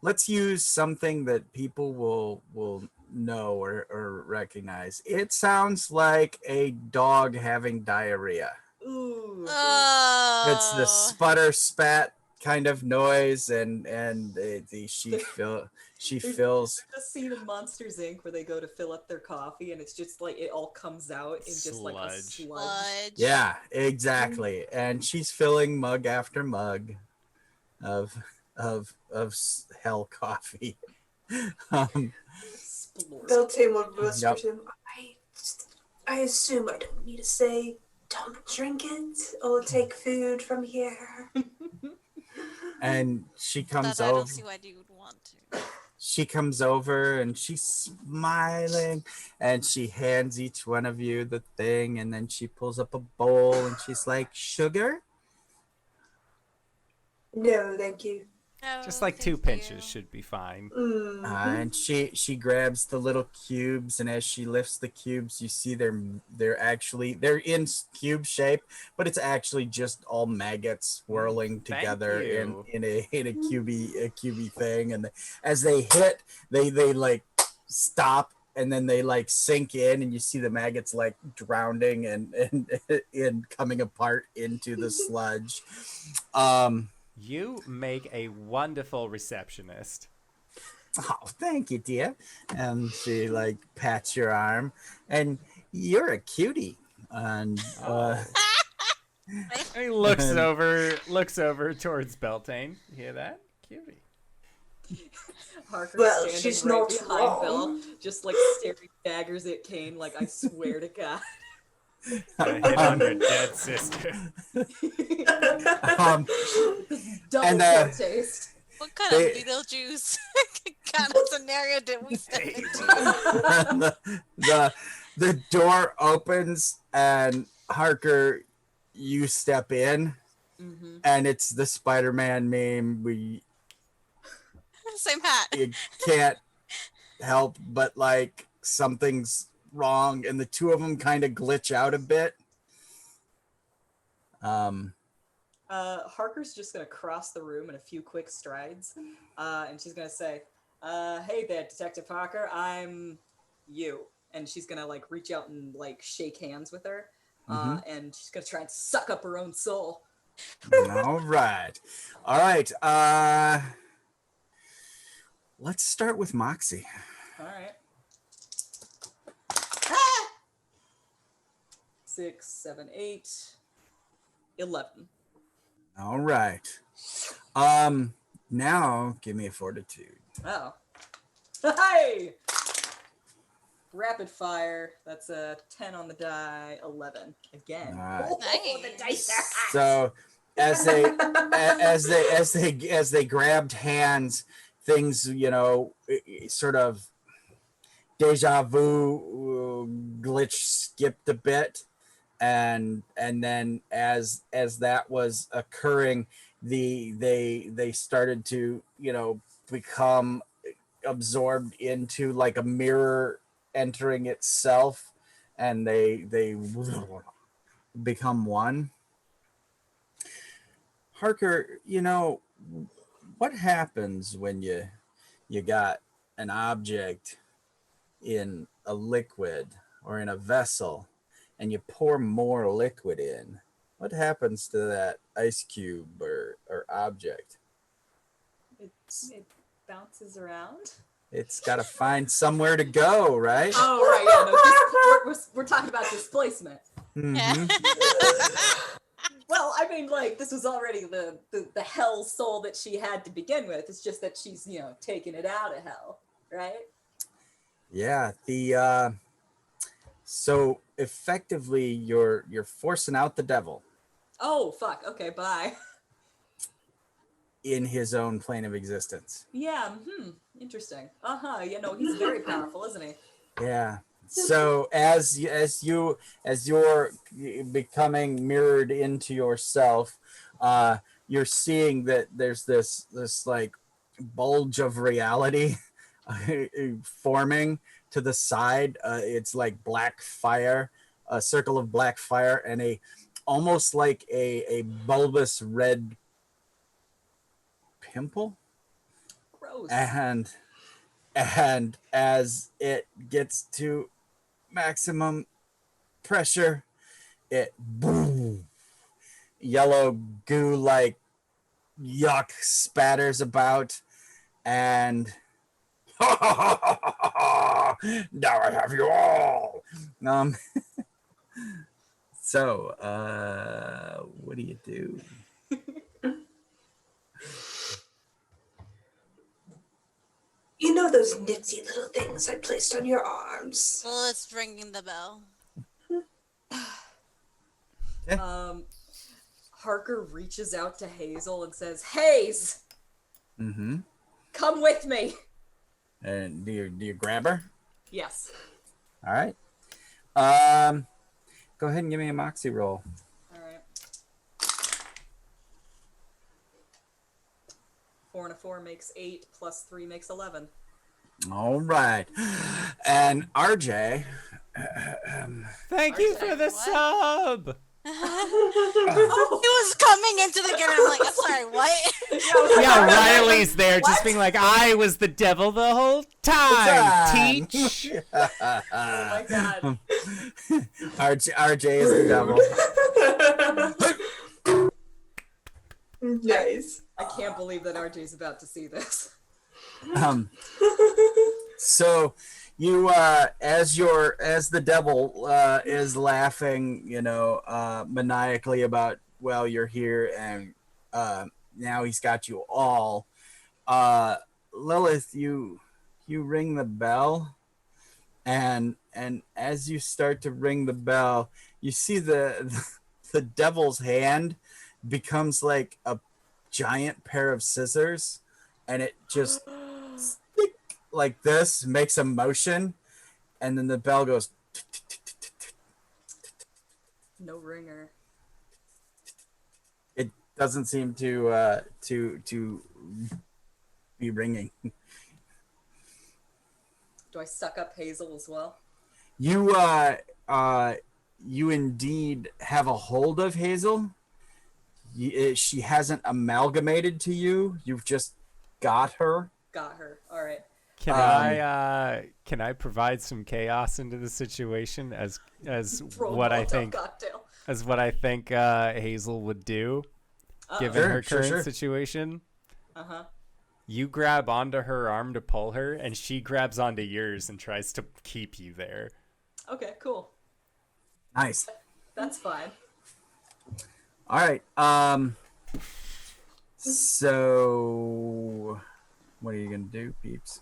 Let's use something that people will know or recognize. It sounds like a dog having diarrhea. Ooh. Oh. It's the sputter spat kind of noise, and she feels. There's a scene in Monsters Inc. where they go to fill up their coffee, and it's just like it all comes out in just like a sludge. Sludge. Yeah, exactly. And she's filling mug after mug of hell coffee. Beltane will whisper Yep. to him, I assume I don't need to say, don't drink it or take food from here. And she comes That I don't over. see why you would want to. She comes over and she's smiling, and she hands each one of you the thing, and then she pulls up a bowl and she's like, "Sugar?" No, thank you. No, Just like thank 2 pinches you. should be fine. And she grabs the little cubes, and as she lifts the cubes, you see they're in cube shape, but it's actually just all maggots swirling Thank together you. in a cubey thing. And as they hit, they like stop, and then they like sink in, and you see the maggots like drowning and coming apart into the sludge. You make a wonderful receptionist. Oh, thank you, dear. And she like pats your arm, and you're a cutie. And He looks over towards Beltane. You hear that? Cutie. Harker's Well, standing she's right not behind wrong. Bill, just like staring daggers at Kane. Like, I swear to God. Hit on your dead sister. Double And, poor taste. What kind They- of Beetlejuice kind of scenario did we step into? the door opens, and Harker, you step in, and it's the Spider-Man meme. Same hat. You can't help but like something's wrong, and the two of them kind of glitch out a bit. Harker's just gonna cross the room in a few quick strides, and she's gonna say, "Hey there, Detective Harker. I'm you." And she's gonna like reach out and like shake hands with her, and she's gonna try and suck up her own soul. All right. Let's start with Moxie. All right. 6, 7, 8, 11. All right. Now give me a fortitude. Oh. Hey! Rapid fire. That's a 10 on the die. 11 again. All right. Oh, the dice are hot. So as they grabbed hands, things, sort of deja vu glitch skipped a bit, and then as that was occurring, they started to become absorbed into like a mirror entering itself, and they become one. Harker, what happens when you you got an object in a liquid or in a vessel, and you pour more liquid in, what happens to that ice cube or object? It bounces around. It's got to find somewhere to go, right? Oh, right, yeah, no, we're talking about displacement. Mhm. Well, I mean, like, this was already the hell soul that she had to begin with. It's just that she's, taking it out of hell, right? Yeah, so effectively you're forcing out the devil Oh, fuck. Okay, bye. in his own plane of existence. Yeah, interesting. He's very powerful, isn't he? Yeah. So as you're becoming mirrored into yourself, you're seeing that there's this like bulge of reality forming to the side. It's like black fire, a circle of black fire, and almost like a bulbous red pimple. Gross. And as it gets to maximum pressure, it boom, yellow goo like yuck spatters about, and now I have you all. So what do you do? You know those nifty little things I placed on your arms? Well, it's ringing the bell. Harker reaches out to Hazel and says, "Haze, Mm-hmm. come with me." And do you grab her? Yes. All right. Go ahead and give me a moxie roll. All right. 4 and a 4 makes 8, plus 3 makes 11. All right. And RJ. Thank you for the sub. He was coming into the game. I'm like, I'm sorry, what? Yeah, Riley's there, just being like, I was the devil the whole time. Teach. Oh my god. RJ is the devil. Nice. I can't believe that RJ's about to see this. So you as the devil is laughing, maniacally about, well, you're here and now he's got you all. Lilith, you ring the bell, and as you start to ring the bell, you see the devil's hand becomes like a giant pair of scissors, and it just like this makes a motion, and then the bell goes. No ringer. It doesn't seem to be ringing. Do I suck up Hazel as well? You indeed have a hold of Hazel. She hasn't amalgamated to you. You've just got her. Got her. All right. Can I provide some chaos into the situation as what I think Hazel would do, given her current situation? You grab onto her arm to pull her, and she grabs onto yours and tries to keep you there. Okay, cool. Nice. That's fine. All right. So what are you gonna do, peeps?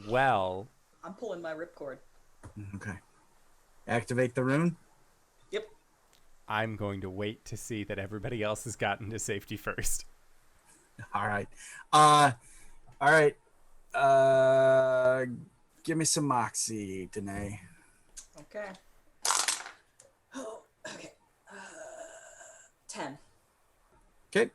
Well, I'm pulling my ripcord. Okay. Activate the rune. Yep. I'm going to wait to see that everybody else has gotten to safety first. All right. All right. Give me some moxie, Danae. Okay. Oh, okay. 10. Okay.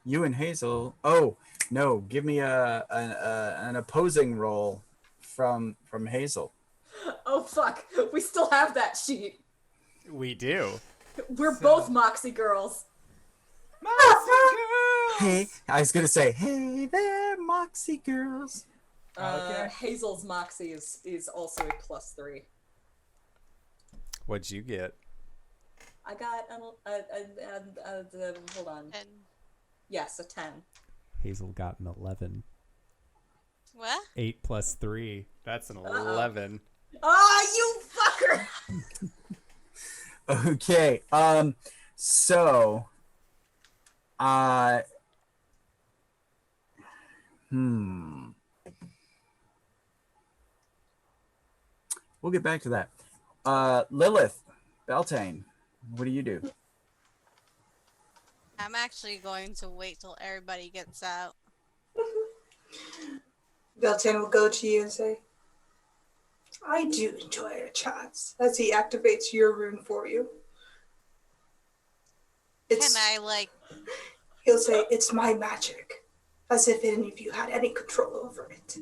You and Hazel. Oh no! Give me an opposing roll from Hazel. Oh fuck! We still have that sheet. We do. We're both Moxie girls. Moxie Hey, I was gonna say, hey there, Moxie girls. Okay. Hazel's Moxie is also a +3. What'd you get? I got hold on. And Yes, a 10. Hazel got an 11. what? 8 plus 3. That's an 11. Oh, you fucker! Okay. So, we'll get back to that. Lilith, Beltane, what do you do? I'm actually going to wait till everybody gets out. Beltane will go to you and say, I do enjoy our chats as he activates your rune for you. Can I, like... He'll say, it's my magic, as if any of you had any control over it.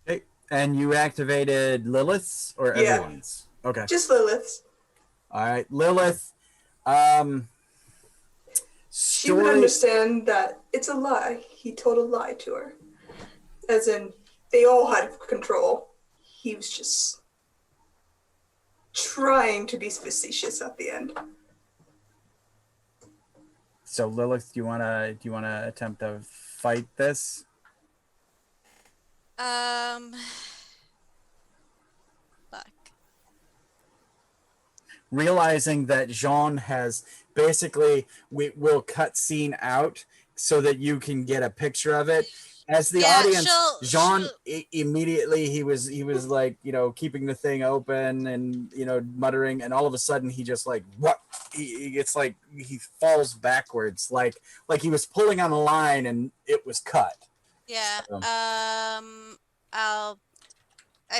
Okay. And you activated Lilith's or Yeah. everyone's? Okay. Just Lilith's. All right, Lilith. She would understand that it's a lie. He told a lie to her. As in, they all had control. He was just trying to be facetious at the end. So Lilith, do you wanna attempt to fight this? Fuck. Realizing that Jean has basically, we'll cut scene out so that you can get a picture of it. As the audience, Jean immediately he was like, keeping the thing open and muttering, and all of a sudden he just like what he gets like he falls backwards like he was pulling on a line and it was cut. Yeah. So. I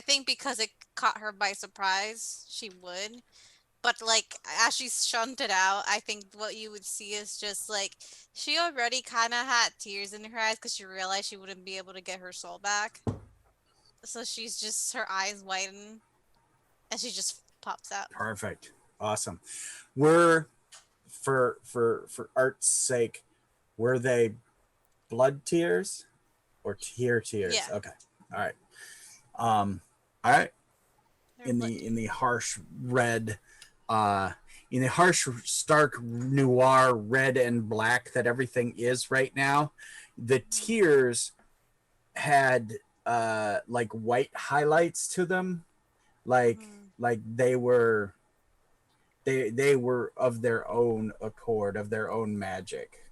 think because it caught her by surprise, she would. But like as she's shunted out, I think what you would see is just like she already kind of had tears in her eyes because she realized she wouldn't be able to get her soul back. So she's just her eyes widen, and she just pops out. Perfect, awesome. Were for art's sake, were they blood tears or tears? Yeah. Okay, all right. All right. They're In blood the harsh red, in the harsh stark noir red and black that everything is right now, the tears had like white highlights to them, like they were of their own accord, of their own magic.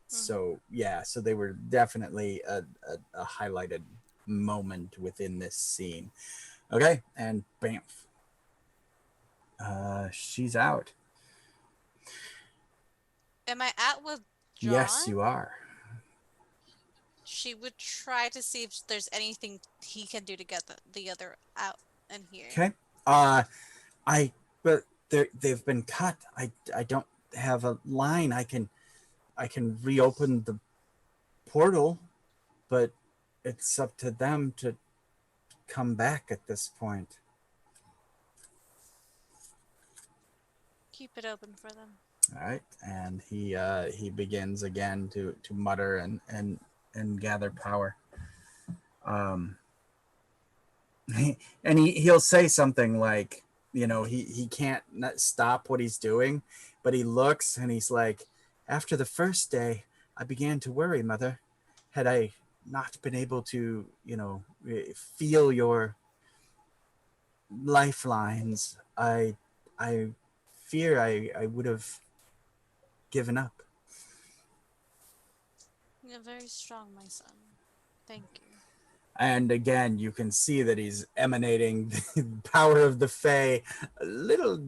So yeah, so they were definitely a highlighted moment within this scene. Okay, and bamf. She's out. Am I out with John? Yes, you are. She would try to see if there's anything he can do to get the other out in here. Okay. But they've been cut. I don't have a line. I can reopen the portal, but it's up to them to come back at this point. Keep it open for them. All right, and he begins again to mutter and gather power. And he'll say something like, he can't stop what he's doing, but he looks and he's like, after the first day, I began to worry, Mother. Had I not been able to, feel your lifelines, I fear I would have given up. You're very strong, my son. Thank you. And again, you can see that he's emanating the power of the Fae, a little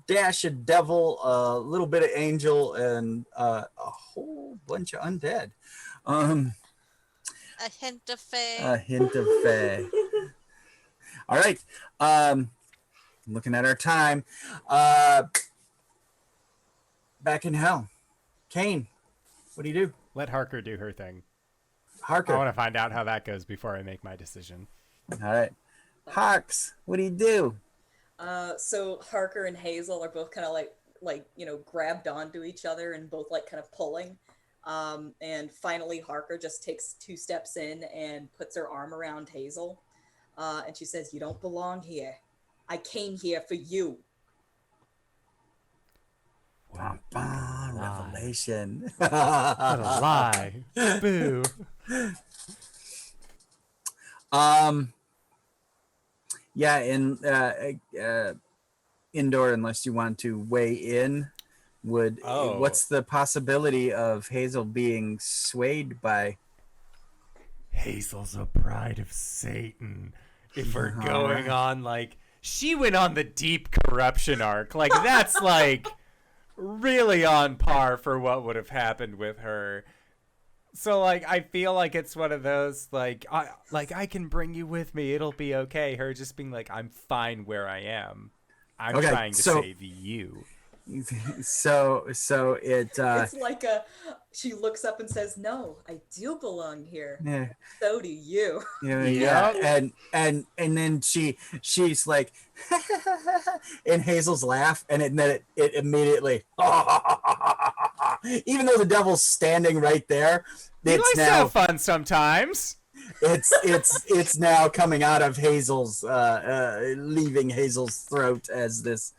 dash of devil, a little bit of angel, and a whole bunch of undead. A hint of Fae. A hint of Fae. All right. Looking at our time. Back in hell. Kane, what do you do? Let Harker do her thing. Harker. I want to find out how that goes before I make my decision. All right. Hawks, what do you do? So Harker and Hazel are both kind of like like, grabbed onto each other and both like kind of pulling. And finally Harker just takes 2 steps in and puts her arm around Hazel. And she says, "You don't belong here. I came here for you." Revelation. What a lie. Boo. Yeah, in indoor, unless you want to weigh in, what's the possibility of Hazel being swayed by? Hazel's a bride of Satan. If we're going on, like, she went on the deep corruption arc. Like, that's, like, really on par for what would have happened with her. So, like, I feel like it's one of those, like, I can bring you with me. It'll be okay. Her just being like, I'm fine where I am. I'm trying to save you. So it it's like she looks up and says, "No, I do belong here. Yeah. So do you." Yeah. And then she's like in Hazel's laugh, and then it immediately even though the devil's standing right there, it's now have fun sometimes. It's now coming out of Hazel's leaving Hazel's throat as this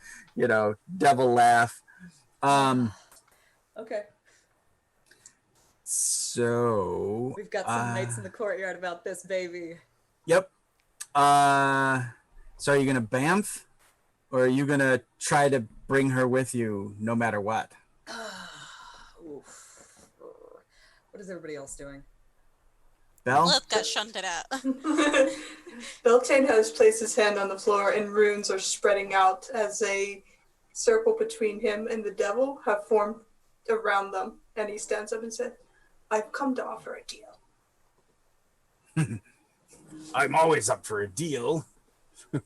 devil laugh. Okay. So We've got some knights in the courtyard about this, baby. Yep. So are you gonna bamf, or are you gonna try to bring her with you no matter what? Oof. What is everybody else doing? Belle? Lilith got shunted out. Beltane has placed his hand on the floor, and runes are spreading out as a circle between him and the devil have formed around them. And he stands up and said, "I've come to offer a deal." I'm always up for a deal.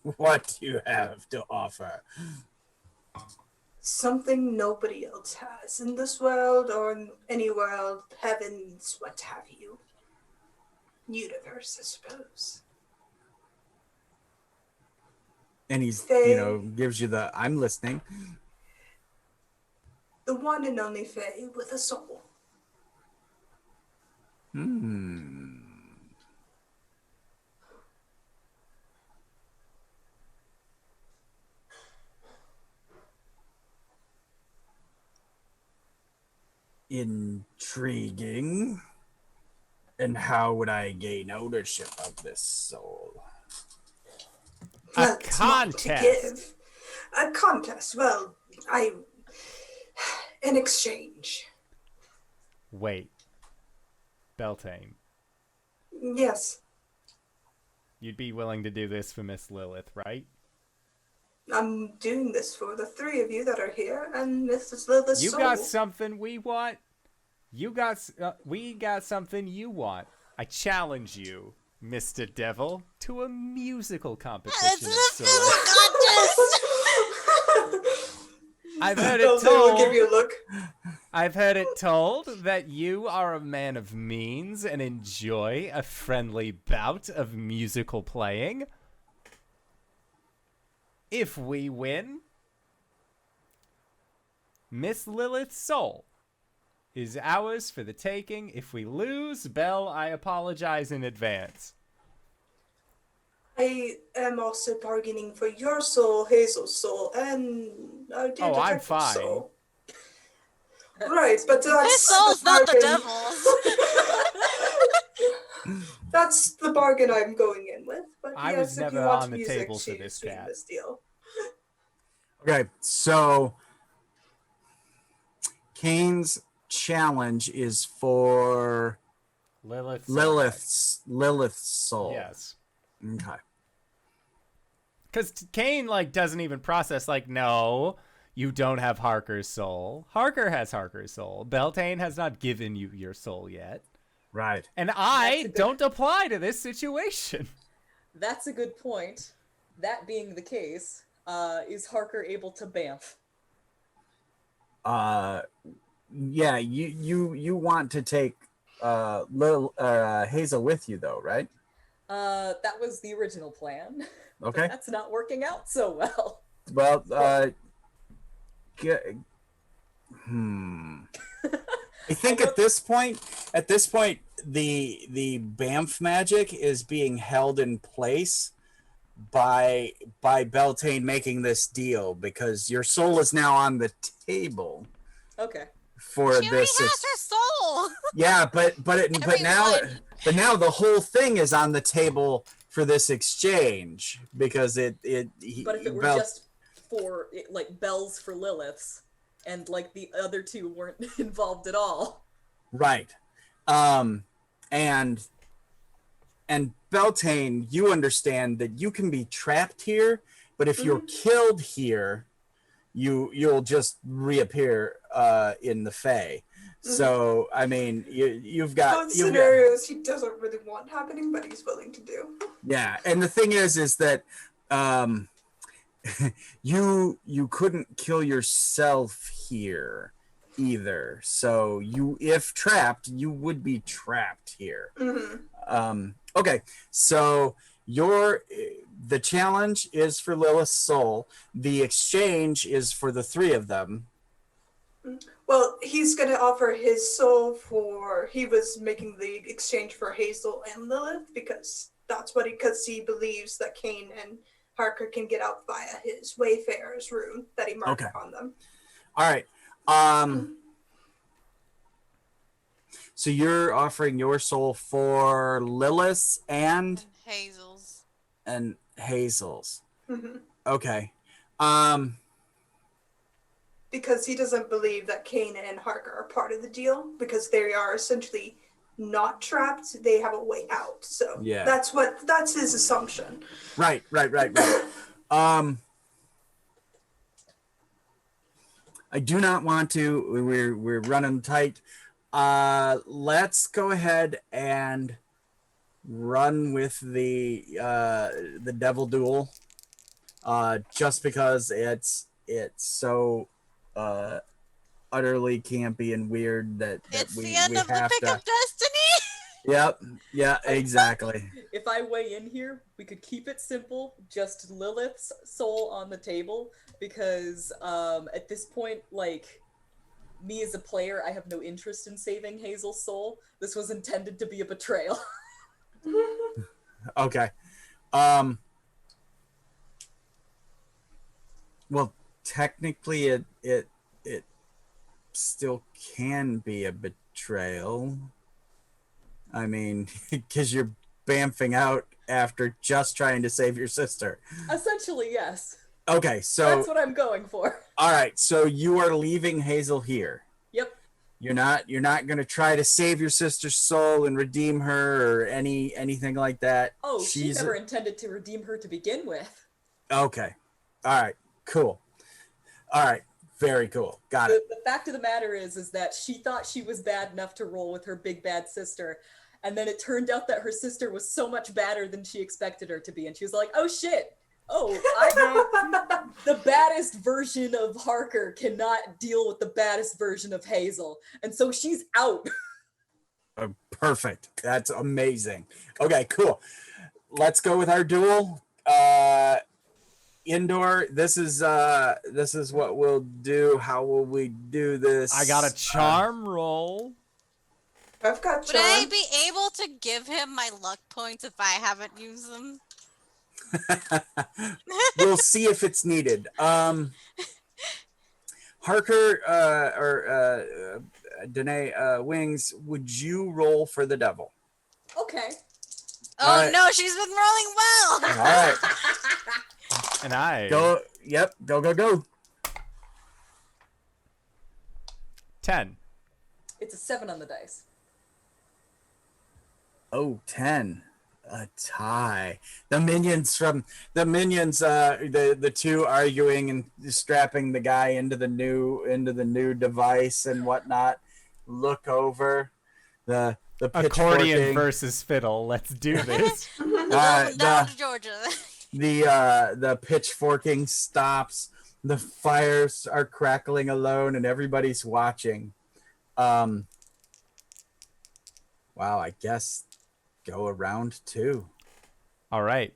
What do you have to offer? Something nobody else has in this world or in any world, heavens, what have you. Universe, I suppose. And he's, gives you the, I'm listening. The one and only Fae with a soul. Intriguing. And how would I gain ownership of this soul? Well, A it's mine to contest. give. A contest. Well, in exchange. Wait. Beltane, Yes, you'd be willing to do this for Miss Lilith, right? I'm doing this for the 3 of you that are here and Mrs. Lilith's You soul. got something we want. We got something you want. I challenge you, Mr. Devil, to a musical competition. It's of a sorts. fiddle contest! I've heard it Beltane will give told. you a look. I've heard it told that you are a man of means and enjoy a friendly bout of musical playing. If we win, Miss Lilith's soul is ours for the taking. If we lose, Belle, I apologize in advance. I am also bargaining for your soul, Hazel's soul, and our dear Oh, I'm detective's fine. soul. Right, but His that's soul's not the bargain. devil's. That's the bargain I'm going in with. But I yes, was if never you want on the music, table for she's this doing cat. this deal. Okay, so Kane's challenge is for Lilith's soul. Yes. Okay. Because Kane, doesn't even process, no, you don't have Harker's soul. Harker has Harker's soul. Beltane has not given you your soul yet. Right. And I don't apply to this situation. That's a good point. That being the case, is Harker able to bamf? Yeah, you want to take Hazel with you though, right? That was the original plan. Okay. That's not working out so well. Well, I think at this point, the Banff magic is being held in place by Beltane making this deal, because your soul is now on the table Okay. for She already this. has her soul. Yeah, but now Everyone. the whole thing is on the table for this exchange, because But if it were just for like bells for Lilith's, and like the other two weren't involved at all. right, and Beltane, you understand that you can be trapped here, but if you're killed here, you'll just reappear in the Fae. So I mean, you've got Both scenarios he doesn't really want happening, but he's willing to do. Yeah, and the thing is that you couldn't kill yourself here either. So if trapped, you would be trapped here. Okay, so the challenge is for Lilith's soul. The exchange is for the three of them. Well, he's going to offer his soul he was making the exchange for Hazel and Lilith, because he believes that Cain and Harker can get out via his Wayfarer's rune that he marked on them. All right. So you're offering your soul for Lilith's and Hazel's. And Hazel's. Okay. Because he doesn't believe that Cain and Harker are part of the deal, because they are essentially not trapped. They have a way out. So yeah, that's his assumption. Right. I do not want to. We're running tight. Let's go ahead and run with the devil duel. Just because it's so utterly campy and weird that It's we the end of the have Pick to. of Destiny. Yep. Yeah. Exactly. If I weigh in here, we could keep it simple, just Lilith's soul on the table, because at this point, like, me as a player, I have no interest in saving Hazel's soul. This was intended to be a betrayal. Okay. Well, technically, it still can be a betrayal. I mean, because you're bamfing out after just trying to save your sister. Essentially, yes. Okay, so that's what I'm going for. All right, so you are leaving Hazel here. Yep. You're not going to try to save your sister's soul and redeem her or anything like that. Oh, she never intended to redeem her to begin with. Okay. All right. Cool. All right. Very cool. Got it. The fact of the matter is that she thought she was bad enough to roll with her big bad sister, and then it turned out that her sister was so much badder than she expected her to be, and she was like, "Oh shit! Oh, the baddest version of Harker cannot deal with the baddest version of Hazel, and so she's out." Perfect. That's amazing. Okay, cool. Let's go with our duel. Indoor. This is what we'll do. How will we do this? I got a charm roll. I've got Would I be able to give him my luck points if I haven't used them? We'll see if it's needed. Harker or Danae Wings, would you roll for the devil? Okay. Oh right. No, she's been rolling well. All right. And I go. Yep. Go. 10. It's a 7 on the dice. Oh, 10. A tie. The minions, the two arguing and strapping the guy into the new device and whatnot. Look over the accordion versus fiddle. Let's do this. Down to Georgia. The pitchforking stops. The fires are crackling alone, and everybody's watching. Wow, I guess go around 2. All right.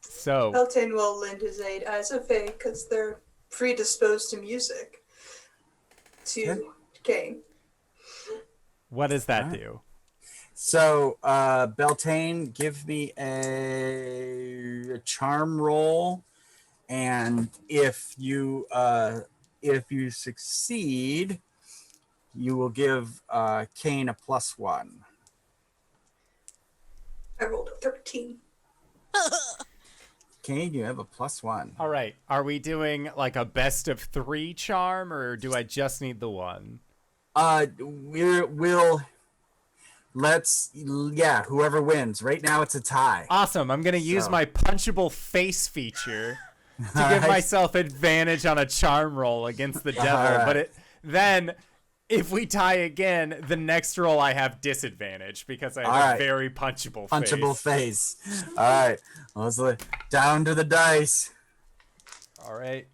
So Beltane will lend his aid as a Fae, because they're predisposed to music to Kane. What does that Alright. do? So, Beltane, give me a charm roll, and if you succeed, you will give Kane a +1. I rolled a 13. Kane, you have a +1. All right. Are we doing like a best of 3 charm, or do I just need the one? Whoever wins. Right now it's a tie. Awesome. I'm going to use So. my punchable face feature to All give right. myself advantage on a charm roll against the devil. right. But then if we tie again, the next roll I have disadvantage because I have All a right. very punchable Punchable face. face. All right. Let's look down to the dice. All right.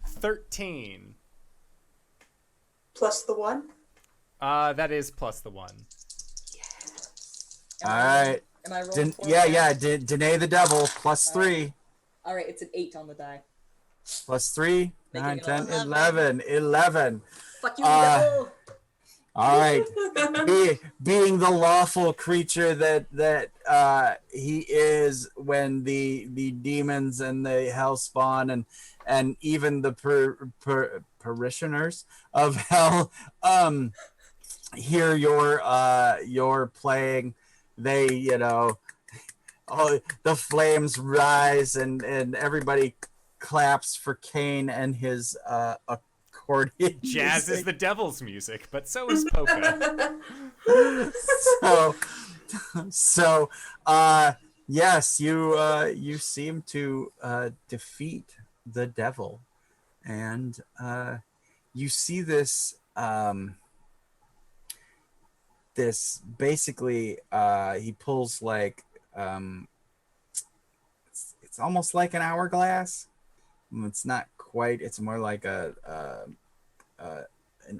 13. Plus the 1. That is plus the 1. All right. Am I rolling for Danae the devil +3. All right, it's an 8 on the die. +3. Make 9, it 10, 11. 11. Fuck you, Uh, devil! All right. Being the lawful creature that he is, when the demons and the hellspawn and even the parishioners of hell hear your playing, they the flames rise and everybody claps for Kane and his accordion Jazz music. is the devil's music, but so is polka. so yes, you seem to defeat the devil, and you see this this basically he pulls like it's almost like an hourglass. It's not quite, it's more like an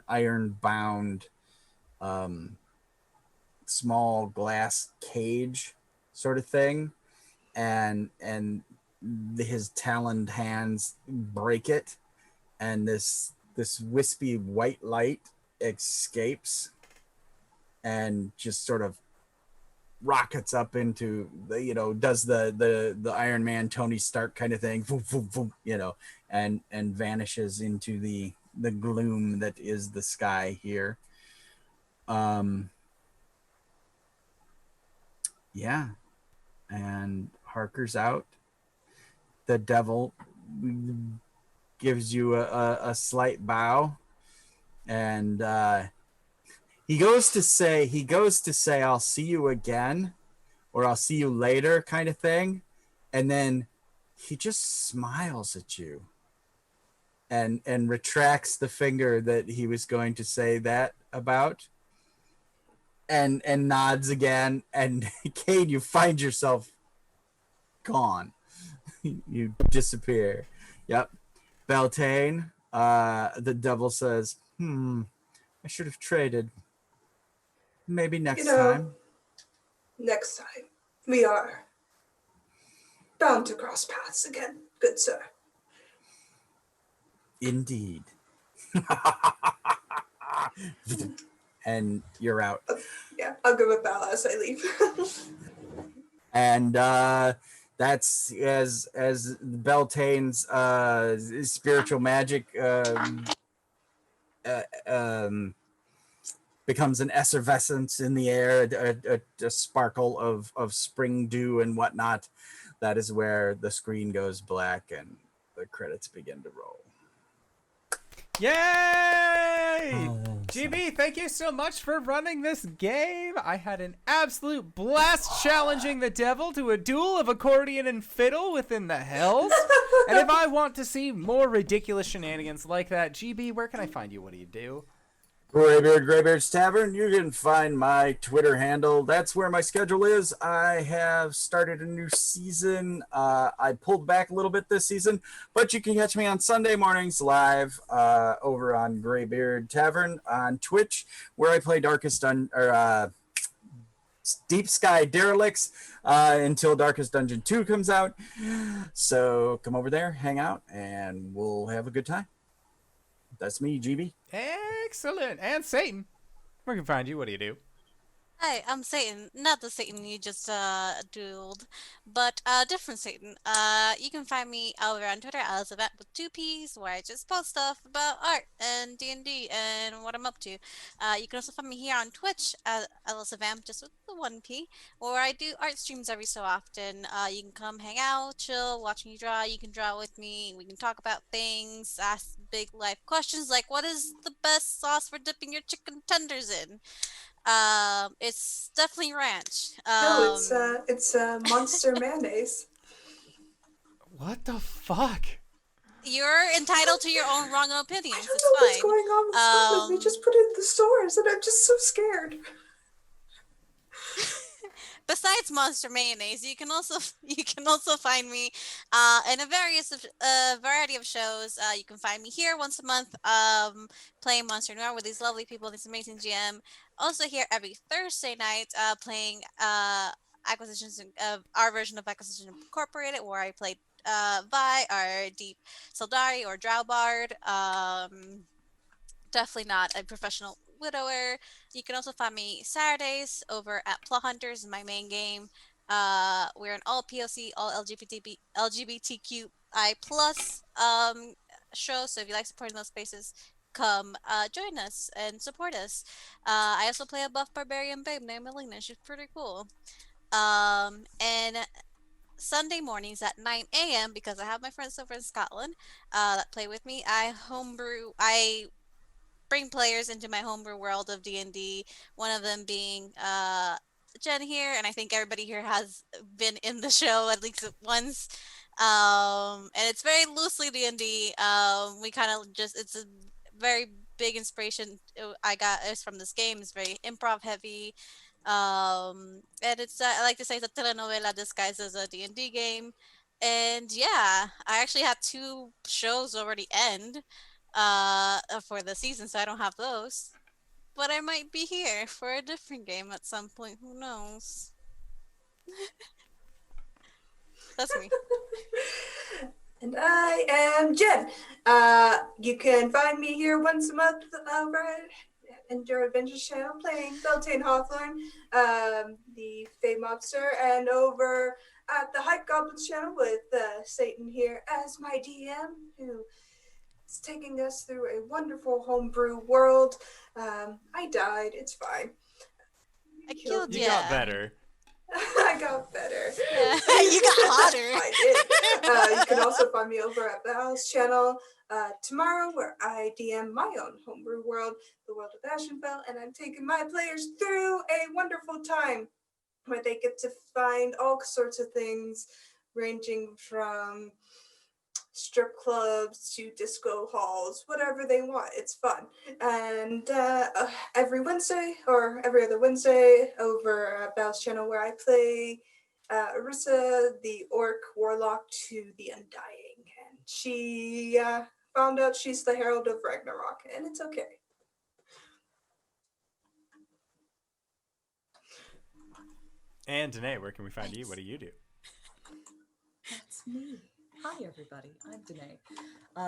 iron bound small glass cage sort of thing, and his taloned hands break it, and this wispy white light escapes and just sort of rockets up into the, does the Iron Man Tony Stark kind of thing, boom, boom, boom, and vanishes into the gloom that is the sky here. And Harker's out. The devil gives you a slight bow, and he goes to say, I'll see you again, or I'll see you later, kind of thing. And then he just smiles at you and retracts the finger that he was going to say that about, and nods again. And Cade, you find yourself gone. You disappear. Yep. Beltane, the devil says, I should have traded. Maybe next time. Next time, we are bound to cross paths again, good sir. Indeed. And you're out. Yeah, I'll give a bow as I leave. And that's as Beltane's spiritual magic becomes an effervescence in the air, a sparkle of spring dew and whatnot. That is where the screen goes black and the credits begin to roll. Yay! GB, thank you so much for running this game. I had an absolute blast challenging the devil to a duel of accordion and fiddle within the hells. And if I want to see more ridiculous shenanigans like that, GB, where can I find you? What do you do? Graybeard's Tavern. You can find my Twitter handle. That's where my schedule is. I have started a new season. I pulled back a little bit this season, but you can catch me on Sunday mornings live over on Graybeard Tavern on Twitch, where I play Deep Sky Derelicts until Darkest Dungeon 2 comes out. So come over there, hang out, and we'll have a good time. That's me, GB. Excellent. And Satan, where can we find you? What do you do? Hi, I'm Satan. Not the Satan you just dueled, but different Satan. You can find me over on Twitter as Event with 2 P's, where I just post stuff about art and D&D and what I'm up to. You can also find me here on Twitch as Event, just with the 1P, where I do art streams every so often. You can come hang out, chill, watch me draw. You can draw with me. We can talk about things, ask big life questions like, what is the best sauce for dipping your chicken tenders in? It's definitely ranch. No, it's monster mayonnaise. What the fuck? You're entitled to your own wrong opinions. I don't It's know what's fine. going on with Scotland. They just put it in the stores, and I'm just so scared. Besides monster mayonnaise, you can also find me in a variety of shows. You can find me here once a month, playing Monster Noire with these lovely people, this amazing GM. Also here every Thursday night, playing Acquisitions of our version of Acquisition Incorporated, where I played Vi, our Deep Sildari, or Drowbard. Definitely not a professional widower. You can also find me Saturdays over at Plot Hunters, my main game. We're an all POC, all LGBTQI plus show. So if you like supporting those spaces, come join us and support us. I also play a buff barbarian babe named Melina. She's pretty cool. And Sunday mornings at 9 a.m. because I have my friends over in Scotland that play with me. I bring players into my homebrew world of D&D, one of them being Jen here, and I think everybody here has been in the show at least once. And it's very loosely D&D. We kind of it's a very big inspiration I got is from this game. It's very improv heavy. And it's I like to say it's a telenovela disguised as a D&D game. And yeah, I actually had 2 shows already end for the season, so I don't have those. But I might be here for a different game at some point. Who knows? That's me. And I am Jen. You can find me here once a month over at Your Adventures channel playing Beltane Hawthorne, the Fey Mobster, and over at the Hype Goblins channel with Satan here as my DM, who is taking us through a wonderful homebrew world. I died. It's fine. I killed you. You got better. I got better. Yeah. You got hotter. I did. You can also find me over at the House channel tomorrow, where I DM my own homebrew world, the world of Ashenfell, and I'm taking my players through a wonderful time where they get to find all sorts of things, ranging from strip clubs to disco halls, whatever they want. It's fun. And every Wednesday or every other Wednesday over at Bell's channel, where I play Arissa, the orc warlock to the Undying. And she found out she's the Herald of Ragnarok, and it's okay. And Danae, where can we find you? What do you do? That's me. Hi, everybody. I'm Danae.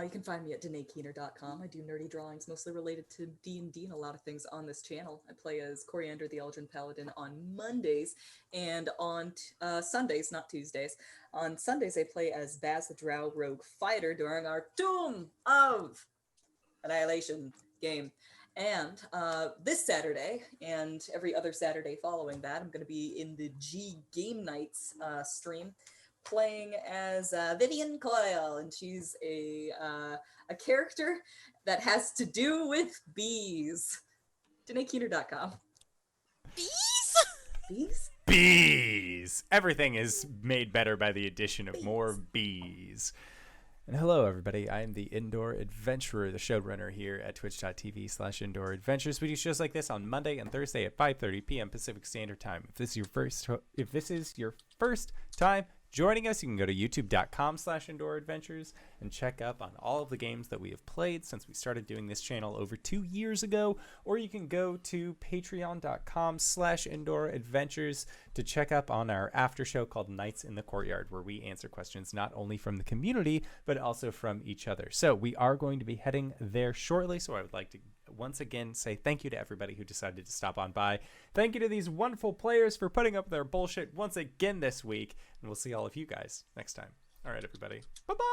You can find me at DanaeKeener.com. I do nerdy drawings, mostly related to D&D and a lot of things on this channel. I play as Coriander the Eldrin Paladin on Mondays, and on Sundays, not Tuesdays. On Sundays, I play as Baz the Drow Rogue Fighter during our Doom of Annihilation game. And this Saturday and every other Saturday following that, I'm going to be in the G Game Nights stream, playing as Vivian Coyle, and she's a character that has to do with bees. DanaeKeener.com. Bees? Bees? Bees! Everything is made better by the addition of more bees. And hello, everybody. I am the Indoor Adventurer, the showrunner here at twitch.tv/Indoor Adventures. We do shows like this on Monday and Thursday at 5:30 p.m. Pacific Standard Time. If this is your first time joining us. You can go to youtube.com/IndoorAdventures and check up on all of the games that we have played since we started doing this channel over 2 years ago. Or you can go to patreon.com/IndoorAdventures to check up on our after show called Nights in the Courtyard, where we answer questions not only from the community, but also from each other. So we are going to be heading there shortly. So I would like to once again say thank you to everybody who decided to stop on by. Thank you to these wonderful players for putting up their bullshit once again this week. And we'll see all of you guys next time. All right, everybody. Bye-bye.